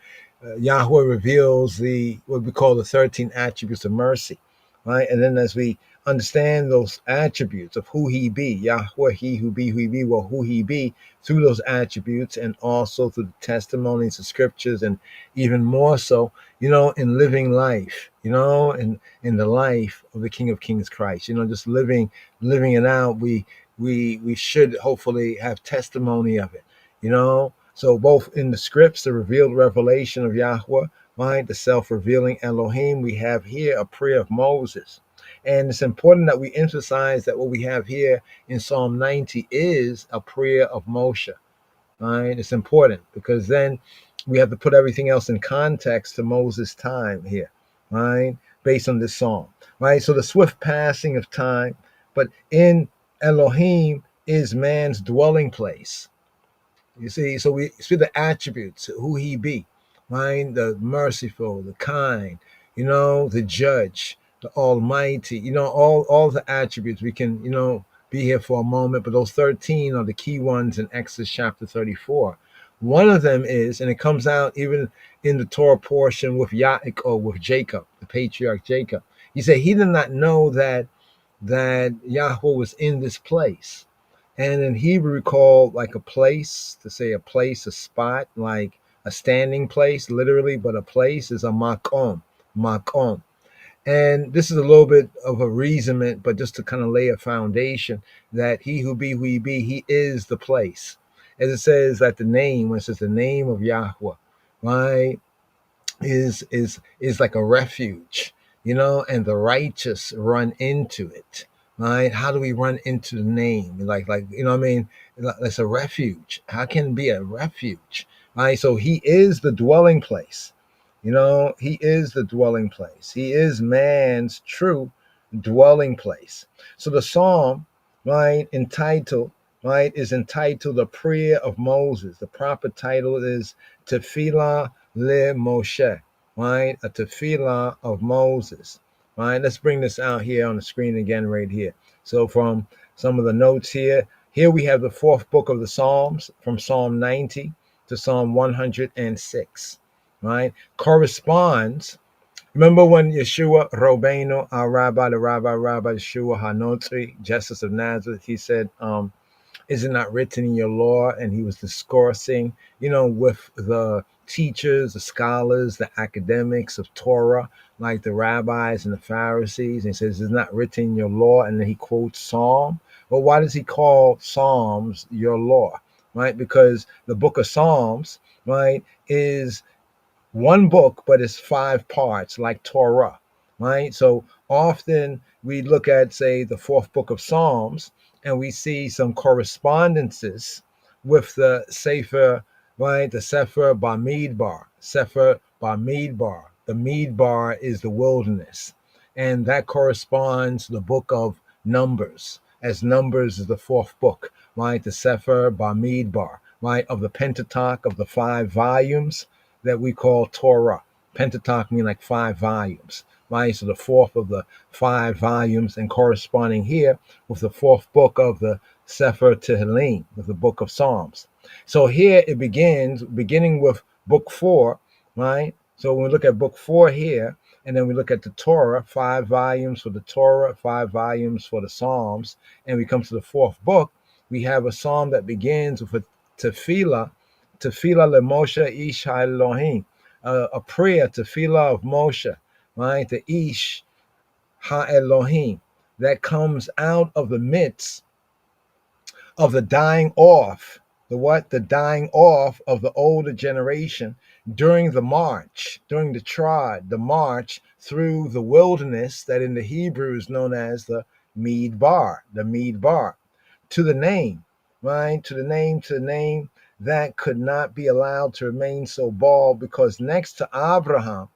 Yahweh reveals what we call the 13 attributes of mercy, right? And then as we understand those attributes of who he be, Yahweh, he who be, well, who he be, through those attributes and also through the testimonies of scriptures, and even more so, in living life, in the life of the King of Kings Christ, just living it out, we should hopefully have testimony of it, So both in the scripts, the revealed revelation of Yahweh, right, the self-revealing Elohim, we have here a prayer of Moses. And it's important that we emphasize that what we have here in Psalm 90 is a prayer of Moshe, right? It's important because then we have to put everything else in context to Moses' time here, right? Based on this psalm, right? So the swift passing of time, but in Elohim is man's dwelling place. You see, so we see the attributes, who he be, right? The merciful, the kind, the judge, the almighty, all the attributes. We can, be here for a moment, but those 13 are the key ones in Exodus chapter 34. One of them is, and it comes out even in the Torah portion with Yaakov, with Jacob, the patriarch Jacob. He said he did not know that Yahweh was in this place. And in Hebrew, we call like a place, to say a place, a spot, like a standing place, literally, but a place is a makom, makom. And this is a little bit of a reasonment, but just to kind of lay a foundation that he who be, who he be, he is the place. As it says that the name, when it says the name of Yahweh, right, is like a refuge, and the righteous run into it. Right? How do we run into the name? Like what I mean? It's a refuge. How can it be a refuge? Right? So he is the dwelling place. He is the dwelling place. He is man's true dwelling place. So the psalm, right, is entitled the prayer of Moses. The proper title is Tefillah le Moshe, right? A tefillah of Moses, right? Let's bring this out here on the screen again, right here. So from some of the notes here we have the fourth book of the Psalms, from Psalm 90 to Psalm 106, right? Corresponds. Remember when Yeshua Robbeinu, our Rabbi Yeshua Hanotri, Justice of Nazareth, he said, is it not written in your law? And he was discoursing, with the teachers, the scholars, the academics of Torah, like the rabbis and the Pharisees. And he says, it's not written in your law. And then he quotes Psalm. Well, why does he call Psalms your law? Right? Because the book of Psalms, right, is one book, but it's 5 parts, like Torah, right? So often we look at, say, the fourth book of Psalms, and we see some correspondences with the Sefer, right? The Sefer Bamidbar, Sefer Bamidbar. The Midbar is the wilderness, and that corresponds to the book of Numbers, as Numbers is the fourth book, right? The Sefer Bamidbar, right? Of the Pentateuch, of the 5 volumes that we call Torah. Pentateuch mean like 5 volumes, right? So the fourth of the 5 volumes, and corresponding here with the fourth book of the Sefer Tehillim, with the book of Psalms. So here it beginning with book 4, right? So when we look at book 4 here, and then we look at the Torah, 5 volumes for the Torah, 5 volumes for the Psalms, and we come to the fourth book, we have a psalm that begins with a tefillah le Moshe Ish HaElohim, a prayer, tefillah of Moshe, right? The Ish HaElohim, that comes out of the midst of the dying off, the dying off of the older generation during the march, during the march through the wilderness that in the Hebrew is known as the Midbar, to the name, right? To the name that could not be allowed to remain so bald, because next to Abraham,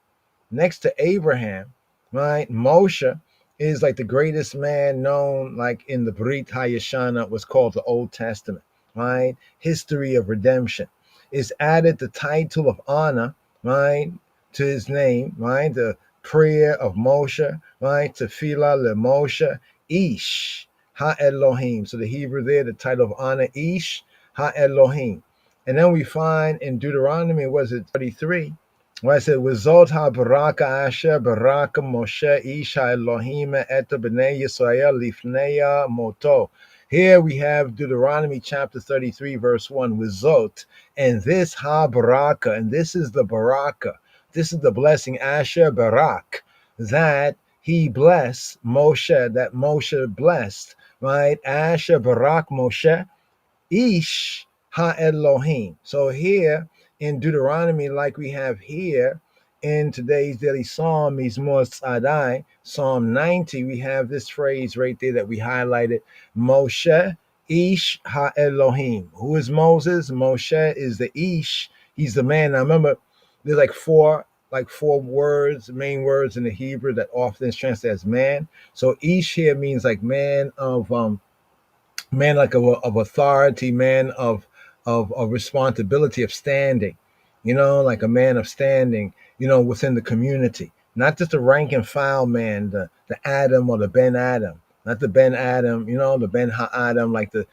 right, Moshe is like the greatest man known, like in the Brit Hayashana, was called the Old Testament, right? History of redemption. Is added the title of honor, right, to his name, right? The prayer of Moshe, right? Tefillah le Moshe, Ish Ha-Elohim. So the Hebrew there, the title of honor, Ish Ha-Elohim. And then we find in Deuteronomy, 33, where I said, "Wizot ha-baraka asher baraka Moshe Isha Elohim et b'nei Yisrael lifneya moto." Here we have Deuteronomy chapter 33, verse 1, Wizot, and this ha-baraka, and this is the baraka, this is the blessing, asher barak, that he blessed Moshe, that Moshe blessed, right? Asher barak Moshe, Ish Ha-Elohim. So here in Deuteronomy, like we have here in today's daily Psalm, Mizmor Tzadai, Psalm 90, we have this phrase right there that we highlighted, Moshe Ish Ha-Elohim. Who is Moses? Moshe is the Ish. He's the man. Now remember, there's like four words, main words in the Hebrew that often is translated as man. So Ish here means like man of like of authority, man of responsibility, of standing, like a man of standing, within the community, not just a rank and file man, the Adam or the Ben Adam, not the Ben Adam, the Ben Ha-Adam, like the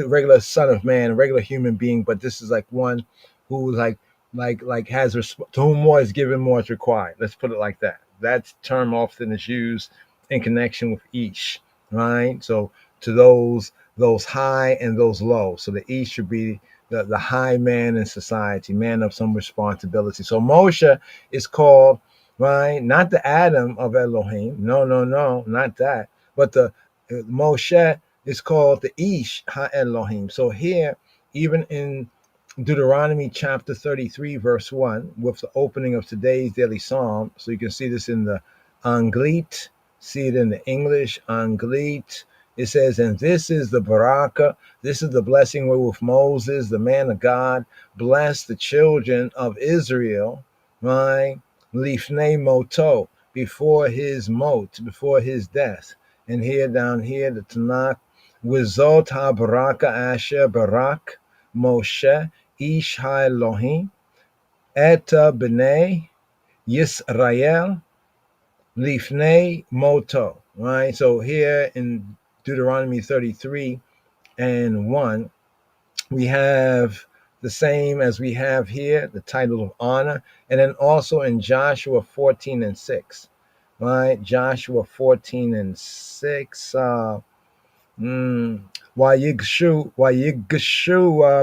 regular son of man, regular human being, but this is like one who has to whom more is given, more is required. Let's put it like that. That term often is used in connection with Ish, right? So to those high and those low. So the Ish should be the high man in society, man of some responsibility. So Moshe is called, right? Not the Adam of Elohim. No, no, no, not that. But the Moshe is called the Ish Ha-Elohim. So here, even in Deuteronomy chapter 33, verse 1, with the opening of today's daily psalm, so you can see this in the Anglit, see it in the English, Anglit. It says, and this is the Baraka, this is the blessing wherewith Moses, the man of God, blessed the children of Israel, right? Lifnei moto, before his before his death. And here, down here, the Tanakh, Wizot ha-baraka asher barak Moshe ish ha-Elohim eta b'nei Yisrael lifnei moto. Right? So here in Deuteronomy 33 and 1, we have the same as we have here, the title of honor, and then also in Joshua 14 and 6. Right? Joshua 14 and 6. Wayigshu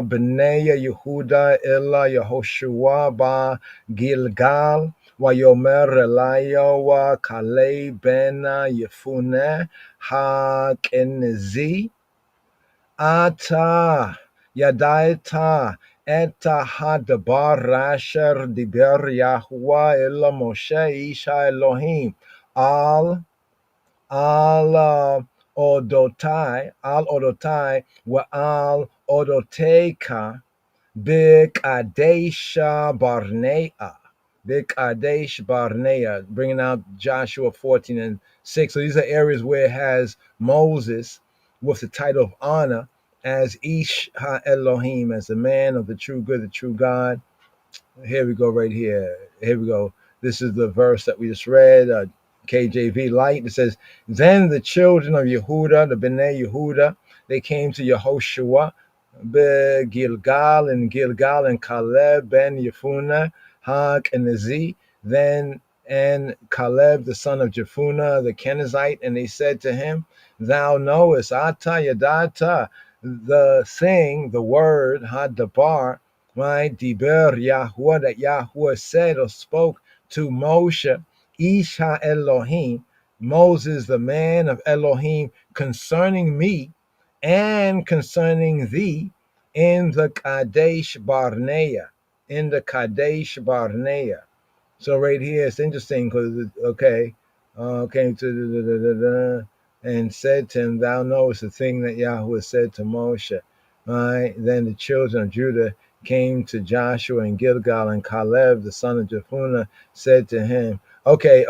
B'nei Yehuda ela Yehoshua ba Gilgal Wayomer Elayo Kalei ben Yefune ha Kenizi Ata Yadaita Eta Hadabar Rasher Diber Yahuwah ela Moshe Isha Elohim al al odotai wa al odoteka bikadesha barnea, bringing out Joshua 14 and 6. So these are areas where it has Moses with the title of honor as Ish Ha-Elohim, as the man of the true good, the true God. Here we go, right here. Here we go. This is the verse that we just read, KJV Light. It says, then the children of Yehuda, the Bnei Yehuda, they came to Yehoshua, Gilgal and Caleb ben Yefuneh, Hag and Nazi, then and Caleb the son of Jephunneh the Kenizzite, and they said to him, thou knowest, Ata Yadata, the thing, the word, Hadabar, right? Diber Yahuwah, that Yahuwah said or spoke to Moshe, Ish Ha-Elohim, Moses, the man of Elohim, concerning me and concerning thee in the Kadesh Barnea, in the Kadesh Barnea. So right here, it's interesting because, came to and said to him, thou knowest the thing that Yahweh said to Moshe. Right? Then the children of Judah came to Joshua and Gilgal, and Caleb, the son of Jephunneh, said to him, okay,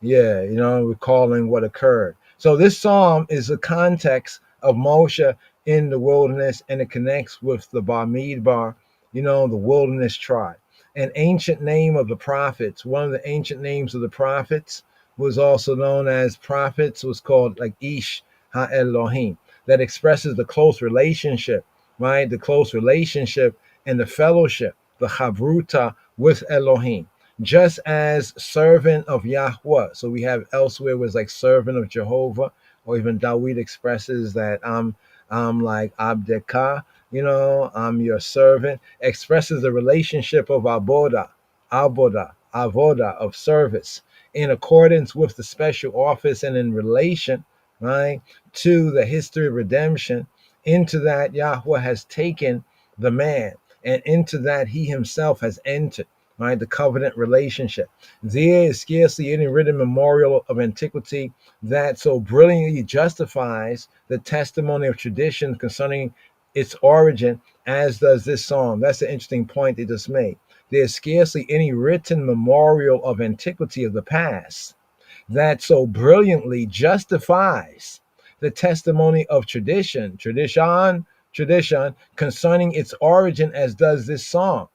yeah, recalling what occurred. So this psalm is the context of Moshe in the wilderness, and it connects with the Bamidbar, the wilderness tribe. An ancient name of the prophets, one of the ancient names of the prophets was also known as prophets, was called like Ish Ha-Elohim, that expresses the close relationship, right? The close relationship and the fellowship, the Chavruta with Elohim. Just as servant of Yahweh. So we have elsewhere was like servant of Jehovah, or even Dawid expresses that I'm like Abdekah, I'm your servant, expresses the relationship of avoda, of service, in accordance with the special office and in relation, right, to the history of redemption. Into that Yahweh has taken the man, and into that he himself has entered, right, the covenant relationship. There is scarcely any written memorial of antiquity that so brilliantly justifies the testimony of tradition concerning its origin as does this psalm. That's an interesting point they just made. There's scarcely any written memorial of antiquity of the past that so brilliantly justifies the testimony of tradition concerning its origin as does this psalm,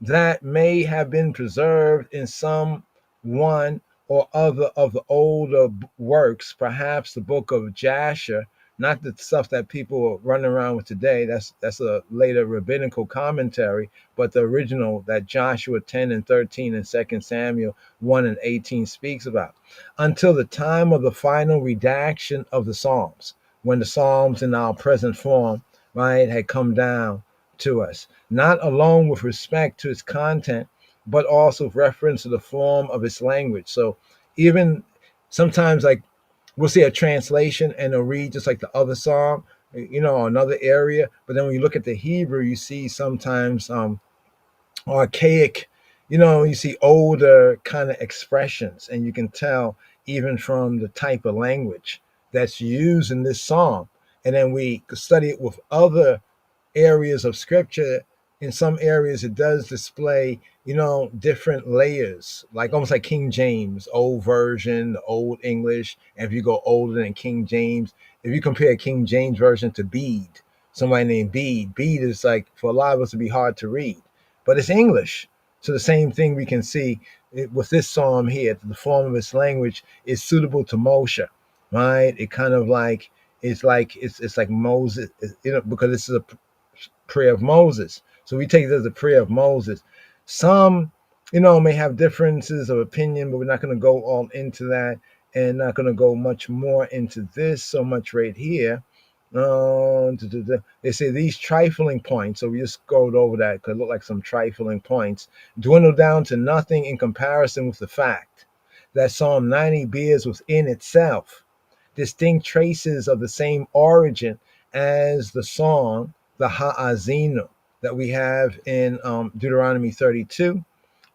that may have been preserved in some one or other of the older works, perhaps the book of Jasher, not the stuff that people are running around with today. That's a later rabbinical commentary, but the original that Joshua 10 and 13 and 2 Samuel 1 and 18 speaks about, until the time of the final redaction of the Psalms, when the Psalms in our present form, right, had come down to us, not alone with respect to its content, but also with reference to the form of its language. So even sometimes, like, we'll see a translation and it'll read just like the other psalm, another area. But then when you look at the Hebrew, you see sometimes archaic, you see older kind of expressions, and you can tell even from the type of language that's used in this psalm. And then we study it with other areas of scripture. In some areas it does display different layers, like almost like King James old version, the old English. And if you go older than King James, if you compare King James version to Bede, somebody named Bede is, like, for a lot of us to be hard to read, but it's English. So the same thing we can see with this psalm here. The form of its language is suitable to Moshe, right? It kind of like it's like Moses, because this is a prayer of Moses. So we take it as a prayer of Moses. Some, may have differences of opinion, but we're not going to go all into that, and not going to go much more into this so much right here. They say these trifling points, so we just scrolled over that because it looked like some trifling points, dwindle down to nothing in comparison with the fact that Psalm 90 bears within itself distinct traces of the same origin as the song, the Ha'azinu, that we have in Deuteronomy 32,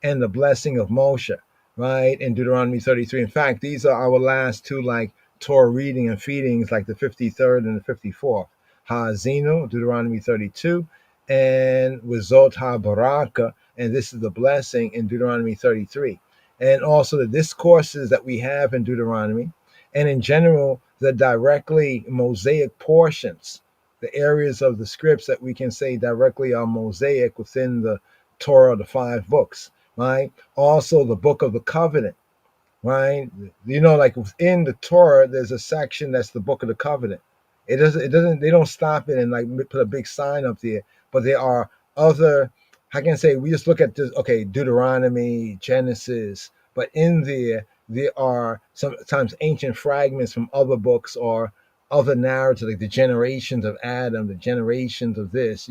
and the blessing of Moshe, right, in Deuteronomy 33. In fact, these are our last two, like, Torah reading and feedings, like the 53rd and the 54th. Ha'azinu, Deuteronomy 32, and Wizot HaBaraka, and this is the blessing in Deuteronomy 33. And also the discourses that we have in Deuteronomy, and in general, the directly Mosaic portions, the areas of the scripts that we can say directly are Mosaic within the Torah, the 5 books, right? Also, the book of the covenant, right? Like within the Torah, there's a section that's the book of the covenant. They don't stop it and like put a big sign up there, but there are other, I can say, we just look at this, okay, Deuteronomy, Genesis, but in there are sometimes ancient fragments from other books or other narratives, like the generations of Adam, the generations of this.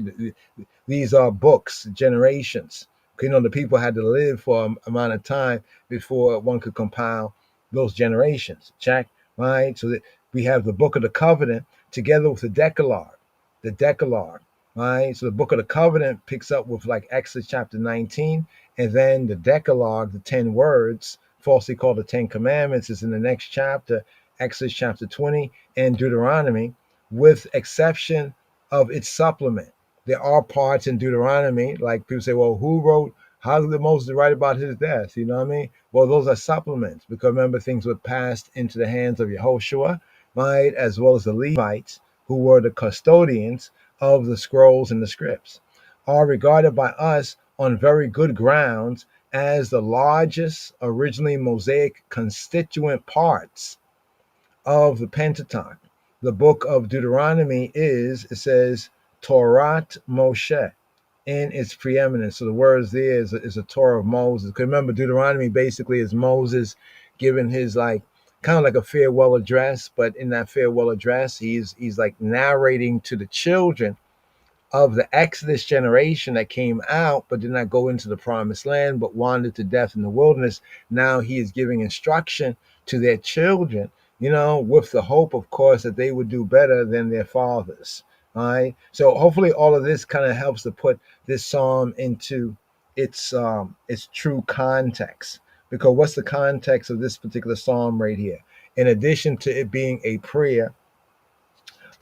These are books, generations. The people had to live for an amount of time before one could compile those generations. Check, right? So that we have the book of the covenant together with the Decalogue, right? So the book of the covenant picks up with like Exodus chapter 19, and then the Decalogue, the 10 words, falsely called the 10 commandments, is in the next chapter, Exodus chapter 20, and Deuteronomy, with exception of its supplement. There are parts in Deuteronomy, like people say, well, how did Moses write about his death? You know what I mean? Well, those are supplements, because remember, things were passed into the hands of Yehoshua, right, as well as the Levites, who were the custodians of the scrolls and the scripts, are regarded by us on very good grounds as the largest originally Mosaic constituent parts of the Pentateuch. The book of Deuteronomy it says, Torat Moshe in its preeminence. So the words there is a Torah of Moses. Because remember, Deuteronomy basically is Moses giving his, like, kind of like a farewell address, but in that farewell address, he's like narrating to the children of the Exodus generation that came out but did not go into the promised land, but wandered to death in the wilderness. Now he is giving instruction to their children, with the hope, of course, that they would do better than their fathers. All right. So hopefully all of this kind of helps to put this psalm into its true context. Because what's the context of this particular psalm right here? In addition to it being a prayer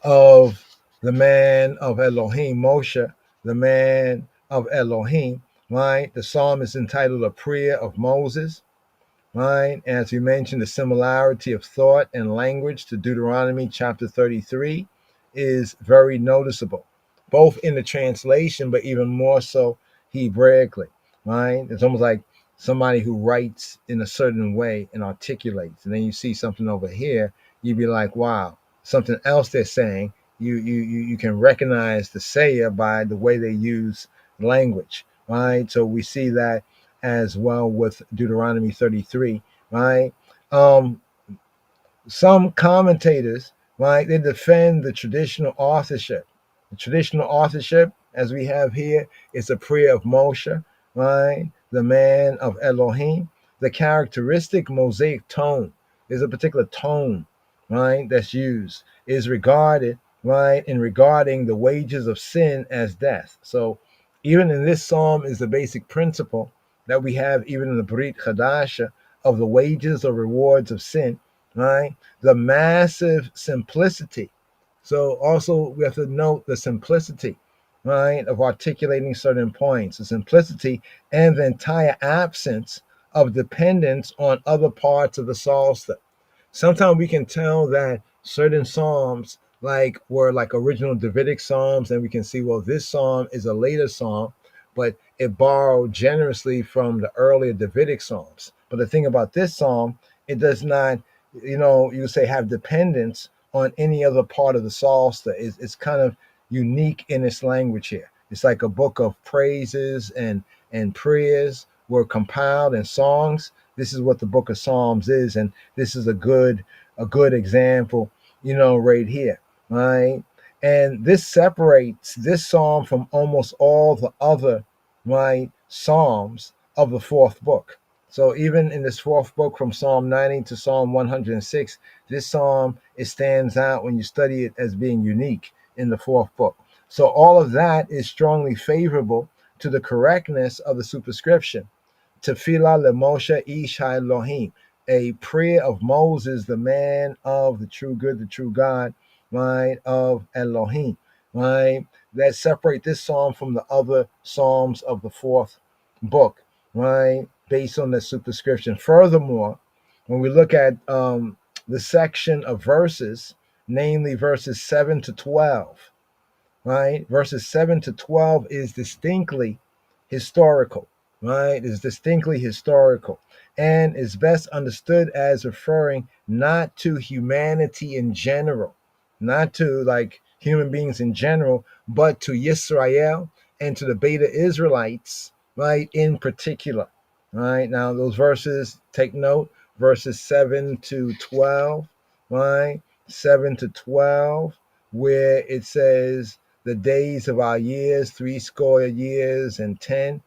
of the man of Elohim, Moshe, the man of Elohim, right? The psalm is entitled A Prayer of Moses, right? As we mentioned, the similarity of thought and language to Deuteronomy chapter 33 is very noticeable, both in the translation, but even more so Hebraically, right? It's almost like somebody who writes in a certain way and articulates, and then you see something over here, you'd be like, wow, something else they're saying. You can recognize the sayer by the way they use language, right? So we see that as well with Deuteronomy 33, right? Some commentators, right, they defend the traditional authorship. The traditional authorship, as we have here, is a prayer of Moshe, right? the man of Elohim. The characteristic Mosaic tone is a particular tone, right, that's used, is regarded, right, in regarding the wages of sin as death. So even in this psalm is the basic principle that we have even in the Brit Chadasha of the wages or rewards of sin, right? The massive simplicity. So also we have to note the simplicity, right, of articulating certain points, the simplicity and the entire absence of dependence on other parts of the psalter. Sometimes we can tell that certain psalms were like original Davidic psalms, and we can see, well, this psalm is a later psalm, but it borrowed generously from the earlier Davidic psalms. But the thing about this psalm, it does not, you say have dependence on any other part of the psalter. It's kind of unique in its language here. It's like a book of praises and prayers were compiled in songs. This is what the book of Psalms is, and this is a good example, right here, right? And this separates this psalm from almost all the other, right, psalms of the fourth book. So even in this fourth book, from Psalm 90 to Psalm 106, this psalm, it stands out when you study it as being unique in the fourth book. So all of that is strongly favorable to the correctness of the superscription. Tefillah leMoshe ish Elohim, a prayer of Moses, the man of the true good, the true God, right, of Elohim, right? That separate this psalm from the other psalms of the fourth book, right, based on the superscription. Furthermore, when we look at the section of verses, namely verses 7 to 12, right? Verses 7 to 12 is distinctly historical, right? Is distinctly historical and is best understood as referring not to humanity in general, not to like human beings in general, but to Yisrael and to the Beta Israelites, right, in particular. Right now, those verses, take note, verses 7 to 12, right? 7 to 12, where it says, the days of our years, 80 years and 10,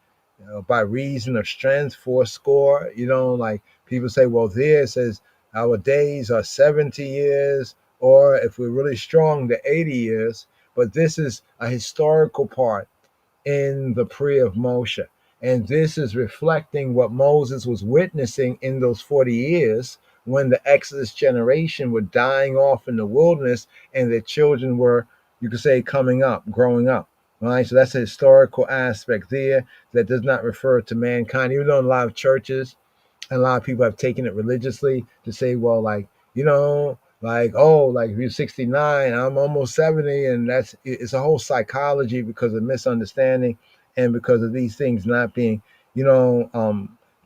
by reason of strength, 80. Like people say, well, there it says our days are 70 years, or if we're really strong, the 80 years. But this is a historical part in the prayer of Moshe. And this is reflecting what Moses was witnessing in those 40 years when the Exodus generation were dying off in the wilderness and their children were, you could say, coming up, growing up. Right? So that's a historical aspect there that does not refer to mankind, even though in a lot of churches and a lot of people have taken it religiously to say, well, like if you're 69, I'm almost 70, and it's a whole psychology because of misunderstanding and because of these things not being,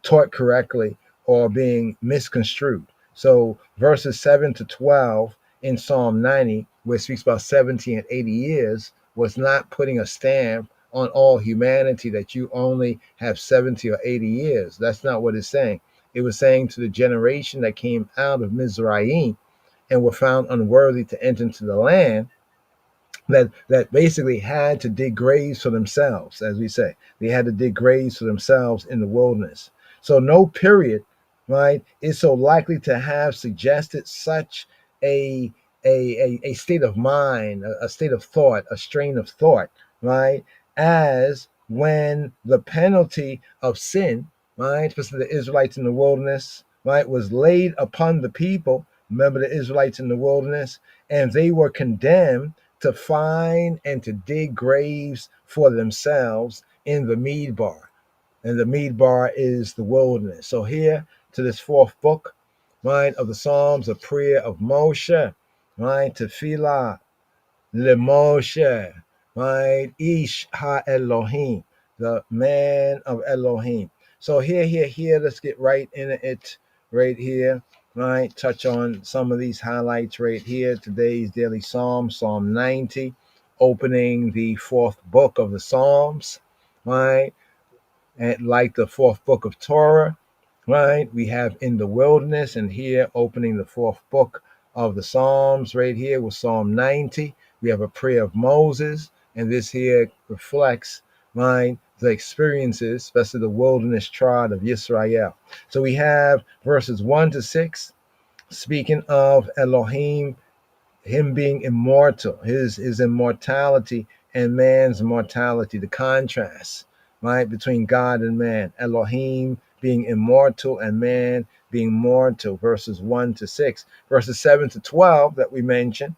taught correctly or being misconstrued. So verses 7 to 12 in Psalm 90, where it speaks about 70 and 80 years, was not putting a stamp on all humanity that you only have 70 or 80 years. That's not what it's saying. It was saying to the generation that came out of Mizraim and were found unworthy to enter into the land, that basically had to dig graves for themselves, as we say. They had to dig graves for themselves in the wilderness. So no period, right, is so likely to have suggested such a state of mind, a state of thought, a strain of thought, right, as when the penalty of sin, right, especially the Israelites in the wilderness, right, was laid upon the people. Remember the Israelites in the wilderness, and they were condemned to find and to dig graves for themselves in the Midbar. And the Midbar is the wilderness. So here to this fourth book, right, of the Psalms, a prayer of Moshe, right, Tefillah LeMoshe, right, Ish Ha Elohim, the man of Elohim. So here, let's get right in it right here, right? Touch on some of these highlights right here. Today's daily Psalm, Psalm 90, opening the fourth book of the Psalms, right? And like the fourth book of Torah, right? We have in the wilderness, and here opening the fourth book of the Psalms right here with Psalm 90. We have a prayer of Moses, and this here reflects, right, the experiences, especially the wilderness tribe of Yisrael. So we have verses 1 to 6, speaking of Elohim, him being immortal, his immortality and man's mortality, the contrast, right, between God and man. Elohim being immortal and man being mortal, verses 1 to 6. Verses 7 to 12 that we mentioned,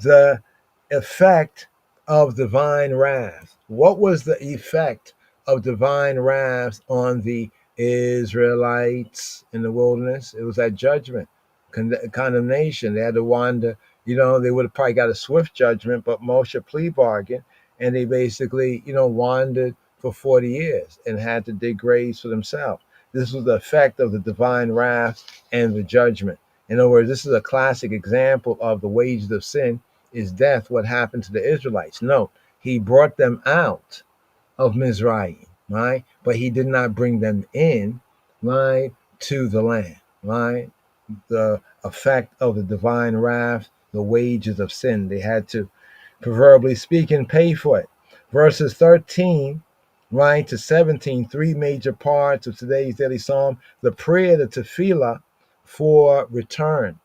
the effect of divine wrath. What was the effect of divine wrath on the Israelites in the wilderness? It was that judgment, condemnation. They had to wander. They would have probably got a swift judgment, but Moshe plea bargained, and they basically, wandered for 40 years and had to dig graves for themselves. This was the effect of the divine wrath and the judgment. In other words, this is a classic example of the wages of sin is death. What happened to the Israelites? No, he brought them out of Mizraim, right? But he did not bring them in, right, to the land, right? The effect of the divine wrath, the wages of sin. They had to, proverbially speaking, pay for it. Verses 13, right, to 17, three major parts of today's daily psalm. The prayer, the tefillah for return,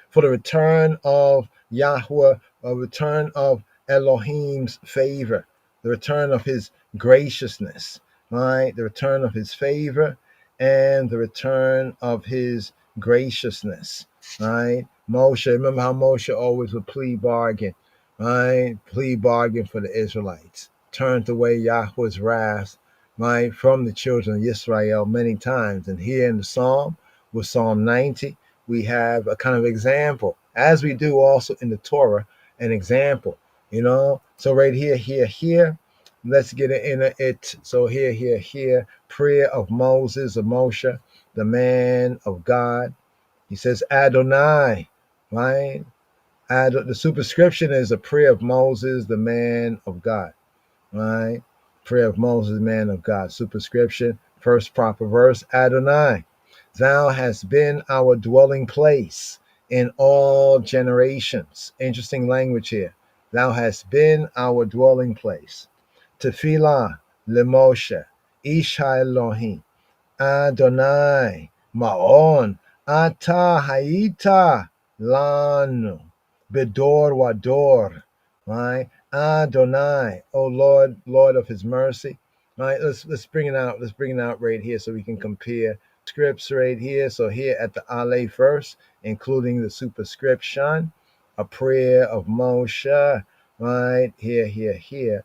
for the return of Yahweh, a return of Elohim's favor, the return of his graciousness, right? The return of his favor and the return of his graciousness, right? Moshe, remember how Moshe always would plea bargain, right? Plea bargain for the Israelites, turned away Yahweh's wrath, right, from the children of Israel many times. And here in the Psalm, with Psalm 90, we have a kind of example, as we do also in the Torah, an example, So right here, let's get into it. So here, prayer of Moses, of Moshe, the man of God. He says Adonai, right? The superscription is a prayer of Moses, the man of God, right? Prayer of Moses, man of God. Superscription, first proper verse, Adonai. Thou hast been our dwelling place in all generations. Interesting language here. Thou hast been our dwelling place. Tefillah leMoshe, Ish Elohim, Adonai, Ma'on, Ata Hayita Lanu, Bedor Wador, right? Adonai, oh Lord, Lord of his mercy. Right, let's bring it out. Let's bring it out right here so we can compare scripts right here. So here at the Aleph verse, including the superscription, a prayer of Moshe, right? Here.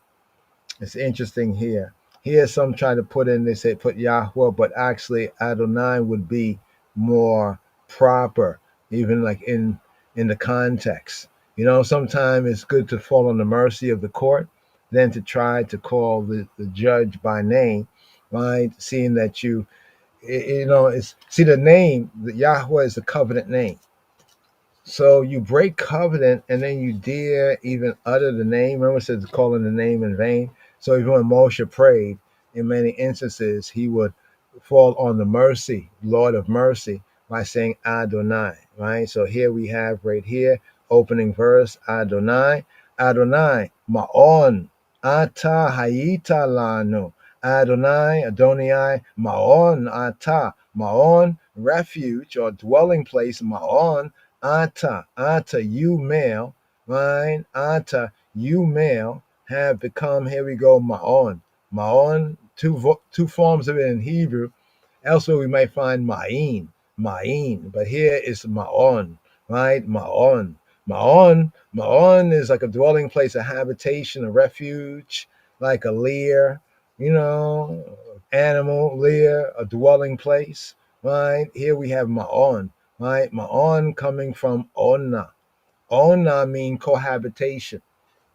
It's interesting here. Here some try to put in, they say put Yahweh, but actually Adonai would be more proper, even like in the context. Sometimes it's good to fall on the mercy of the court than to try to call the judge by name, right? Seeing that the name, the Yahweh is the covenant name. So you break covenant and then you dare even utter the name. Remember it says calling the name in vain. So even when Moshe prayed, in many instances, he would fall on the mercy, Lord of mercy, by saying Adonai, right? So here we have right here, opening verse, Adonai, Adonai, Ma'on, Ata Hayita Lanu, Adonai, Ma'on, Ata, Ma'on, refuge or dwelling place, Ma'on, Ata, you male, right? Ata, you male, have become, here we go, Ma'on, two forms of it in Hebrew. Elsewhere we might find Ma'in, but here it's Ma'on, right? Ma'on is like a dwelling place, a habitation, a refuge, like a lair, animal lair, a dwelling place, right? Here we have Ma'on, right? Ma'on coming from Onna. Onna mean cohabitation.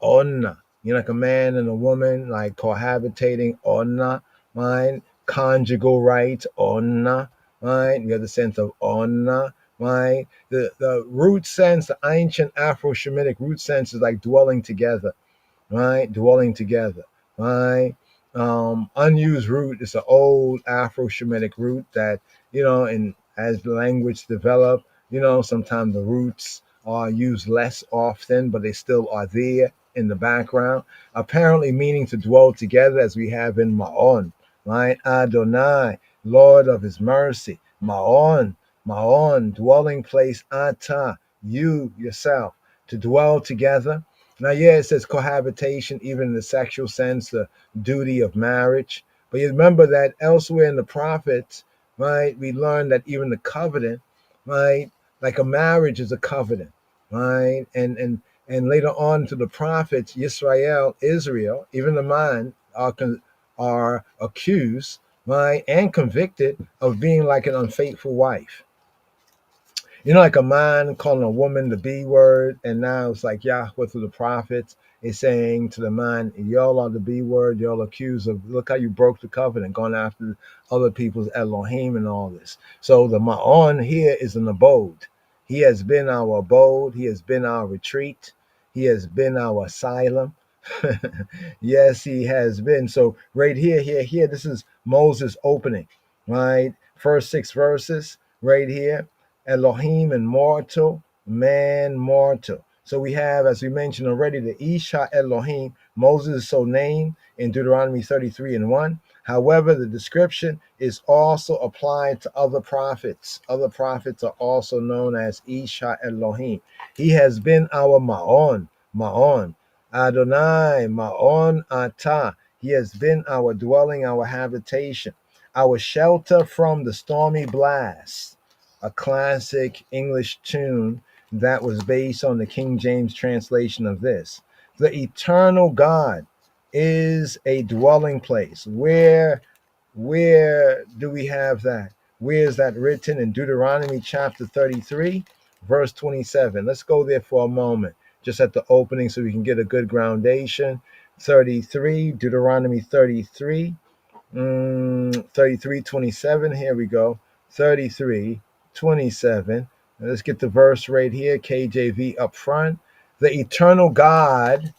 Onna, like a man and a woman, like cohabitating. Onna, right? Conjugal rights. Onna, right? You have the sense of Onna, right? The root sense, the ancient Afro-Shemitic root sense is like dwelling together, right? Dwelling together, right? Unused root is an old Afro-Shemitic root that, and as the language developed, sometimes the roots are used less often, but they still are there, in the background, apparently meaning to dwell together, as we have in Ma'on, right? Adonai, Lord of his mercy. Ma'on, Ma'on, dwelling place. Ata, you yourself, to dwell together. Now, yeah, it says cohabitation, even in the sexual sense, the duty of marriage. But you remember that elsewhere in the prophets, right, we learn that even the covenant, right, like a marriage is a covenant, right? And later on to the prophets, Israel, even the man are accused, right, and convicted of being like an unfaithful wife. You know, like a man calling a woman the B word, and now it's like Yahweh through the prophets is saying to the man, y'all are the B word, y'all accused of, look how you broke the covenant, going after other people's Elohim and all this. So the Ma'on here is an abode. He has been our abode, he has been our retreat, he has been our asylum. Yes, he has been. So right here, this is Moses opening, right? First 6 verses right here. Elohim and mortal, man mortal. So we have, as we mentioned already, the Isha Elohim. Moses is so named in Deuteronomy 33 and 1. However, the description is also applied to other prophets. Other prophets are also known as Isha Elohim. He has been our Ma'on, Ma'on. Adonai, Ma'on Ata. He has been our dwelling, our habitation, our shelter from the stormy blast. A classic English tune that was based on the King James translation of this. The eternal God is a dwelling place. Where do we have that? Where is that written? In Deuteronomy chapter 33, verse 27. Let's go there for a moment, just at the opening so we can get a good groundation. 33, Deuteronomy 33, 33:27. Here we go. 33:27. Let's get the verse right here. KJV up front. The eternal God,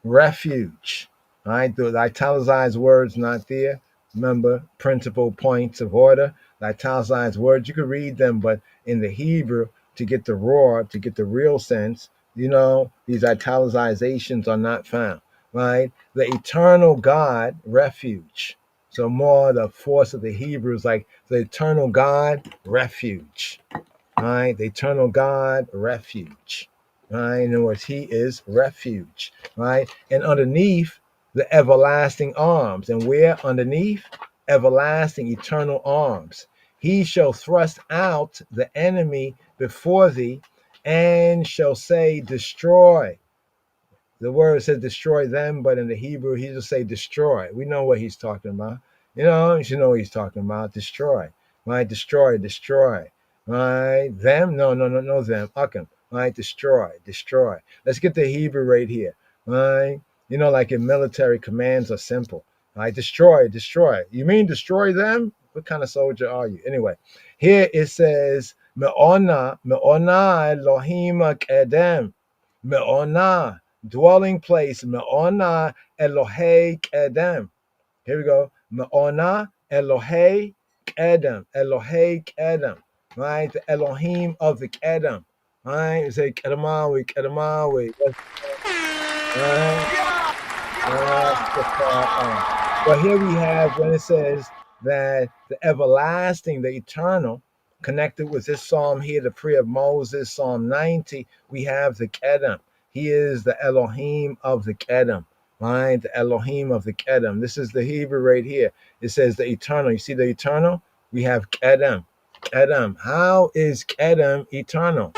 refuge. All right, the italicized words not there. Remember, principal points of order. The italicized words, you could read them, but in the Hebrew, to get the raw, to get the real sense, you know, these italicizations are not found, right? The eternal God, refuge. So more the force of the Hebrews, like the eternal God, refuge. Right? The eternal God, refuge. Right? In other words, he is refuge. Right? And underneath, the everlasting arms. And where underneath? Everlasting, eternal arms. He shall thrust out the enemy before thee and shall say, destroy. The word says destroy them, but in the Hebrew, he just say destroy. We know what he's talking about. You should know what he's talking about. Destroy. Right? Destroy, destroy. Right? Them? No, them. Uckum. Right? Destroy, destroy. Let's get the Hebrew right here. Right? Like in military, commands are simple. Right? Destroy, destroy. You mean destroy them? What kind of soldier are you? Anyway, here it says, Me'ona Elohim Kedem. Me'ona, dwelling place. Me'ona Elohei Kedem. Here we go. Me'ona Elohei Kedem. Elohei Kedem. Right? The Elohim of the Kedem. Right? You say Kedemawi, Kedemawi. But here we have when it says that the everlasting, the eternal, connected with this psalm here, the prayer of Moses, Psalm 90, we have the Kedem. He is the Elohim of the Kedem, right? The Elohim of the Kedem. This is the Hebrew right here. It says the eternal. You see the eternal? We have Kedem. Kedem. How is Kedem eternal?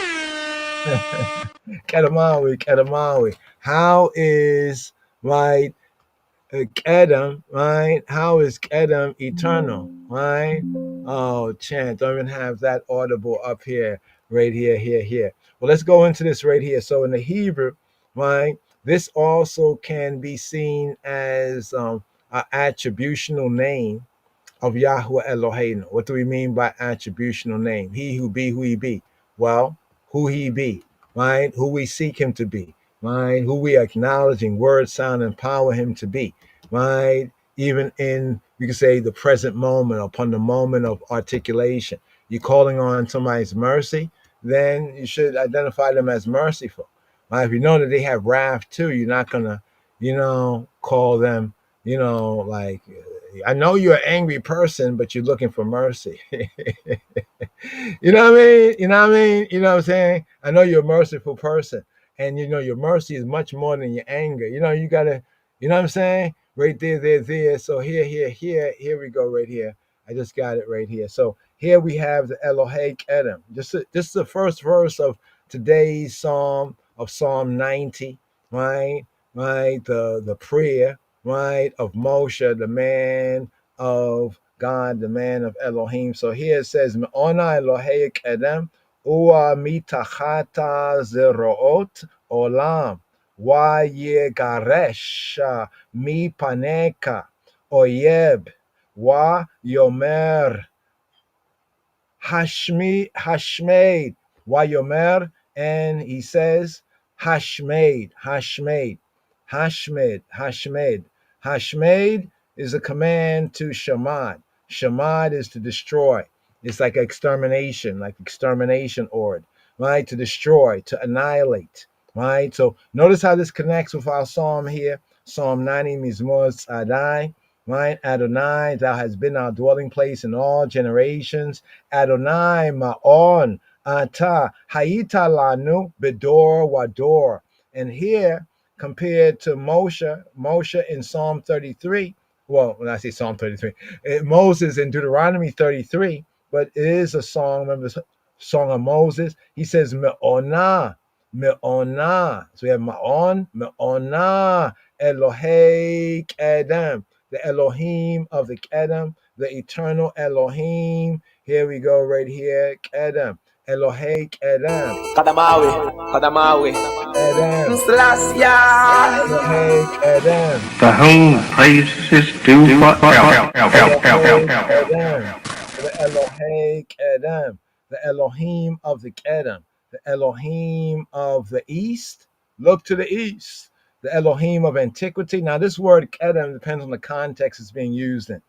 Kedemawi. How is, right, Kedem, right? How is Kedem eternal, right? Oh, chant, don't even have that audible up here, right here. Well, let's go into this right here. So in the Hebrew, right, this also can be seen as an attributional name of Yahweh Eloheinu. What do we mean by attributional name? He who be who he be. Well, who he be, right? Who we seek him to be, right? Who we acknowledge in word, sound, and power him to be, right? Even in, we can say, the present moment, upon the moment of articulation. You're calling on somebody's mercy, then you should identify them as merciful, If you know that they have wrath too, you're not gonna, call them, like, I know you're an angry person, but you're looking for mercy. You know what I mean? You know what I mean? You know what I'm saying? I know you're a merciful person, and your mercy is much more than your anger. You gotta, you know what I'm saying? Right there. So here we go. Right here, I just got it right here. So here we have the Elohei Kedem. This is the first verse of today's Psalm, of Psalm 90, right? Right, the prayer, right, of Moshe, the man of God, the man of Elohim. So here it says, Me'ona Elohei Kedem, Ua mitachata zeroot olam, wa yegaresh mi paneka, oyeb, wa yomer, Hashmade, Wayomer, and he says Hashmade. Hashmade is a command to Shamad. Shamad is to destroy. It's like extermination ord, right? To destroy, to annihilate, right? So notice how this connects with our psalm here. Psalm 90, Mizmor Tzadai, right? Adonai, thou hast been our dwelling place in all generations. Adonai Ma'on Ata Hayita Lanu Bedor Wador. And here, compared to Moshe in Psalm 33, well, when I say Psalm 33, Moses in Deuteronomy 33, but it is a song, remember the song of Moses? He says Me'ona. So we have Me'ona, Elohei Kedem, the Elohim of the Kedem, the eternal Elohim. Here we go, right here, Kedem, Elohei Kedem. Kadamawi. Kedem. Selassie. Elohei Kedem. For whom praise is due forever. Elohei Kedem. The Elohei Kedem. The Elohim of the Kedem. The Elohim of the East. Look to the East. The Elohim of antiquity. Now, this word Kedem depends on the context it's being used in,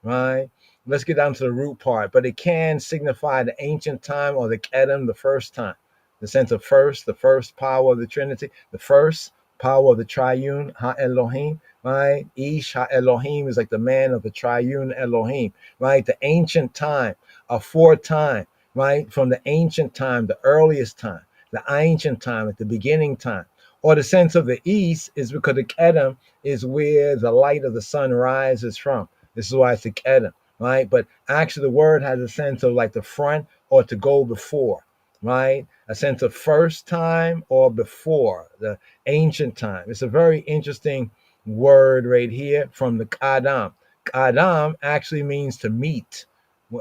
right? Let's get down to the root part. But it can signify the ancient time or the Kedem, the first time. The sense of first, the first power of the Trinity, the first power of the triune, Ha-Elohim, right? Ish Ha-Elohim is like the man of the triune Elohim, right? The ancient time, aforetime, right? From the ancient time, the earliest time, the ancient time, at the beginning time. Or the sense of the east is because the Kedem is where the light of the sun rises from. This is why it's the Kedem, right? But actually the word has a sense of like the front or to go before, right? A sense of first time or before, the ancient time. It's a very interesting word right here from the Kadam. Kadam actually means to meet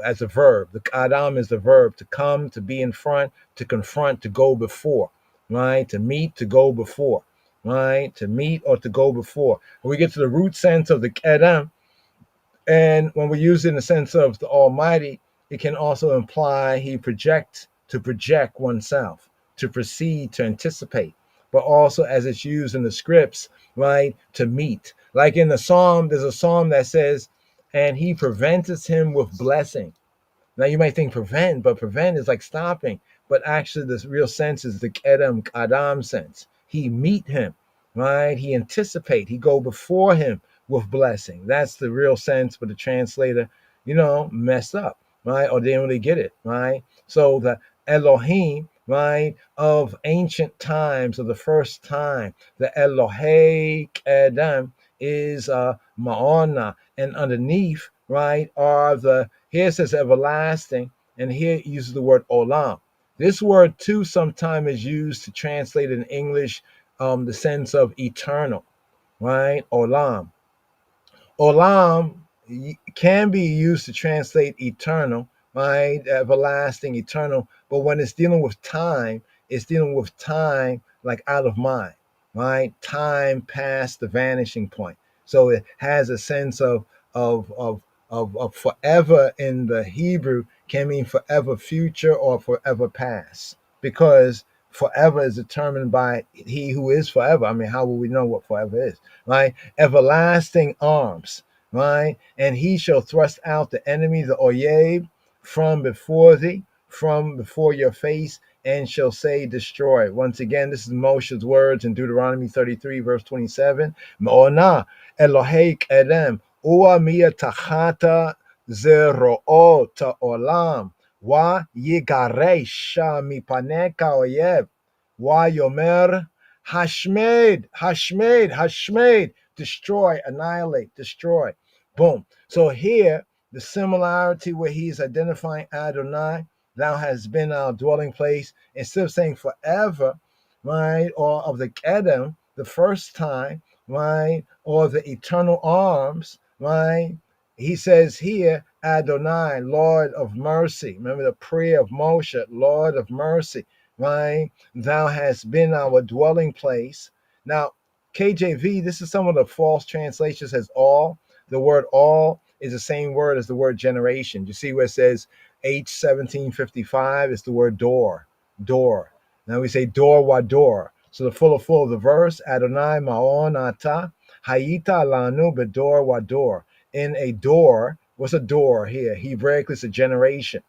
as a verb. The Kadam is the verb to come, to be in front, to confront, to go before, right? To meet, to go before, right? To meet or to go before. When we get to the root sense of the Kadam, and when we use it in the sense of the Almighty, it can also imply he projects, to project oneself, to proceed, to anticipate, but also as it's used in the scripts, right, to meet. Like in the psalm, there's a psalm that says, and he preventeth him with blessing. Now you might think prevent, but prevent is like stopping. But actually, the real sense is the kedem, kadam sense. He meet him, right? He anticipate. He go before him with blessing. That's the real sense. But the translator, messed up, right? Or didn't really get it, right? So the Elohim, right, of ancient times, of the first time, the Elohei kedem is Ma'ona, and underneath, right, are the, here it says everlasting, and here it uses the word olam. This word too sometimes is used to translate in English the sense of eternal, right? Olam. Olam can be used to translate eternal, right? Everlasting, eternal. But when it's dealing with time, it's dealing with time like out of mind, right? Time past the vanishing point. So it has a sense of forever in the Hebrew can mean forever future or forever past, because forever is determined by he who is forever. I mean, how will we know what forever is, right? Everlasting arms, right? And he shall thrust out the enemy, the oyeb, from before thee, from before your face. and shall say destroy. Once again, this is Moshe's words in Deuteronomy 33, verse 27. Ma'ona Elohei Kedem Ua Mia Tachata Zero Ta'olam Wa Yigaresha Mipaneka Oyev Wa Yomer Hashmed, destroy, annihilate, destroy. Boom. So here, the similarity where he's identifying Adonai, thou hast been our dwelling place, instead of saying forever, right, or of the Kedem, the first time, right, or the eternal arms, right, he says here, Adonai, Lord of mercy. Remember the prayer of Moshe, Lord of mercy, right? Thou hast been our dwelling place. Now, KJV, this is some of the false translations, says all. The word all is the same word as the word generation. You see where it says H1755 is the word door, door. Now we say door wa door. So the full of the verse, Adonai ma'on ata, hayita lanu bedor wa door. In a door, what's a door here? Hebraically, it's a generation,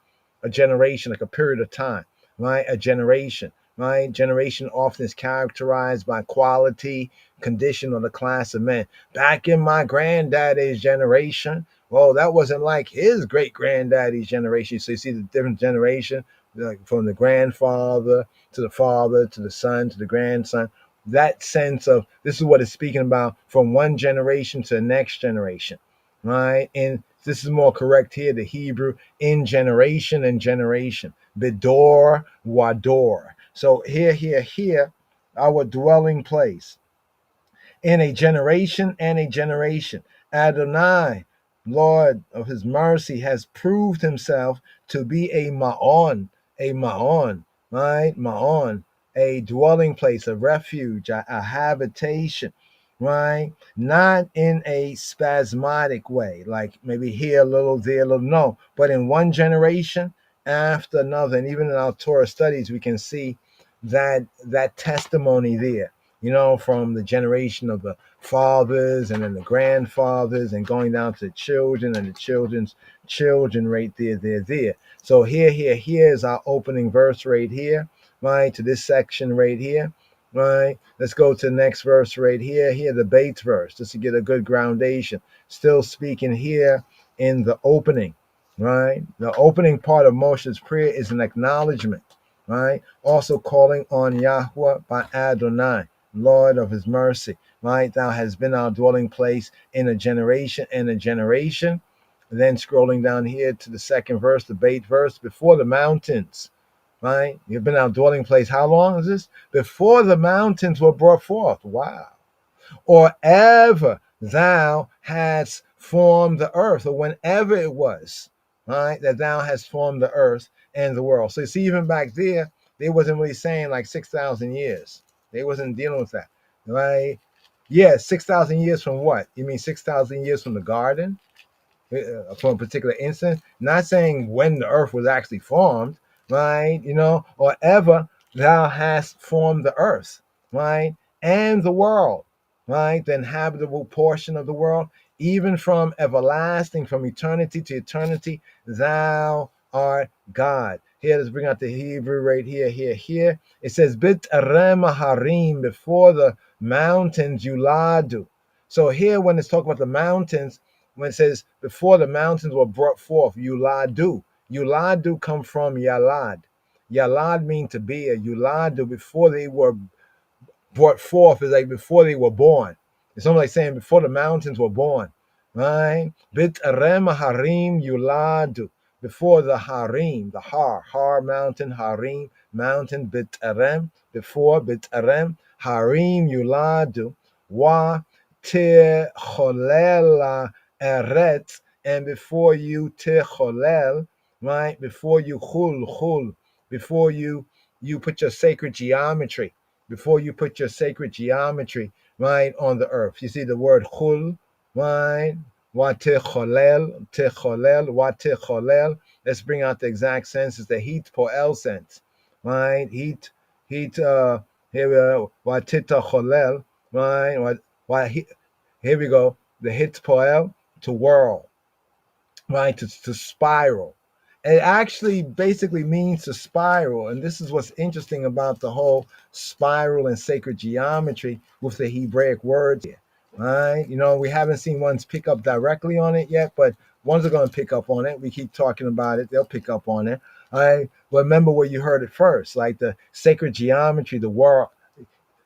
like a period of time, right? A generation, right? Generation often is characterized by quality, condition, or the class of men. Back in my granddaddy's generation, well, that wasn't like his great granddaddy's generation. So you see the different generation, like from the grandfather to the father to the son to the grandson. That sense of this is what it's speaking about from one generation to the next generation, right? And this is more correct here, the Hebrew, in generation and generation. Bedor, Wador. So here, our dwelling place in a generation and a generation. Adonai, Lord of his mercy, has proved himself to be a ma'on, right? Ma'on, a dwelling place, a refuge, a habitation, right? Not in a spasmodic way, like maybe here a little, there a little, no, but in one generation after another. And even in our Torah studies, we can see that testimony there, from the generation of the fathers and then the grandfathers and going down to the children and the children's children right there. So here is our opening verse right here, right, to this section right here, right? Let's go to the next verse right here, the Bates verse, just to get a good groundation. Still speaking here in the opening, right? The opening part of Moshe's prayer is an acknowledgement, right? Also calling on Yahweh by Adonai, Lord of his mercy, right? Thou hast been our dwelling place in a generation and a generation. And then scrolling down here to the second verse, the Beit verse, before the mountains, right? You've been our dwelling place. How long is this? Before the mountains were brought forth. Wow. Or ever thou hast formed the earth, or whenever it was, right, that thou hast formed the earth and the world. So you see, even back there, they wasn't really saying like 6,000 years. They wasn't dealing with that, right? Yeah, 6,000 years from what? You mean 6,000 years from the garden? From a particular instance, not saying when the earth was actually formed, right? Or ever thou hast formed the earth, right? And the world, right? The inhabitable portion of the world, even from everlasting, from eternity to eternity, thou art God. Here, let's bring out the Hebrew right here. It says, Bit Arem Harim, before the mountains Yuladu. So here, when it's talking about the mountains, when it says before the mountains were brought forth, Yuladu. Yuladu come from Yalad. Yalad means to be. A Yuladu, before they were brought forth, is like before they were born. It's almost like saying before the mountains were born, right? Bit Arem Harim Yuladu. Before the Harim, the Har mountain, Harim mountain, Bit Arem, before Bit Arem, Harim Yuladu, Wa Te Cholela Eretz, and before you Techolel, right? Before you Chul, before you put your sacred geometry, right, on the earth. You see the word Chul, right? What Techolel. Let's bring out the exact sense. It's the heat poel sense, right? Heat. Here we go. What Techolel, right? Here we go. The hit poel, to whirl, right? To spiral. It actually basically means to spiral. And this is what's interesting about the whole spiral and sacred geometry with the Hebraic words here. Right? You know, we haven't seen ones pick up directly on it yet, but ones are going to pick up on it. We keep talking about it, they'll pick up on it. All right. Remember where you heard it first, like the sacred geometry, the world,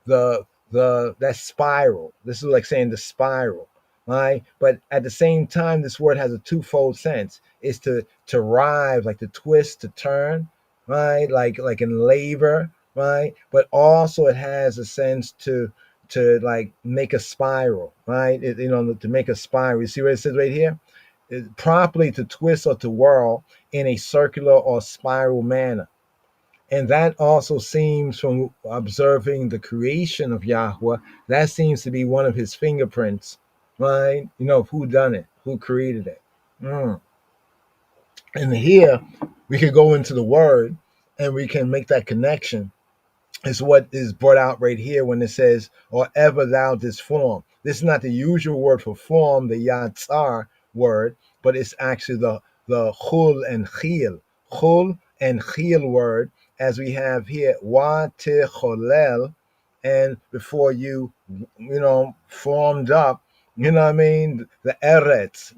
the that spiral. This is like saying the spiral, right? But at the same time, this word has a twofold sense. It's to rise, like to twist, to turn, right? Like in labor, right? But also it has a sense to like make a spiral, right? You know, to make a spiral. You see what it says right here? Properly to twist or to whirl in a circular or spiral manner. And that also seems, from observing the creation of Yahweh, that seems to be one of his fingerprints, right? You know, who done it, who created it. And here we could go into the word and we can make that connection. Is what is brought out right here when it says, or ever thou didst form. This is not the usual word for form, the yatzar word, but it's actually the chul and chil word, as we have here, wa te cholel, and before you know, formed up, you know what I mean, the eretz,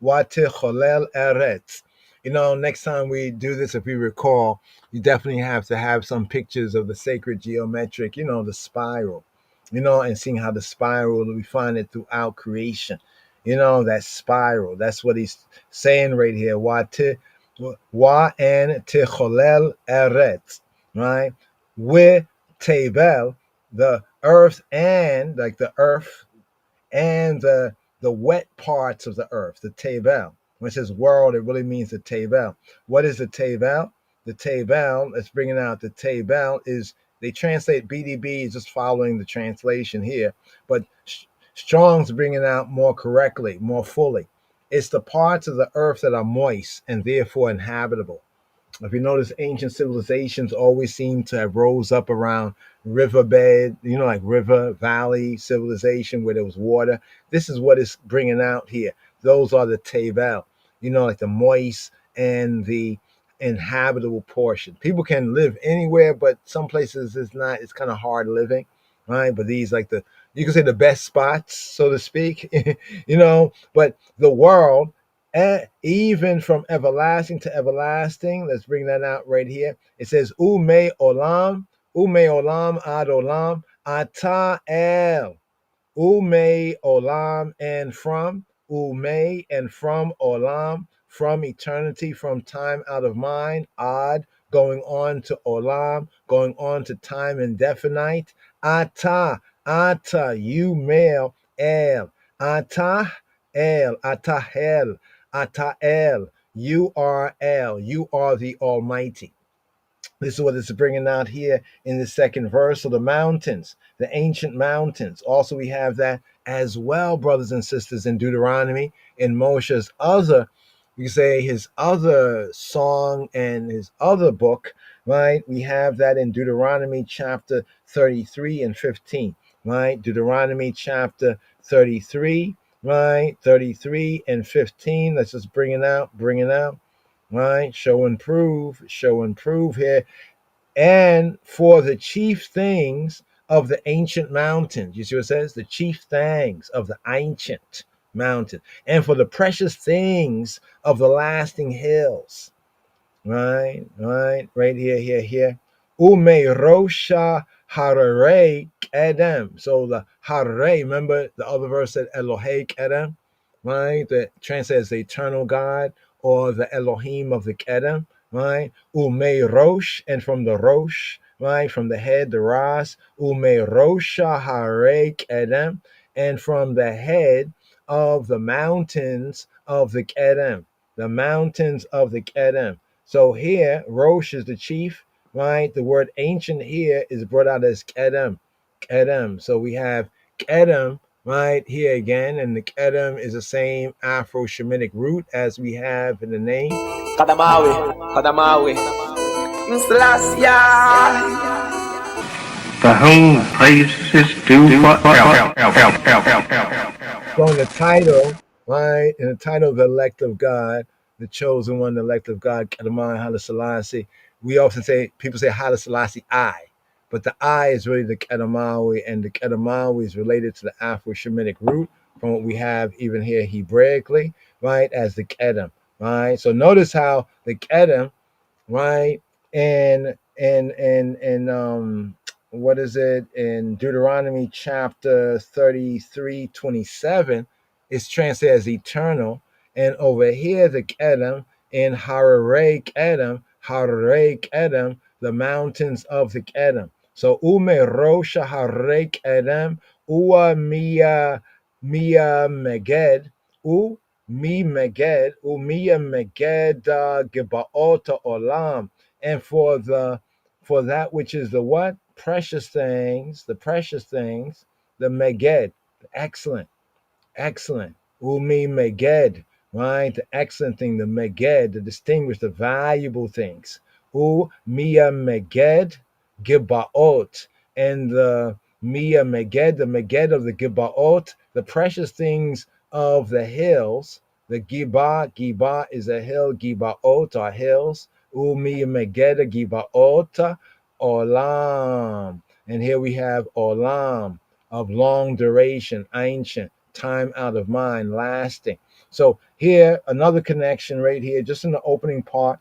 wa te cholel eretz. You know, next time we do this, if we recall, you definitely have to have some pictures of the sacred geometric, you know, the spiral, you know, and seeing how the spiral, we find it throughout creation. You know, that spiral. That's what he's saying right here. Wa and techolel eretz, right? With tevel, the earth, and like the earth and the wet parts of the earth, the tevel. When it says world, it really means the tevel. What is the tevel? The tevel, let's bring it out. The tevel is, they translate BDB, just following the translation here, but Strong's bringing it out more correctly, more fully. It's the parts of the earth that are moist and therefore inhabitable. If you notice, ancient civilizations always seem to have rose up around riverbed, you know, like river, valley civilization where there was water. This is what it's bringing out here. Those are the tevel, you know, like the moist and the inhabitable portion. People can live anywhere, but some places it's not. It's kind of hard living, right? But these, like you can say the best spots, so to speak, you know. But the world, even from everlasting to everlasting. Let's bring that out right here. It says, Ume olam ad olam, ata el. Ume olam, and from, ume, and from olam, from eternity, from time out of mind, ad, going on to olam, going on to time indefinite, ata, you male, el, ata, el, Atael, you are El, you are the Almighty. This is what it's bringing out here in the second verse. So the mountains, the ancient mountains. Also, we have that as well, brothers and sisters, in Deuteronomy, in Moshe's other, you can say his other song and his other book, right? We have that in Deuteronomy chapter 33 and 15, right? Deuteronomy chapter 33, right? 33 and 15. Let's just bring it out, right? Show and prove here. And for the chief things of the ancient mountains, you see what it says? The chief things of the ancient mountain, and for the precious things of the lasting hills, right here. Ume rosha harare kedem. So the harare, remember the other verse said Elohei kedem, right? That translates the eternal God, or the Elohim of the kedem, right? Ume rosh, and from the rosh, right? From the head, the ras. Ume rosha harare kedem, and from the head of the mountains of the kedem, the mountains of the kedem. So here, Rosh is the chief, right? The word ancient here is brought out as Kedem. So we have Kedem right here again, and the Kedem is the same Afro-Shemitic root as we have in the name. Kadamawi. For whom praise is due forever. So in the title, right, in the title of the elect of God, the chosen one, the elect of God, Kedamai Haile Selassie. We often say, people say Haile Selassie I, but the I is really the Kedamawi, and the Kedamawi is related to the Afro-Shemitic root from what we have even here Hebraically, right, as the Kedem, right? So notice how the Kedem, right, and what is it in Deuteronomy chapter 33:27 is translated as eternal, and over here the Kedem in Harare Kedem, the mountains of the Kedem. So Ume Rosha Hare Kedem Ua Mia Meged U Mi Meged Umia Meged Gebaota Olam, and for that which is the what? Precious things, the Meged, the excellent. Umi Meged, right? The excellent thing, the Meged, the distinguished, the valuable things. U Mia Meged Gibaot, and the Mia Meged, the Meged of the Gibaot, the precious things of the hills. The Giba is a hill, Gibaot are hills. U Mia Meged Gibaot Olam. And here we have Olam, of long duration, ancient, time out of mind, lasting. So here, another connection right here, just in the opening part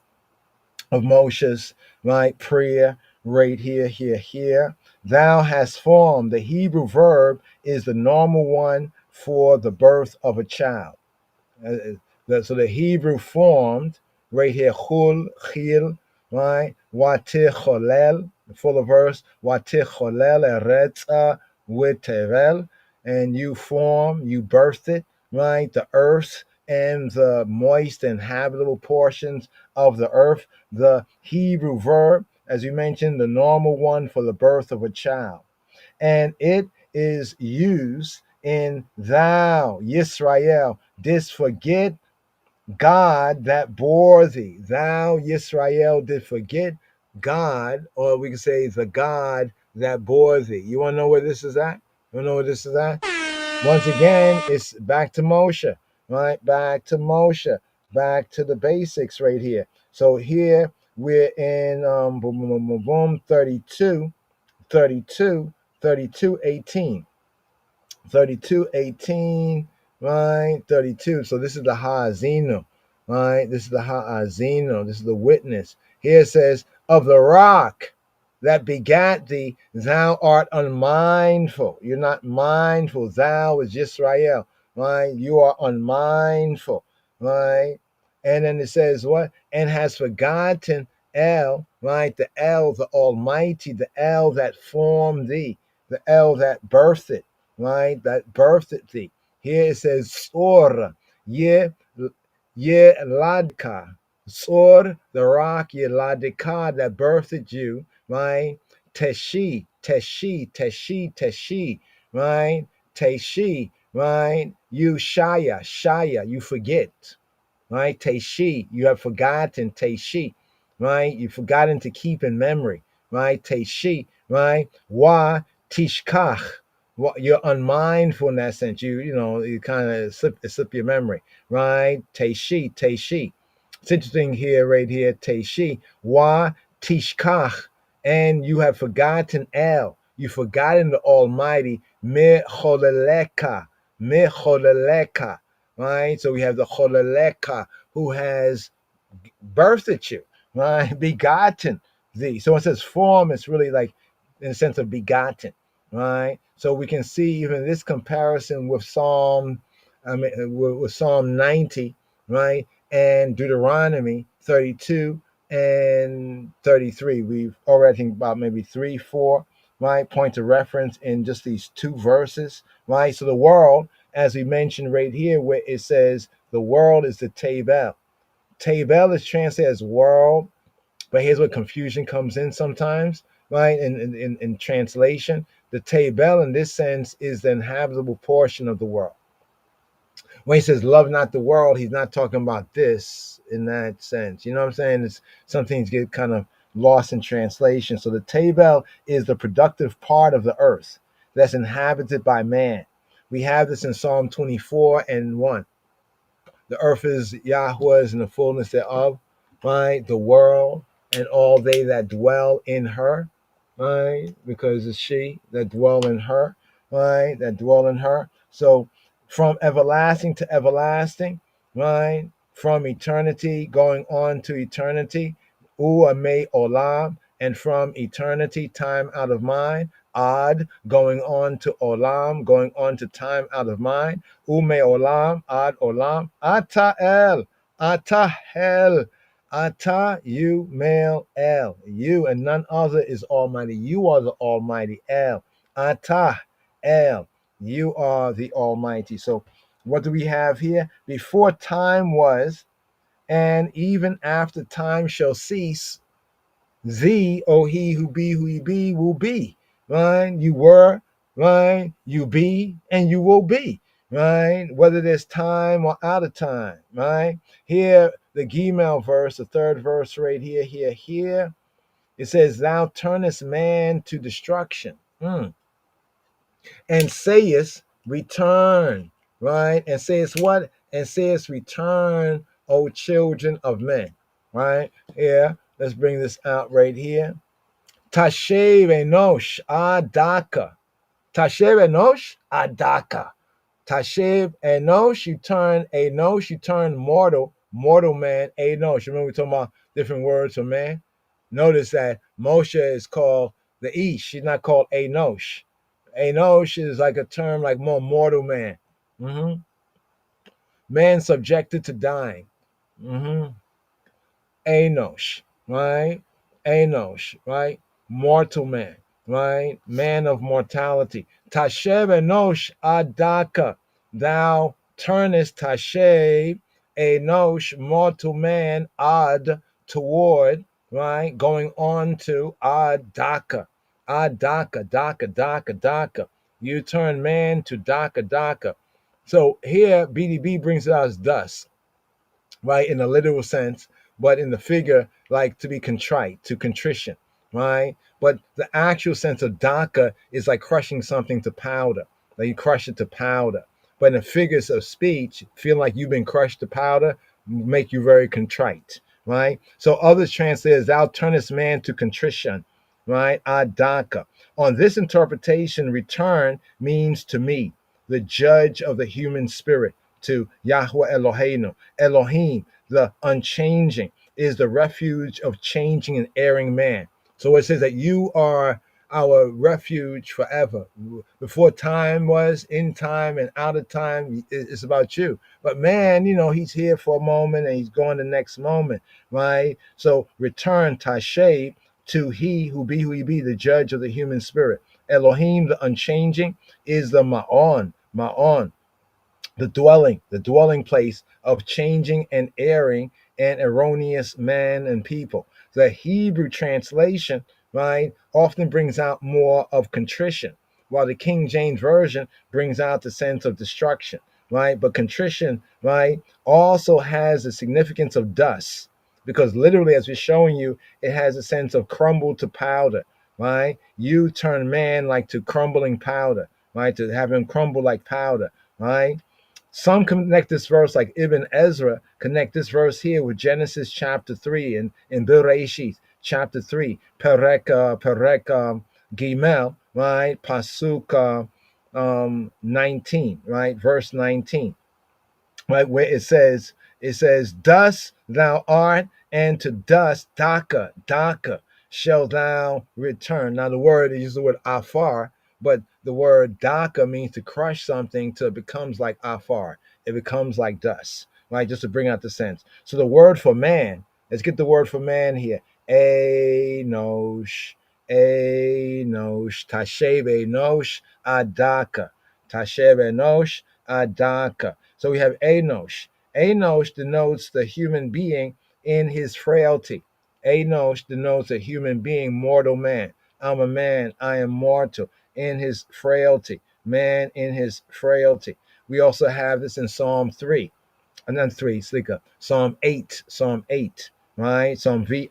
of Moshe's, right, prayer, right here. Thou hast formed. The Hebrew verb is the normal one for the birth of a child. So the Hebrew formed right here, chul, chil, right? Watih cholel, full of verse, watih cholel eretza witevel, and you form, you birthed it, right? The earth and the moist and habitable portions of the earth. The Hebrew verb, as you mentioned, the normal one for the birth of a child, and it is used in thou, Yisrael, didst forget God that bore thee. Thou, Yisrael, did forget God, or we can say the God that bore thee. You want to know where this is at? You want to know where this is at? Once again, it's back to Moshe, right? Back to Moshe, back to the basics right here. So here we're in 32, 18. 32:18, right? 32. So this is the Ha'azino, right? This is the Ha'azino. This is the witness. Here it says, of the rock that begat thee, thou art unmindful. You're not mindful. Thou is Yisrael, right? You are unmindful, right? And then it says what? And has forgotten El, right? The El, the Almighty, the El that formed thee, the El that birthed it, right? That birthed thee. Here it says Sor, ye ladka. Sor, the rock, ye ladika, that birthed you, right? Teshi, right? Teshi, right? You Shaya, you forget, right? Teshi, you have forgotten, Teshi, right? You've forgotten to keep in memory, right? Teshi, right? Wa Tishkach, you're unmindful in that sense. You kind of slip your memory, right? Teshi. It's interesting here, right here, Teshi. Wa Tishkach, and you have forgotten El. You've forgotten the Almighty. Me Choleleka, right? So we have the Choleleka who has birthed you, right? Begotten thee. So when it says form, it's really like in the sense of begotten, right? So we can see even this comparison with with Psalm 90, right? And Deuteronomy 32 and 33. We've already think about maybe 3-4, right? Points of reference in just these two verses, right? So the world, as we mentioned right here, where it says the world is the Tebel. Tebel is translated as world, but here's where confusion comes in sometimes, right? In translation, the Tebel in this sense is the inhabitable portion of the world. When he says love not the world, he's not talking about this in that sense. You know what I'm saying? It's some things get kind of lost in translation. So the Tebel is the productive part of the earth that's inhabited by man. We have this in Psalm 24 and 1. The earth is Yahweh's and the fullness thereof, right? The world and all they that dwell in her, right? Because it's she that dwell in her, right? That dwell in her. So from everlasting to everlasting, right? From eternity going on to eternity, Uame Olam, and from eternity, time out of mind, Ad, going on to Olam, going on to time out of mind, Ume Olam, Ad Olam, Ata El, Ata El, Ata, you, male, El. You and none other is Almighty. You are the Almighty El. Ata El. You are the Almighty. So what do we have here? Before time was, and even after time shall cease, thee, O he who he be, will be. Right? You were, right? You be, and you will be. Right? Whether there's time or out of time. Right? Here, the Gimel verse, the third verse right here. It says, Thou turnest man to destruction. And sayest, return. Right? And sayest what? And sayest, return, O children of men. Right? Here, let's bring this out right here. Tashev Enosh Adaka. Tashev Enosh Adaka. Tashev Enosh, you turn mortal man, Enosh. Remember we talking about different words for man? Notice that Moshe is called the Ish. She's not called Enosh. Enosh is like a term like more mortal man. Man subjected to dying. Enosh, right? Enosh, right? Mortal man, right? Man of mortality. Tashev Enosh Adaka. Thou turnest Tashev Enosh, mortal man, Ad, toward, right? Going on to Adaka. Adaka, Daka. You turn man to Daka. So here, BDB brings it out as dust, right, in a literal sense, but in the figure, like to be contrite, to contrition, right? But the actual sense of daka is like crushing something to powder, like you crush it to powder. But in the figures of speech, feeling like you've been crushed to powder, make you very contrite, right? So others translate as thou turnest man to contrition, right? Adaka. On this interpretation, return means to me, the judge of the human spirit, to Yahweh Eloheinu. Elohim, the unchanging, is the refuge of changing and erring man. So it says that you are our refuge forever. Before time was, in time and out of time, it's about you. But man, he's here for a moment and he's gone the next moment, right? So return, Tashe, to he who he be, the judge of the human spirit. Elohim, the unchanging, is the Ma'on, the dwelling place of changing and erring and erroneous man and people. The Hebrew translation, right, often brings out more of contrition, while the King James Version brings out the sense of destruction, right? But contrition, right, also has the significance of dust, because literally, as we're showing you, it has a sense of crumble to powder, right? You turn man like to crumbling powder, right? To have him crumble like powder, right? Some connect this verse, like Ibn Ezra, connect this verse here with Genesis chapter 3 and in Bereshit chapter 3, Perek Gimel, right? Pasuk 19, right? Verse 19, right? Where it says, dust thou art, and to dust, Daka, shall thou return. Now the word, they use the word afar, but the word Daka means to crush something till it becomes like afar. It becomes like dust, right? Just to bring out the sense. So the word for man, let's get the word for man here. Enosh, Tashev Enosh, Adaka. Tashev Enosh, Adaka. So we have Enosh. Enosh denotes the human being in his frailty. Enosh denotes a human being, mortal man. I'm a man, I am mortal, in his frailty. Man in his frailty. We also have this in Psalm 3. And then 3, Slika. Psalm 8, right? Psalm VII.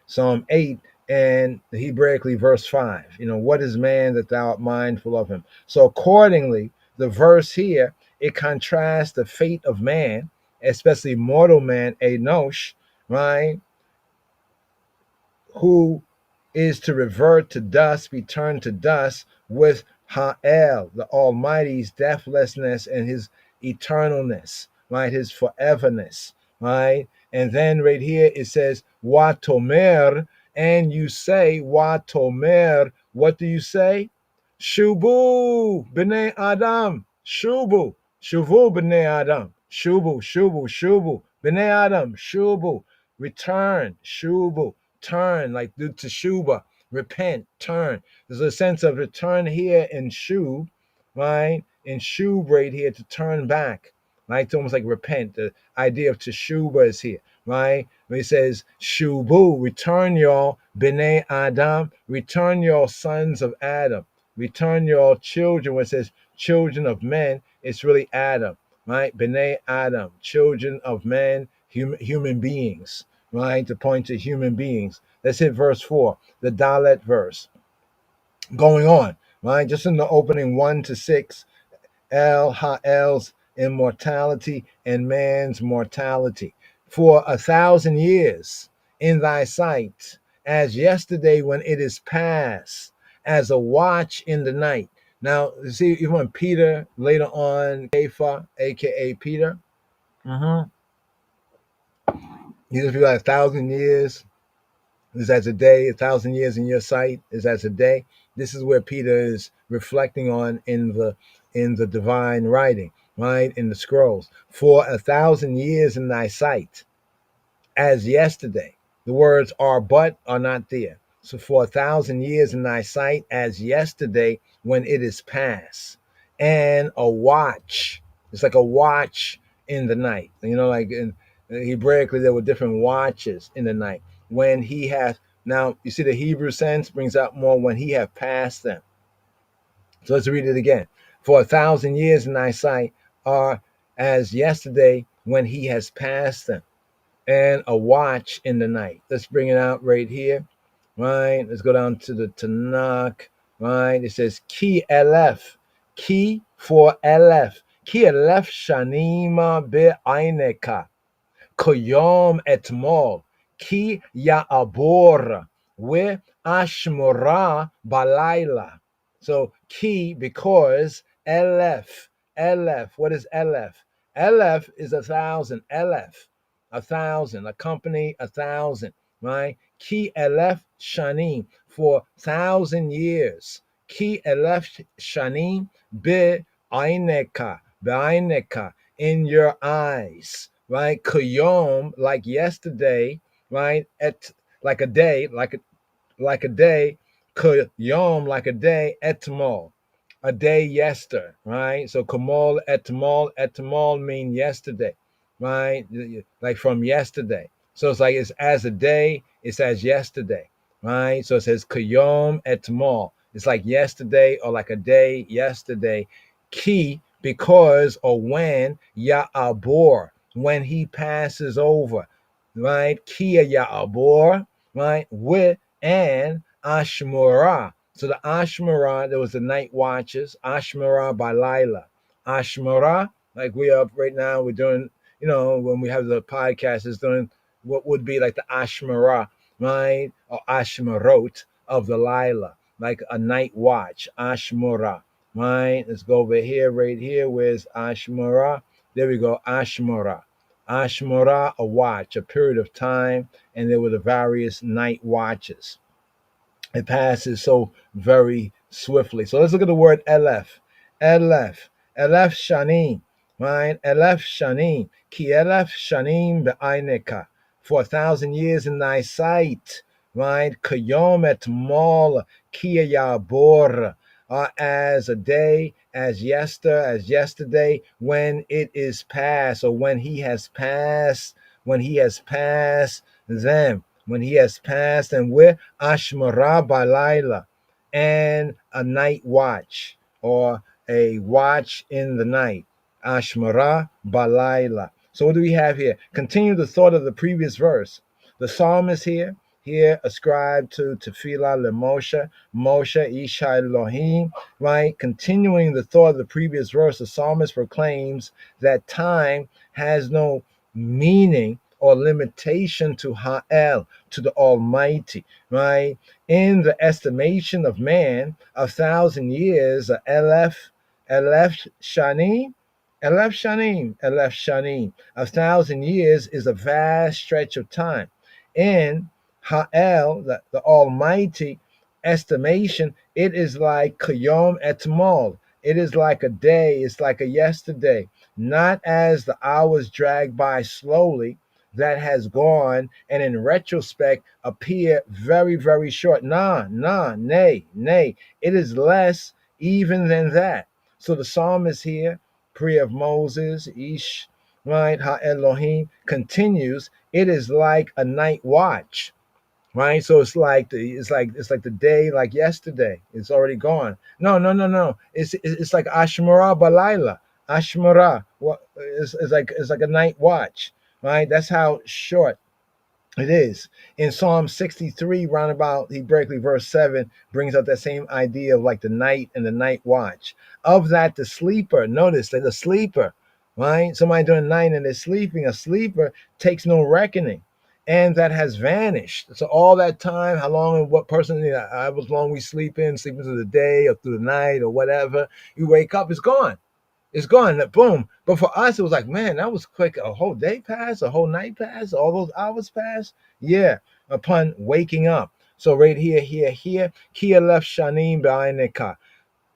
Psalm 8, and Hebraically verse 5. What is man that thou art mindful of him? So accordingly, the verse here it contrasts the fate of man, especially mortal man, Enosh, right? Who is to revert to dust, return to dust, with Ha'el, the Almighty's deathlessness and his eternalness, right? His foreverness, right? And then right here it says, Watomer, and you say, Watomer, what do you say? Shubu, B'nai Adam, Shubu, Shuvu, B'nai Adam, Shubu, Shubu, Shubu, B'nai Adam, Shubu, return, Shubu, turn, like do teshuba, repent, turn. There's a sense of return here in shub, right? In shub right here, to turn back, right? It's almost like repent. The idea of teshuba is here, right? When he says shubu, return y'all, b'nai Adam, return y'all sons of Adam, return y'all children. When it says children of men, it's really Adam, right? B'nai Adam, children of men, human beings, right? To point to human beings. Let's hit verse 4, the Dalet verse. Going on, right? Just in the opening 1 to 6, El Ha'el's immortality and man's mortality. For 1,000 years in thy sight, as yesterday when it is past, as a watch in the night. Now, you see, even when Peter later on, Kepha, aka Peter, he just be like 1,000 years is as a day, 1,000 years in your sight is as a day. This is where Peter is reflecting on in the divine writing, right? In the scrolls. For 1,000 years in thy sight, as yesterday. The words are but are not there. So for 1,000 years in thy sight, as yesterday when it is past. And a watch. It's like a watch in the night. You know, like in Hebraically, there were different watches in the night. When he has, now you see the Hebrew sense brings out more when he have passed them. So let's read it again. For 1,000 years in thy sight are as yesterday when he has passed them, and a watch in the night. Let's bring it out right here, right? Let's go down to the Tanakh, right? It says Ki Elef, Ki for Elef, Ki Elef Shanima Be'aineka. Koyom etmol, ki ya'abor, we ashmora balayla. So ki, because, elef. What is elef? Elef is 1,000. Elef, 1,000. Accompany 1,000. Right? Ki elef shanim, for 1,000 years. Ki elef shanim be aineka, in your eyes. Right? Kayom, like yesterday, right? Like a day, like a day. Kayom, like a day. Etmol, a day yester, right? So kamol etmol mean yesterday, right? Like from yesterday. So it's like it's as a day, it's as yesterday, right? So it says kayom etmol. It's like yesterday or like a day yesterday. Ki, because or when, ya'abor, when he passes over, right? Kia ya'abor, right? With and ashmurah. So the ashmurah, there was the night watches, ashmurah by Lila. Ashmurah, like we are right now, we're doing, you know, when we have the podcast, is doing what would be like the ashmurah, right? Or ashmarot of the Lila, like a night watch, ashmurah. Right, let's go over here, right here. Where's Ashmurah? There we go, Ashmurah. Ashmurah, a watch, a period of time, and there were the various night watches. It passes so very swiftly. So let's look at the word Elef. Elef Shanim, right? Elef Shanim. Ki Elef Shanim be'aineka. For 1,000 years in thy sight, right? Kayom et mol ki yabor. As a day, as yesterday, when it is past, or when he has passed them, when he has passed, and we're Ashmara Balayla, and a night watch, or a watch in the night. Ashmara Balayla. So what do we have here? Continue the thought of the previous verse. The psalmist here, here ascribed to Tefillah LeMoshe, Moshe Isha Elohim, right? Continuing the thought of the previous verse, the psalmist proclaims that time has no meaning or limitation to Ha'el, to the Almighty, right? In the estimation of man, 1,000 years, Elef Shanim, Elef Shanim. 1,000 years is a vast stretch of time. In Ha'el, the Almighty estimation, it is like Kayom Etmol. It is like a day, it's like a yesterday. Not as the hours drag by slowly, that has gone and in retrospect appear very, very short. Nay. It is less even than that. So the psalmist here, prayer of Moses, Ish, right, Ha Elohim, continues. It is like a night watch, right? So it's like the day, like yesterday. It's already gone. No. It's like Ashmara Balayla. Ashmara. What? It's like a night watch, right? That's how short it is. In Psalm 63, roundabout Hebraically verse 7, brings up that same idea of like the night and the night watch. Of that, the sleeper, notice that the sleeper, right? Somebody during the night and they're sleeping, a sleeper takes no reckoning. And that has vanished. So all that time, how long and what person, how long we sleeping through the day or through the night or whatever, you wake up, it's gone. It's gone. Boom. But for us, it was like, man, that was quick. A whole day passed, a whole night passed, all those hours passed. Yeah, upon waking up. So right here, Kia left Shanim Ba'ineka.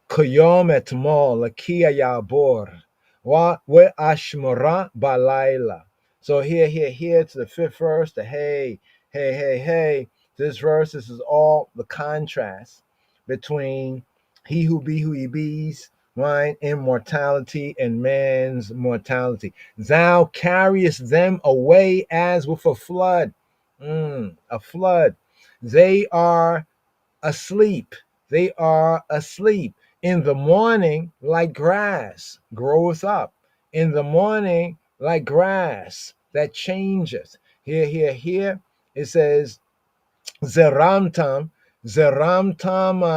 Kuyom etmol lakia yabor. Wa we ashmora balayla. So here to the fifth verse, the hey. This verse, this is all the contrast between he who be who he be's, right? Immortality and man's mortality. Thou carriest them away as with a flood. A flood. They are asleep. They are asleep. In the morning, like grass, groweth up. In the morning, like grass that changeth. Here, it says, Zeramtam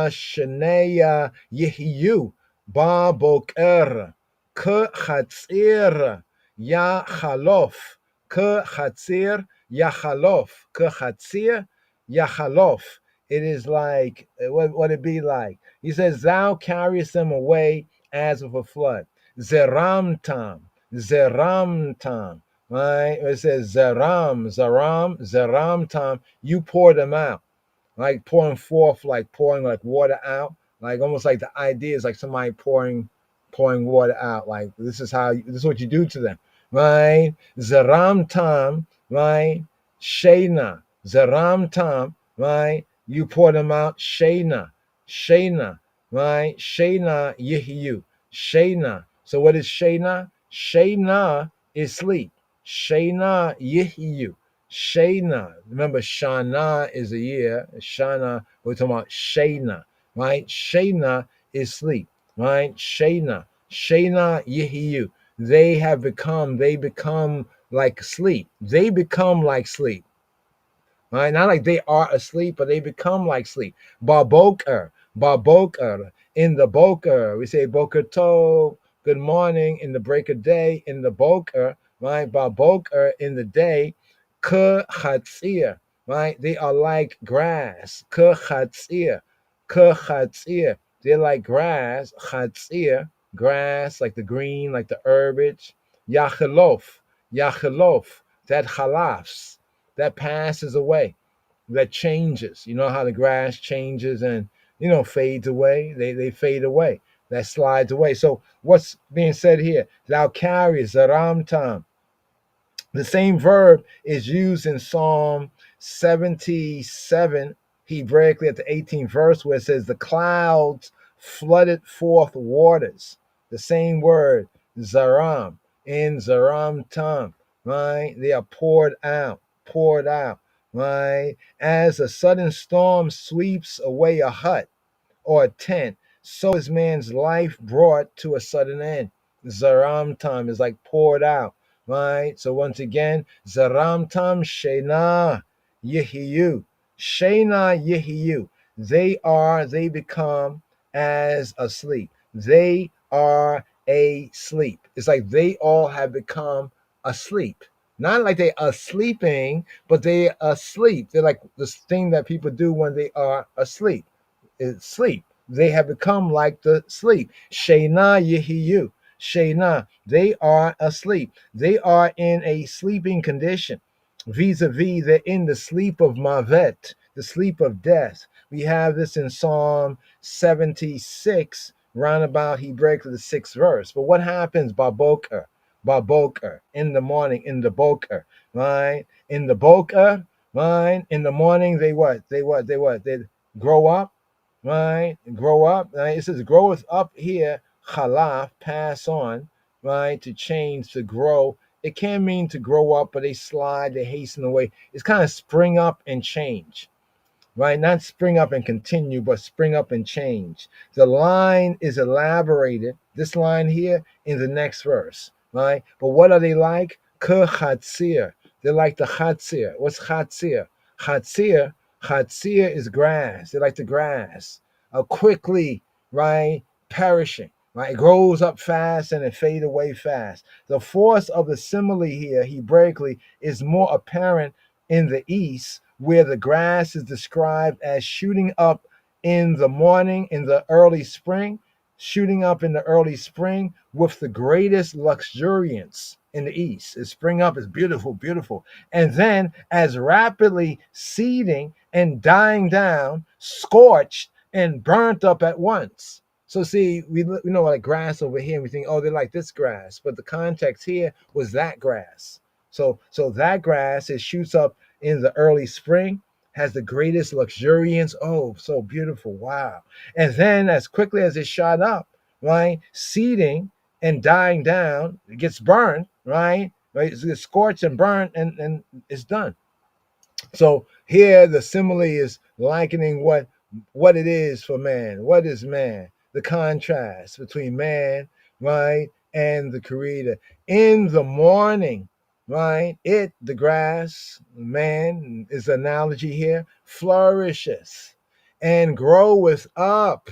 Shaneya Yehiyu Ba Boker Ke Chatzir Ya Chalof Ke Chatzir Ya Chalof Ke Chatzir Ya Chalof. It is like, what it be like? He says, thou carriest them away as of a flood. Zeramtam, right? It says Zeramtam, you pour them out. Like pouring forth, like pouring like water out. Like almost like the idea is like somebody pouring water out. Like this is what you do to them. Right? Zeramtam, right? Shena. Zeramtam, right? You pour them out. Shena, right? Shena Yehiyu. Shena. So what is Shena? Shena is sleep. Shena Yehiyu. Shena. Remember, Shana is a year. Shana, we're talking about Shena, right? Shena is sleep, right? Shena Yehiyu. They become like sleep. They become like sleep. Right? Not like they are asleep, but they become like sleep. Baboker, in the boker. We say boker tov, good morning, in the break of day, in the boker, right? Baboker, in the day, ke chatzir, right? They are like grass, ke chatzir. They're like grass, chatzir, grass, like the green, like the herbage. Yachelof, that halafs, that passes away, that changes. You know how the grass changes and fades away. They fade away. That slides away. So what's being said here? Thou carriest zaramtam. The same verb is used in Psalm 77, Hebraically at the 18th verse, where it says, the clouds flooded forth waters. The same word, zaram, in zaram tam, right? They are poured out, right? As a sudden storm sweeps away a hut or a tent, so is man's life brought to a sudden end. Zaram tam is like poured out, right? So once again, Zaram tam shena Yehiyu. Shena Yehiyu. They become as asleep. They are asleep. It's like they all have become asleep. Not like they are sleeping, but they are asleep. They're like this thing that people do when they are asleep. It's sleep. They have become like the sleep. Shena Yehiyu. Shena. They are asleep. They are in a sleeping condition. Vis-a-vis, they're in the sleep of Mavet, the sleep of death. We have this in Psalm 76, roundabout he breaks the 6th verse. But what happens, Baboker? Baboker, in the morning, in the boker, right? In the boker, right? In the morning, they what? They grow up, right? Grow up, right? It says groweth up here, chalaf, pass on, right? To change, to grow. It can mean to grow up, but they slide, they hasten away. It's kind of spring up and change, right? Not spring up and continue, but spring up and change. The line is elaborated, this line here, in the next verse, right? But what are they like? Chatzir. They're like the chatzir. What's chatzir? Chatzir, chatzir is grass. They're like the grass, quickly, right, perishing. Right, it grows up fast and it fades away fast. The force of the simile here, Hebraically, is more apparent in the east, where the grass is described as shooting up in the morning, in the early spring, shooting up in the early spring with the greatest luxuriance in the east. It spring up is beautiful, beautiful. And then as rapidly seeding and dying down, scorched and burnt up at once. So see, we know like grass over here, and we think, oh, they're like this grass. But the context here was that grass. So that grass, it shoots up in the early spring, has the greatest luxuriance. Oh, so beautiful. Wow. And then as quickly as it shot up, right, seeding and dying down, it gets burned, right? Right? It gets scorched and burned, and it's done. So here the simile is likening what it is for man. What is man? The contrast between man, right, and the creator. In the morning, right, the grass, man is the analogy here, flourishes and groweth up.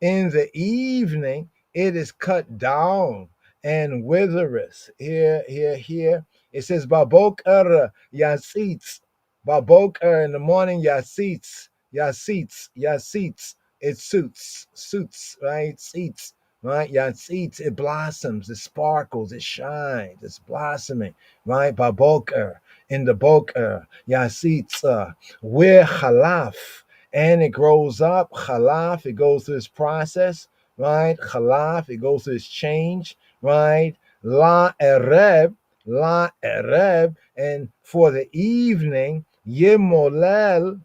In the evening, it is cut down and withereth. Here. It says, Babokar Yatzitz. Babokar in the morning, Yatzitz. It suits, right? Seats, right? Yatzitz, it blossoms, it sparkles, it shines, it's blossoming, right? Babokar, in the boker, Yatzitz, where Chalaf, and it grows up, Chalaf, it goes through this process, right? Chalaf, it goes through this change, right? La Ereb, and for the evening, Yimolel,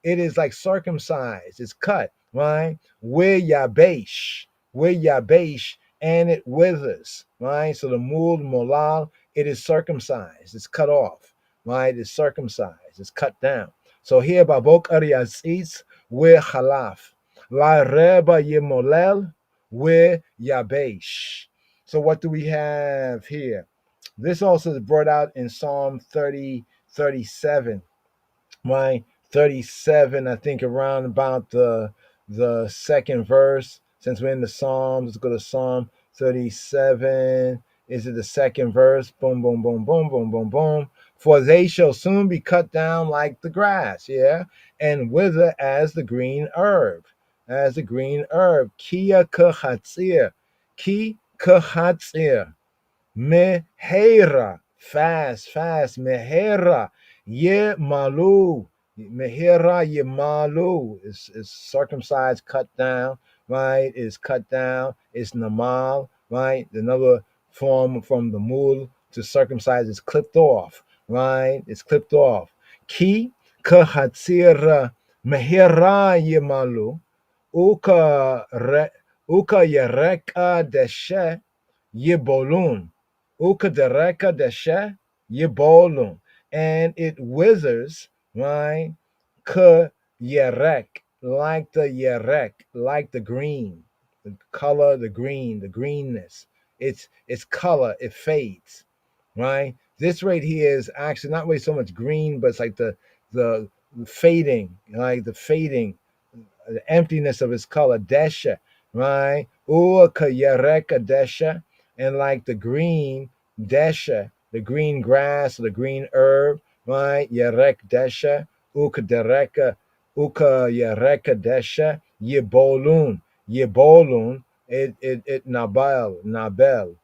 it is like circumcised, it's cut, right? Where Yabesh, and it withers, right? So the mul molal, it is circumcised, it's cut off, right? It's circumcised, it's cut down. So here, Babok Ariasis, where Halaf, La Reba Yimolel, where Yabesh. So what do we have here? This also is brought out in Psalm 37, right? 37, I think around about the second verse. Since we're in the Psalms, let's go to Psalm 37. Is it the second verse? Boom, boom, boom, boom, boom, boom, boom. For they shall soon be cut down like the grass, and wither as the green herb. Kia kachatzir. Mehera, fast, mehera, yemalu is circumcised, cut down, right? Is cut down. It's namal, right? Another form from the mul to circumcise is clipped off, right? It's clipped off. Ki kahatzira mehera yemalu uka yereka deshe yibolun. Ukadereka deshe yibolun, and it withers, right? Ka yerek, like the green, the color, the green, the greenness. Its color, it fades, right? This right here is actually not really so much green, but it's like the the fading, like the fading, the emptiness of his color, desha, right? Uka yereka desha, and like the green desha, the green grass, the green herb, right? Yerek desha, uka yereka desha, yebolun, it nabel.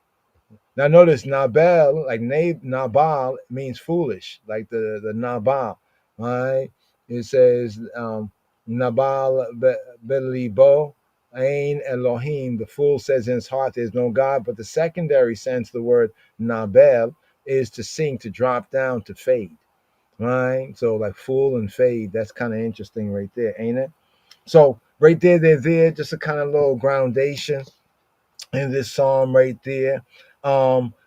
Now notice Nabal, like Nabal means foolish, like the Nabal, right? It says Nabal Belibo Ain Elohim. The fool says in his heart there's no God, but the secondary sense of the word Nabal is to sink, to drop down, to fade, right? So like fool and fade, that's kind of interesting right there, ain't it? So right there, they're there, just a kind of little groundation in this psalm right there.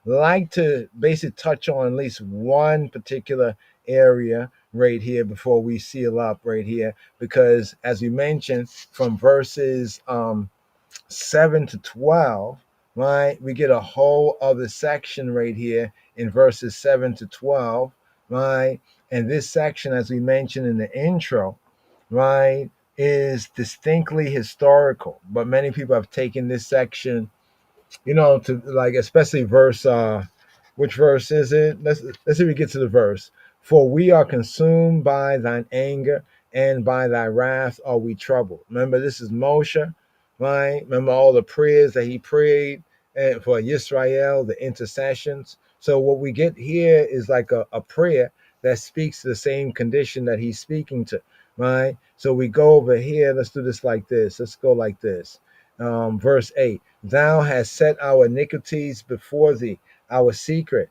Like to basically touch on at least one particular area right here before we seal up right here, because as we mentioned, from verses 7 to 12, right, we get a whole other section right here in verses 7 to 12, right? And this section, as we mentioned in the intro, right, is distinctly historical, but many people have taken this section, to like, especially verse which verse is it? Let's see if we get to the verse. For we are consumed by thine anger, and by thy wrath are we troubled. Remember, this is Moshe, right? Remember all the prayers that he prayed for Yisrael, the intercessions. So what we get here is like a prayer that speaks to the same condition that he's speaking to, right? So we go over here. Let's do this like this. Let's go like this. Verse 8. Thou hast set our iniquities before thee, our secret,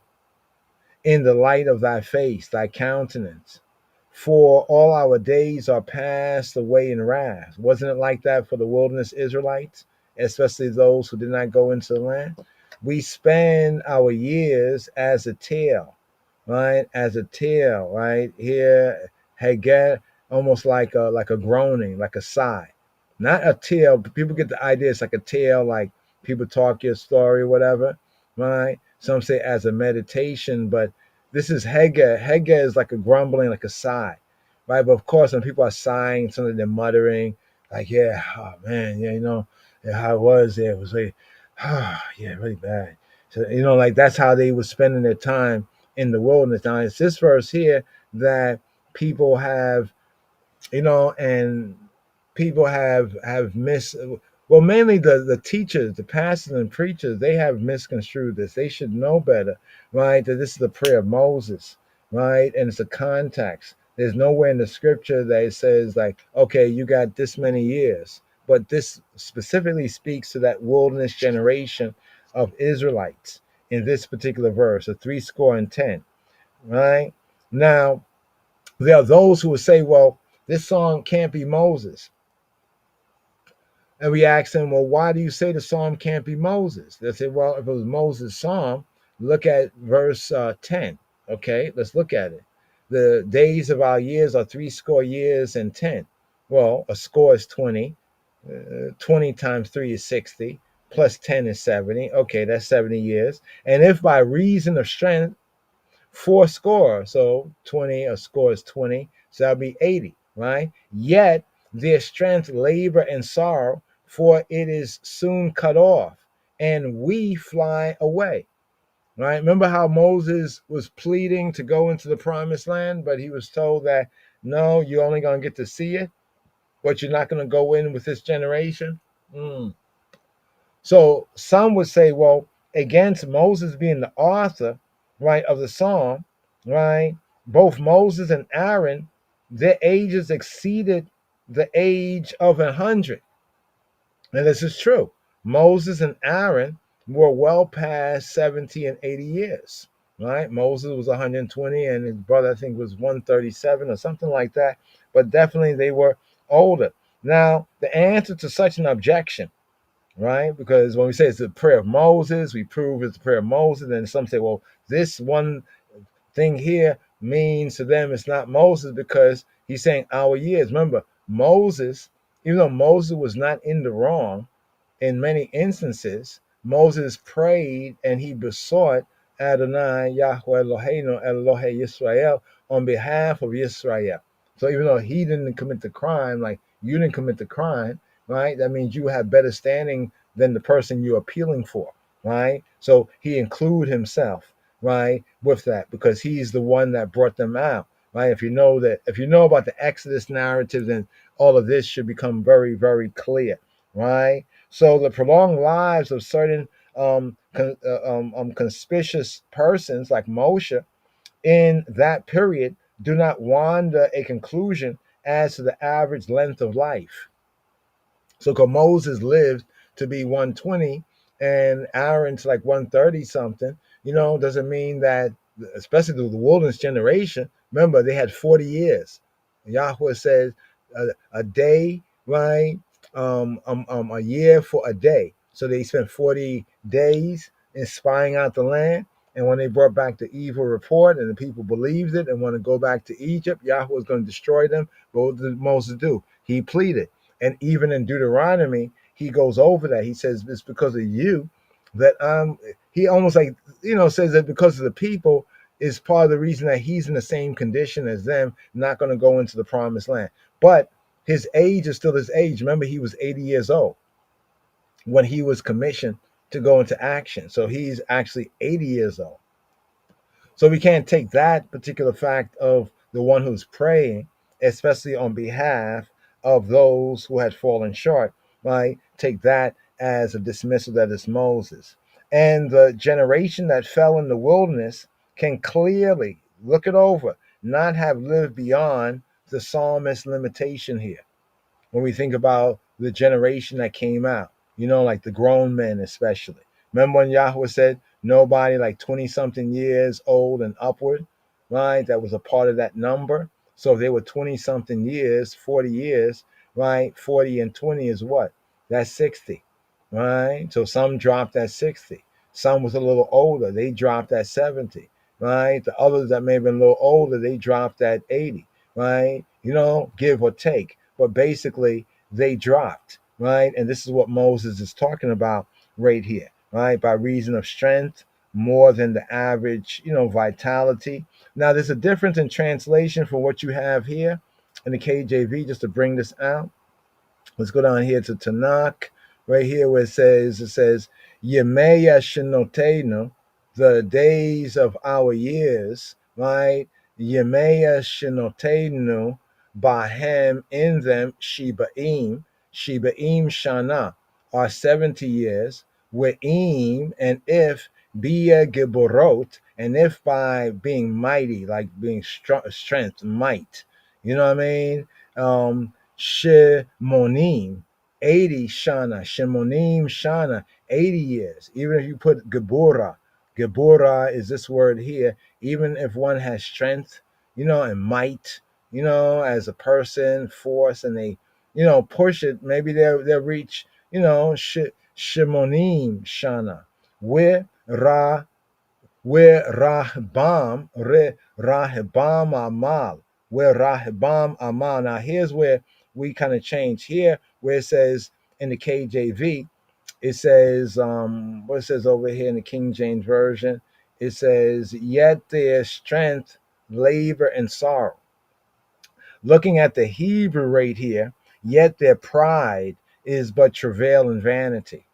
in the light of thy face, thy countenance. For all our days are passed away in wrath. Wasn't it like that for the wilderness Israelites, especially those who did not go into the land? We spend our years as a tale, right? As a tale, right? Here, Hagar, almost like a groaning, like a sigh. Not a tale. People get the idea it's like a tale, like people talk your story, whatever, right? Some say as a meditation, but this is Hagar. Hagar is like a grumbling, like a sigh, right? But of course, when people are sighing, something they're muttering, like, yeah, oh man, yeah, yeah, how it was there, it was like, yeah, really bad. So, like that's how they were spending their time in the wilderness. Now, it's this verse here that people have, and people have missed. Well, mainly the teachers, the pastors and preachers, they have misconstrued this. They should know better, right? That this is the prayer of Moses, right? And it's a context. There's nowhere in the scripture that it says like, okay, you got this many years, but this specifically speaks to that wilderness generation of Israelites in this particular verse, a 70, right? Now, there are those who will say, well, this song can't be Moses. And we ask them, well, why do you say the psalm can't be Moses? They say, well, if it was Moses' psalm, look at verse 10. Okay, let's look at it. The days of our years are 70 years and 10. Well, a score is 20. 20 times 3 is 60. Plus 10 is 70. Okay, that's 70 years. And if by reason of strength, 40, so 20, a score is 20, so that'll be 80, right? Yet their strength, labor, and sorrow, for it is soon cut off, and we fly away. Right? Remember how Moses was pleading to go into the promised land, but he was told that no, you're only going to get to see it, but you're not going to go in with this generation. So some would say, well, against Moses being the author, right, of the psalm, right, both Moses and Aaron, their ages exceeded the age of 100. And this is true. Moses and Aaron were well past 70 and 80 years, right? Moses was 120 and his brother, I think, was 137 or something like that. But definitely they were older. Now, the answer to such an objection, right? Because when we say it's the prayer of Moses, we prove it's the prayer of Moses. And some say, well, this one thing here means to them it's not Moses because he's saying our years. Remember, Moses, even though Moses was not in the wrong in many instances, Moses prayed and he besought Adonai, Yahweh Eloheinu, Elohe Yisrael, on behalf of Israel. So even though he didn't commit the crime, like you didn't commit the crime, right? That means you have better standing than the person you're appealing for, right? So he include himself, right, with that because he's the one that brought them out, right? If you know about the Exodus narrative, then all of this should become very, very clear, right? So the prolonged lives of certain conspicuous persons like Moshe in that period do not wander a conclusion as to the average length of life. So, because Moses lived to be 120 and Aaron's like 130 something, doesn't mean that, especially the wilderness generation, remember they had 40 years. Yahweh says a day, right? A year for a day. So they spent 40 days in spying out the land. And when they brought back the evil report and the people believed it and want to go back to Egypt, Yahweh was going to destroy them. But what did Moses do? He pleaded. And even in Deuteronomy, he goes over that. He says, it's because of you that he almost like, says that because of the people is part of the reason that he's in the same condition as them, not going to go into the promised land. But his age is still his age. Remember, he was 80 years old when he was commissioned to go into action. So he's actually 80 years old. So we can't take that particular fact of the one who's praying, especially on behalf of those who had fallen short, right? Take that as a dismissal that is Moses. And the generation that fell in the wilderness can clearly, look it over, not have lived beyond the psalmist's limitation here. When we think about the generation that came out, like the grown men especially. Remember when Yahweh said nobody like 20 something years old and upward, right? That was a part of that number. So if they were 20 something years, 40 years, right? 40 and 20 is what? That's 60, right? So some dropped at 60. Some was a little older. They dropped at 70, right? The others that may have been a little older, they dropped at 80, right? Give or take. But basically, they dropped, right? And this is what Moses is talking about right here, right? By reason of strength, more than the average, vitality. Now, there's a difference in translation for what you have here in the KJV, just to bring this out. Let's go down here to Tanakh, right here where it says, Yemeya Shinotenu, the days of our years, right? Yemeya Shinotenu, Bahem, in them, Shebaim Shana, are 70 years, We'im, and if, Bia Geborot, and if by being mighty, like being strength, might, you know what I mean? Shemonim, 80 Shana, Shemonim Shana, 80 years. Even if you put Gebura is this word here, even if one has strength, and might, as a person, force, and they, push it, maybe they'll reach, Shemonim Shana, where Rahbam Amal, where Rahbam Amal. Now here's where we kind of change here, where it says in the KJV, it says what it says over here in the King James Version, it says, yet their strength, labor, and sorrow. Looking at the Hebrew right here, yet their pride is but travail and vanity.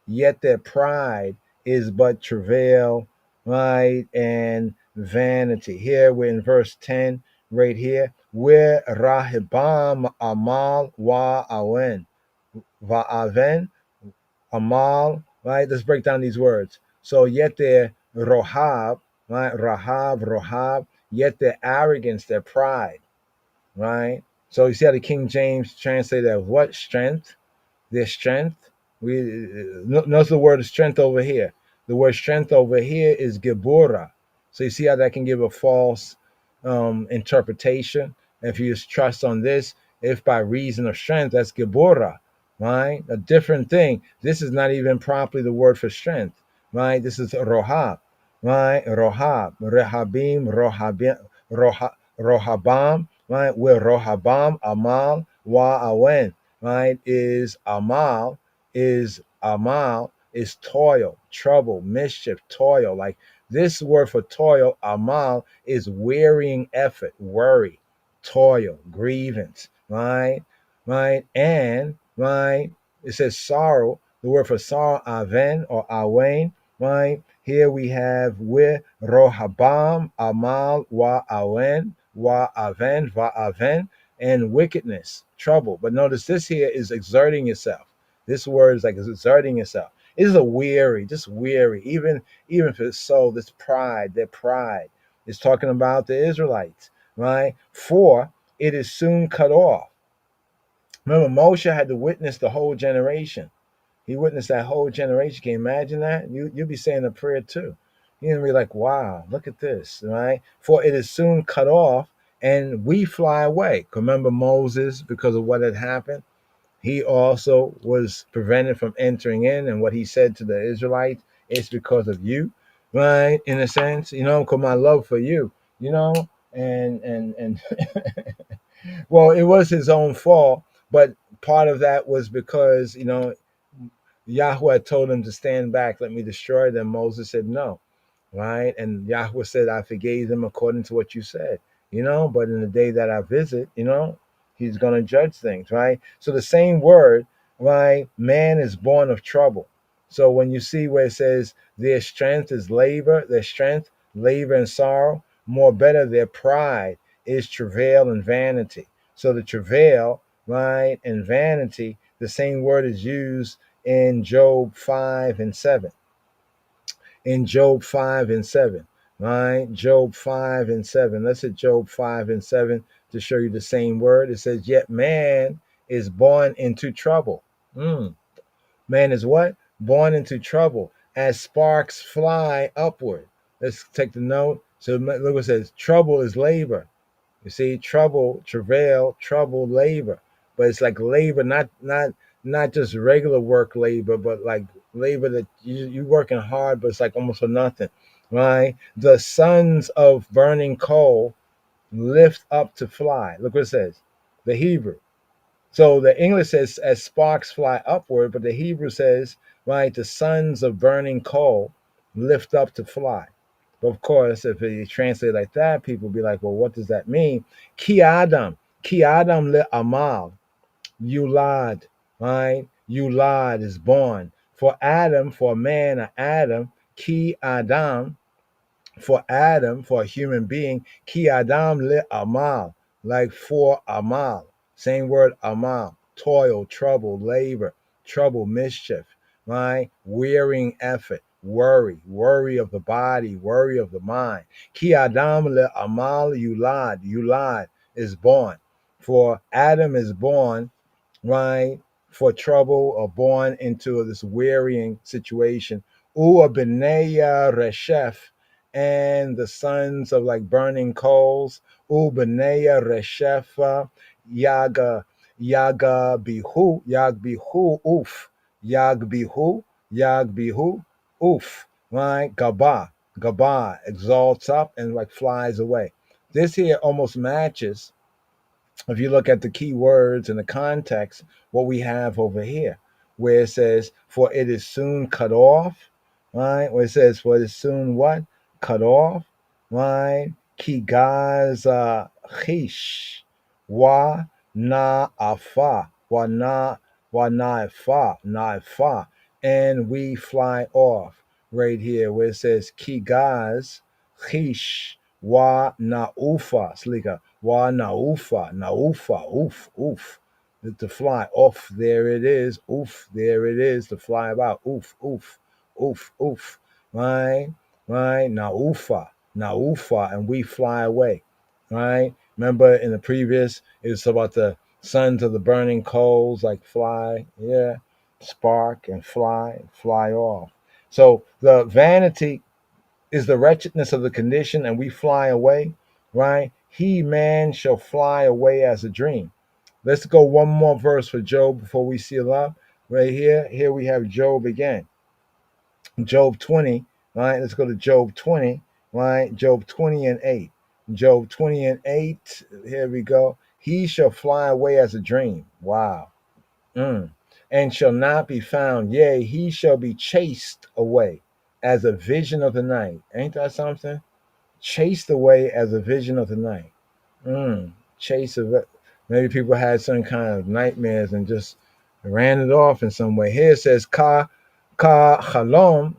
Yet their pride is but travail, right, and vanity. Here we're in verse 10, right here. Where Rahibam Amal wa aven. Va'aven, Amal, right? Let's break down these words. So yet their Rohab, right? Rohab, yet their arrogance, their pride, right? So you see how the King James translate that what? Strength. Their strength. We notice the word strength over here. The word strength over here is Gebura. So you see how that can give a false interpretation. If you just trust on this, if by reason of strength, that's Gebura, right? A different thing. This is not even properly the word for strength, right? This is Rohab, right? Rohab, Rohabam, right? Where Rohabam, Amal, Wa Awen, right? Is Amal, is toil, trouble, mischief, toil, like This word for toil, amal, is wearying effort, worry, toil, grievance, right? Right? And, right, it says sorrow. The word for sorrow, aven or awen, right? Here we have with rohabam, amal, wa awen, wa aven, va aven, and wickedness, trouble. But notice this here is exerting yourself. This word is like exerting yourself. It is a weary, just weary. Even for the soul, this pride, their pride is talking about the Israelites, right? For it is soon cut off. Remember, Moshe had to witness the whole generation. He witnessed that whole generation. Can you imagine that? You'll be saying a prayer too. You're gonna be like, wow, look at this, right? For it is soon cut off, and we fly away. Remember Moses, because of what had happened, he also was prevented from entering in, and what he said to the Israelites, it's because of you, right? In a sense, because my love for you, and well, it was his own fault, but part of that was because Yahweh had told him to stand back, let me destroy them. Moses said no, right? And Yahweh said, I forgave them according to what you said, but in the day that I visit, he's going to judge things, right? So the same word, right? Man is born of trouble. So when you see where it says their strength is labor, labor and sorrow, more better, their pride is travail and vanity. So the travail, right, and vanity, the same word is used in Job 5 and 7. In Job 5 and 7, right? Job 5 and 7. Let's hit Job 5 and 7 to show you the same word. It says, yet man is born into trouble. Man is what? Born into trouble as sparks fly upward. Let's take the note. So look what it says, trouble is labor. You see, trouble, travail, trouble, labor. But it's like labor, not just regular work labor, but like labor that you working hard, but it's like almost for nothing, right? The sons of burning coal lift up to fly. Look what it says, the Hebrew. So the English says as sparks fly upward, but the Hebrew says, right, the sons of burning coal lift up to fly. But of course, if you translate like that, people be like, well, what does that mean? Ki Adam le amal, Yulad, right? Yulad is born. For Adam, for a man, Adam, Ki Adam, for Adam, for a human being, Ki Adam le amal, like for amal. Same word, amal, toil, trouble, labor, trouble, mischief, right? Wearing effort, worry of the body, worry of the mind. Ki Adam le amal yulad is born. For Adam is born, right, for trouble or born into this wearying situation. Ua Beneya Reshef, and the sons of like burning coals. U Beneya Reshefa Yaga Yag Bihu Uf, right? Gaba exalts up and like flies away. This here almost matches, if you look at the key words and the context, what we have over here, where it says, for it is soon cut off, right? Where it says, for it is soon what? Cut off, right? Ki gaza chish, wa na afa, wa na ifa, and we fly off, right here, where it says, ki gaz chish, wa na ufa, slika, wa naufa, oof. To fly off, there it is. Oof, there it is. To fly about. Oof. Right? Naufa, and we fly away. Right? Remember in the previous, it was about the sons of the burning coals, like fly, yeah, spark and fly off. So the vanity is the wretchedness of the condition, and we fly away, right? He, man, shall fly away as a dream. Let's go one more verse for Job before we seal up. Right here. Here we have Job again. Job 20, right? Let's go to Job 20, right? Job 20 and 8. Job 20 and 8. Here we go. He shall fly away as a dream. Wow. And shall not be found. Yea, he shall be chased away. as a vision of the night. Ain't that something? Chased away as a vision of the night. Chase of it. Maybe people had some kind of nightmares and just ran it off in some way. Here it says ka chalom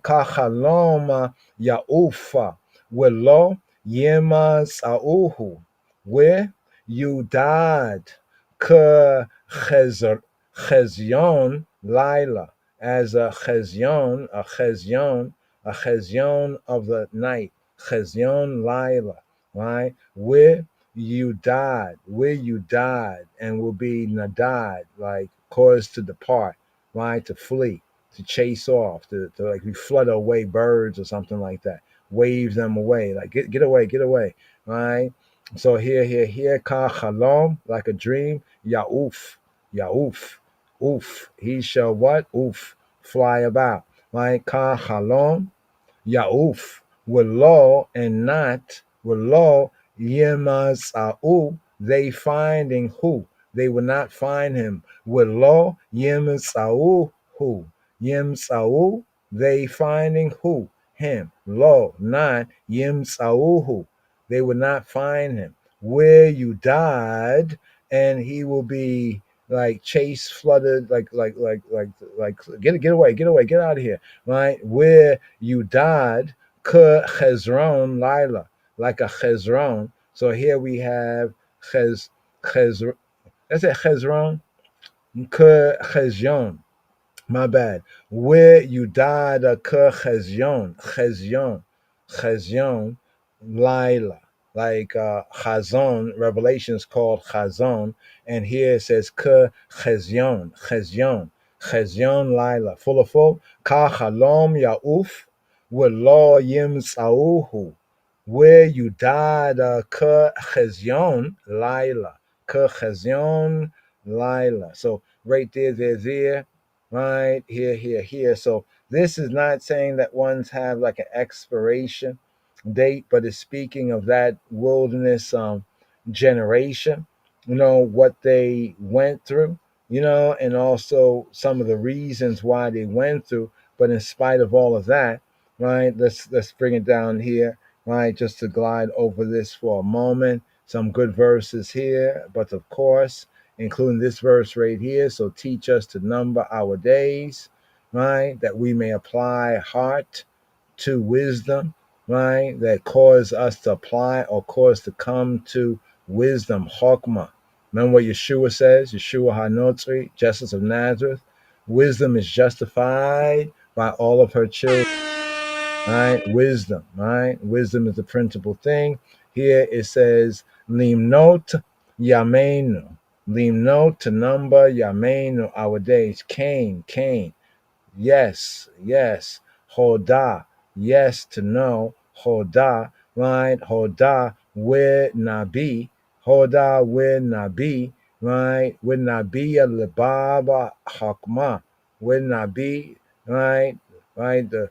yaufa welo yema sauhu, where you died ka chezyon laila, as a chezyon of the night, chezyon laila, right? Where you died, and will be nadad, like caused to depart, right? To flee, to chase off, to like we flood away birds or something like that, wave them away, like get away, right? So here, ka chalom, like a dream, yauf, oof, he shall what? Oof, fly about, right? Ka chalom, Yauf, with law and not with law, Yemasau, they finding who? They will not find him. With law, Yemasau, who? Yemsau, they finding who? Him. Law, not Yemsau, who? They will not find him. Where you died, and he will be like chased, flooded, like get away, get out of here, right? Where you died, ke chezron laila, like a chezron. So here we have chez. That's it, chezron, ke chezyon. My bad. Where you died, ke chezyon, laila. Like chazon, Revelation is called chazon, and here it says ke chezyon laila. Full, ka chalom yauf, welo yimsauhu. Where you died, ke chezyon laila, So right there, right here. So this is not saying that ones have like an expiration date, but it's speaking of that wilderness generation, what they went through, and also some of the reasons why they went through. But in spite of all of that, right, let's bring it down here, right, just to glide over this for a moment. Some good verses here, but of course, including this verse right here. So teach us to number our days, right, that we may apply heart to wisdom, right, that cause us to apply or cause to come to wisdom, chokmah. Remember what Yeshua says, Yeshua HaNotzri, Justice of Nazareth. Wisdom is justified by all of her children, right? Wisdom, right? Wisdom is the principal thing. Here it says, limnot yamenu. Limnot, to number, yamenu, our days. Cain. Yes. Hoda, yes, to know. Hoda, right? Hoda, where nabi. Hoda, where nabi, right? Where nabi lebaba hakma. Where nabi, right? Right? To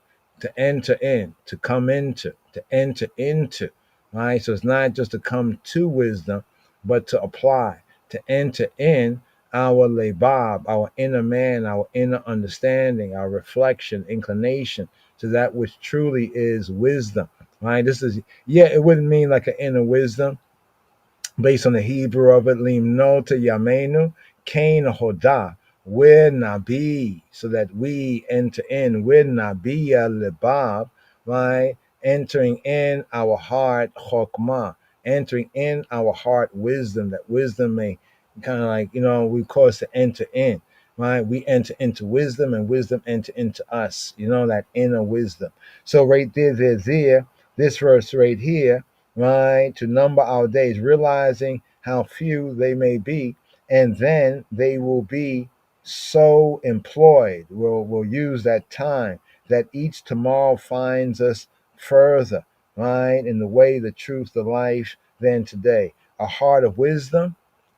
enter in, to come into, to enter into, right? So it's not just to come to wisdom, but to apply, to enter in our lebab, our inner man, our inner understanding, our reflection, inclination to that which truly is wisdom, right? This is, it wouldn't mean like an inner wisdom based on the Hebrew of it, limno to yamenu, kain hoda, where nabi, so that we enter in, where nabiya lebab, right? Entering in our heart chokmah, entering in our heart wisdom, that wisdom may kind of like, we call us to enter in, right? We enter into wisdom and wisdom enter into us, that inner wisdom. So right there, this verse right here, right? To number our days, realizing how few they may be, and then they will be so employed. We'll use that time that each tomorrow finds us further, right? In the way, the truth, the life than today. A heart of wisdom,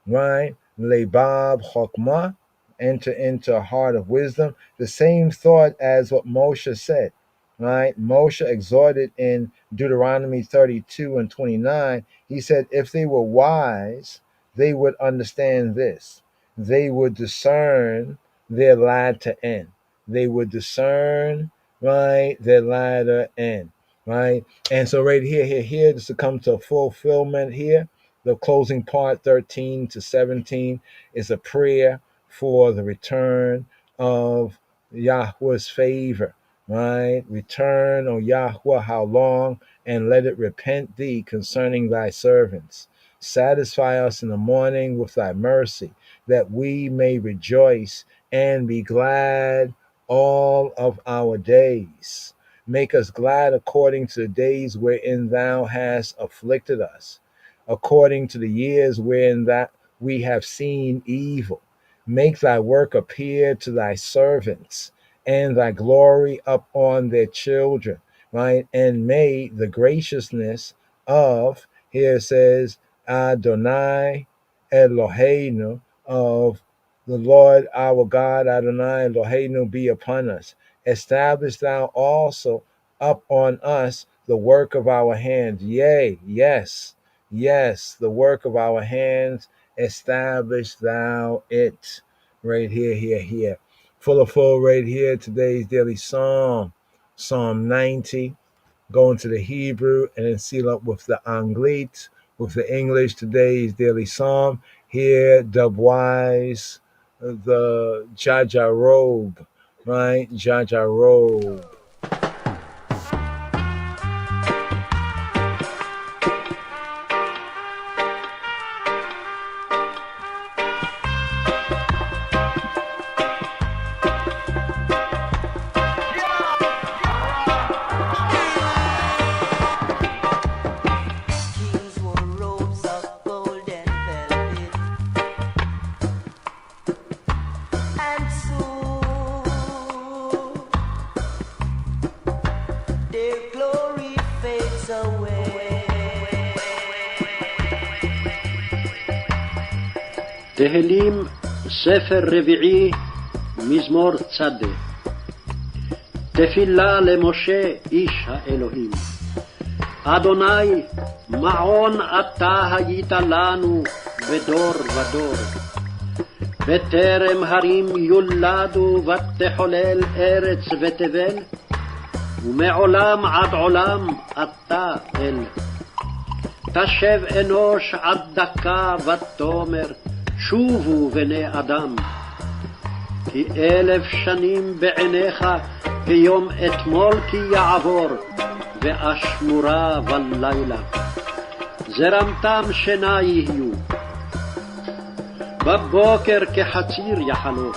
right? Lebab chokmah, enter into a heart of wisdom. The same thought as what Moshe said, right? Moshe exhorted in Deuteronomy 32 and 29. He said, if they were wise, they would understand this. They would discern their latter end. They would discern right? The latter end, right? And so right here, just to come to fulfillment here, the closing part, 13 to 17, is a prayer for the return of Yahweh's favor, right? Return, O Yahweh, how long? And let it repent thee concerning thy servants. Satisfy us in the morning with thy mercy, that we may rejoice and be glad all of our days. Make us glad according to the days wherein thou hast afflicted us, according to the years wherein that we have seen evil. Make thy work appear to thy servants, and thy glory up on their children, right? And may the graciousness of, here it says, Adonai Eloheinu, of the Lord our God, Adonai Eloheinu, be upon us. Establish thou also up on us the work of our hands. Yea, yes, the work of our hands, establish thou it. Right here. Full right here. Today's daily psalm, Psalm 90. Go into the Hebrew and then seal up with the Anglit, with the English. Today's daily psalm. Here, dubwise, the Jajarobe, right? Jajarobe. Kings wore robes of golden velvet, and soon their glory fades away. תהילים, ספר רביעי, מזמור צדה. תפילה למשה איש האלוהים. אדוני, מעון אתה היית לנו בדור ודור. בטרם הרים יולדו ותחולל ארץ ותבל, ומעולם עד עולם אתה אל. תשב אנוש עד דקה ותאמר, שובו בני אדם. כי 1000 שנים בעיניך כיום אתמול כי יעבור, ואשמורה בלילה. זרמתם שינה יהיו. בבוקר כחציר יחלוף,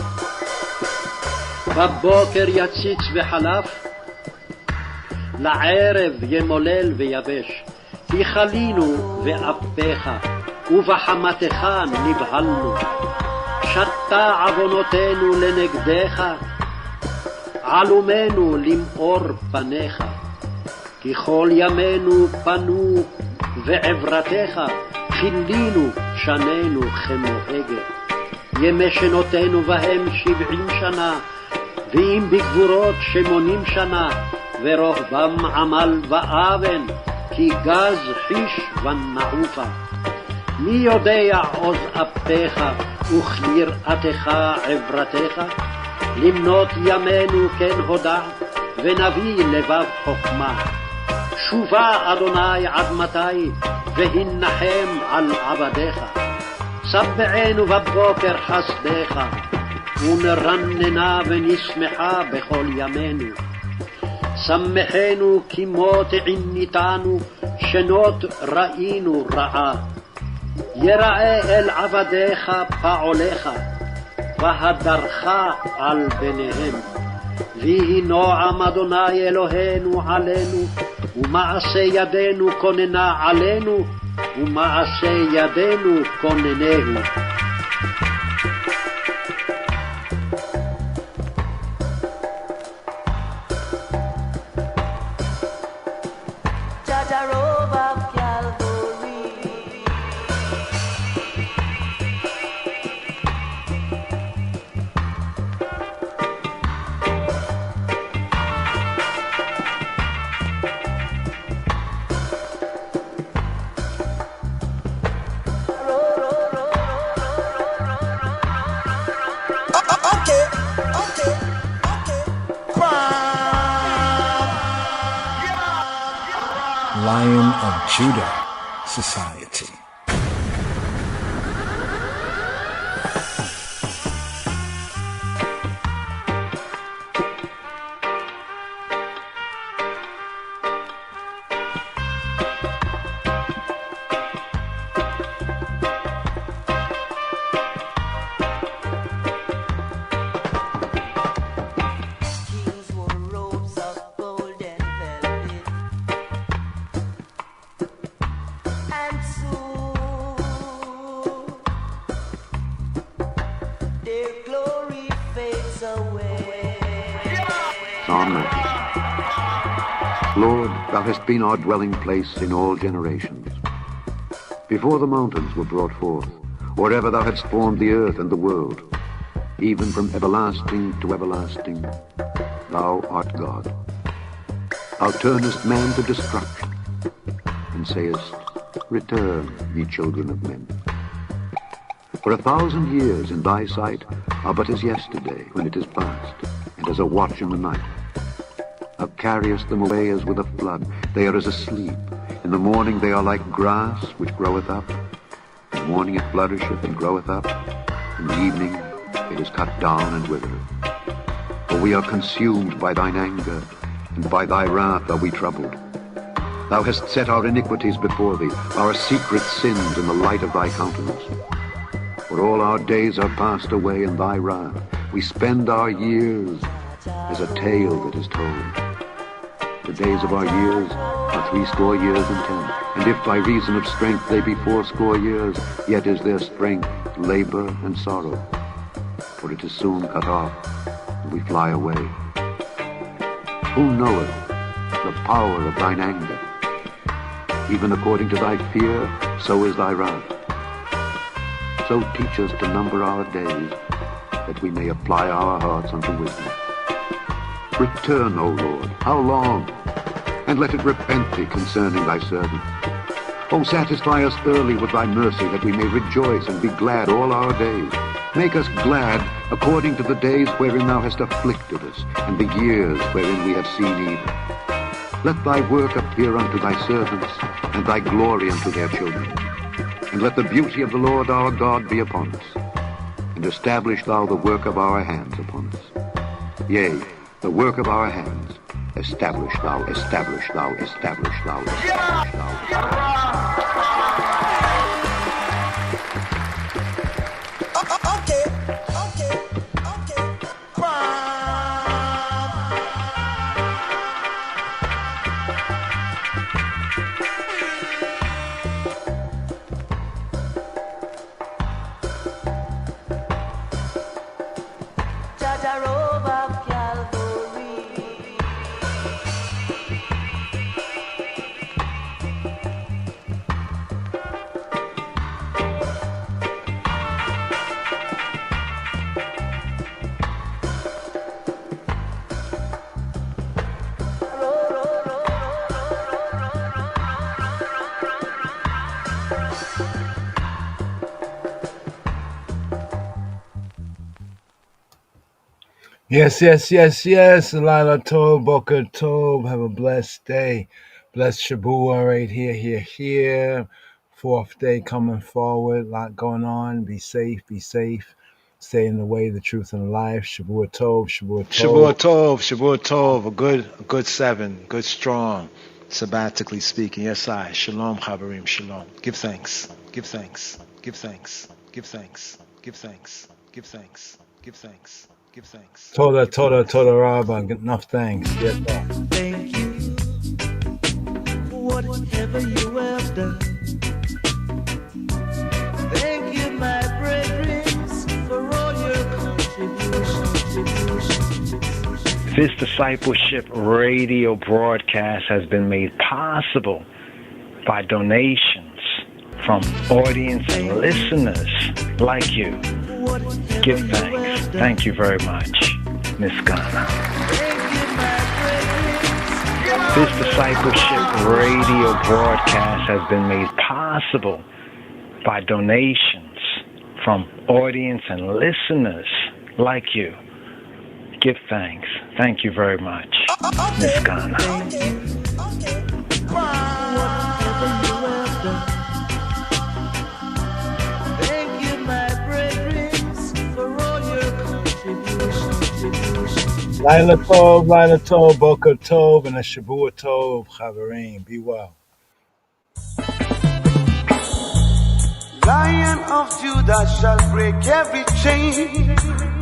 בבוקר יציץ וחלף, לערב ימולל ויבש. כי חלינו ואפיך, ובחמתך נבהלנו. שתה עוונותינו לנגדך, עלומנו למאור פניך. כי כל ימינו פנו ועברתך, חילינו שנינו כמוהגר. ימי שנותינו בהם 70 שנה, ואם בגבורות 80 שנה, ורוחבם עמל ואבן, כי גז חיש ונעופה. מי יודע עוז אפיך וכליראתך עברתך? למנות ימינו כן הודע, ונביא לבב חוכמה. שובה אדוני עד מתי, והנחם על עבדיך. סבענו בבוקר חסדך, ונרננה ונשמחה בכל ימינו. שמחנו כמו תעניתנו, שנות ראינו רעה. יראה אל עבדיך פעוליך, והדרך על ביניהם. ויהי נועם אדוני אלוהינו עלינו, ומעשה ידינו כוננה עלינו, ומעשה ידינו כוננהו. Lion of Judah Society. Lord, thou hast been our dwelling place in all generations. Before the mountains were brought forth, or ever thou hadst formed the earth and the world, even from everlasting to everlasting, thou art God. Thou turnest man to destruction, and sayest, Return, ye children of men. For 1,000 years in thy sight are but as yesterday when it is past, and as a watch in the night. Thou carriest them away as with a flood. They are as asleep. In the morning they are like grass which groweth up. In the morning it flourisheth and groweth up. In the evening it is cut down and withereth. For we are consumed by thine anger, and by thy wrath are we troubled. Thou hast set our iniquities before thee, our secret sins in the light of thy countenance. For all our days are passed away in thy wrath. We spend our years as a tale that is told. The days of our years are 80 years and 10. And if by reason of strength they be 80 years, yet is their strength labor and sorrow. For it is soon cut off, and we fly away. Who knoweth the power of thine anger? Even according to thy fear, so is thy wrath. So teach us to number our days, that we may apply our hearts unto wisdom. Return, O Lord, how long? And let it repent thee concerning thy servant. O satisfy us early with thy mercy, that we may rejoice and be glad all our days. Make us glad according to the days wherein thou hast afflicted us, and the years wherein we have seen evil. Let thy work appear unto thy servants, and thy glory unto their children. And let the beauty of the Lord our God be upon us. And establish thou the work of our hands upon us. Yea, the work of our hands, establish thou, establish thou, establish thou, establish thou. Yes. Lila Tov, Boker Tov. Have a blessed day. Blessed Shabua right here. 4th day coming forward. A lot going on. Be safe. Stay in the way, the truth, and the life. Shabua Tov. Shavua Tov. A good 7. Good strong. Sabbatically speaking. Yes, I. Shalom, Chaverim. Shalom. Give thanks. Toda Rabba. Enough thanks. Yes, Thank you for whatever you have done. Thank you, my brethren, for all your contributions. This discipleship radio broadcast has been made possible by donations from audience and listeners like you. Give thanks. Thank you very much, Miss Ghana. This discipleship radio broadcast has been made possible by donations from audience and listeners like you. Give thanks. Thank you very much, Miss Ghana. Laila Tov, Boker Tov, and a Shavua Tov, Chavarim. Be well. Lion of Judah shall break every chain.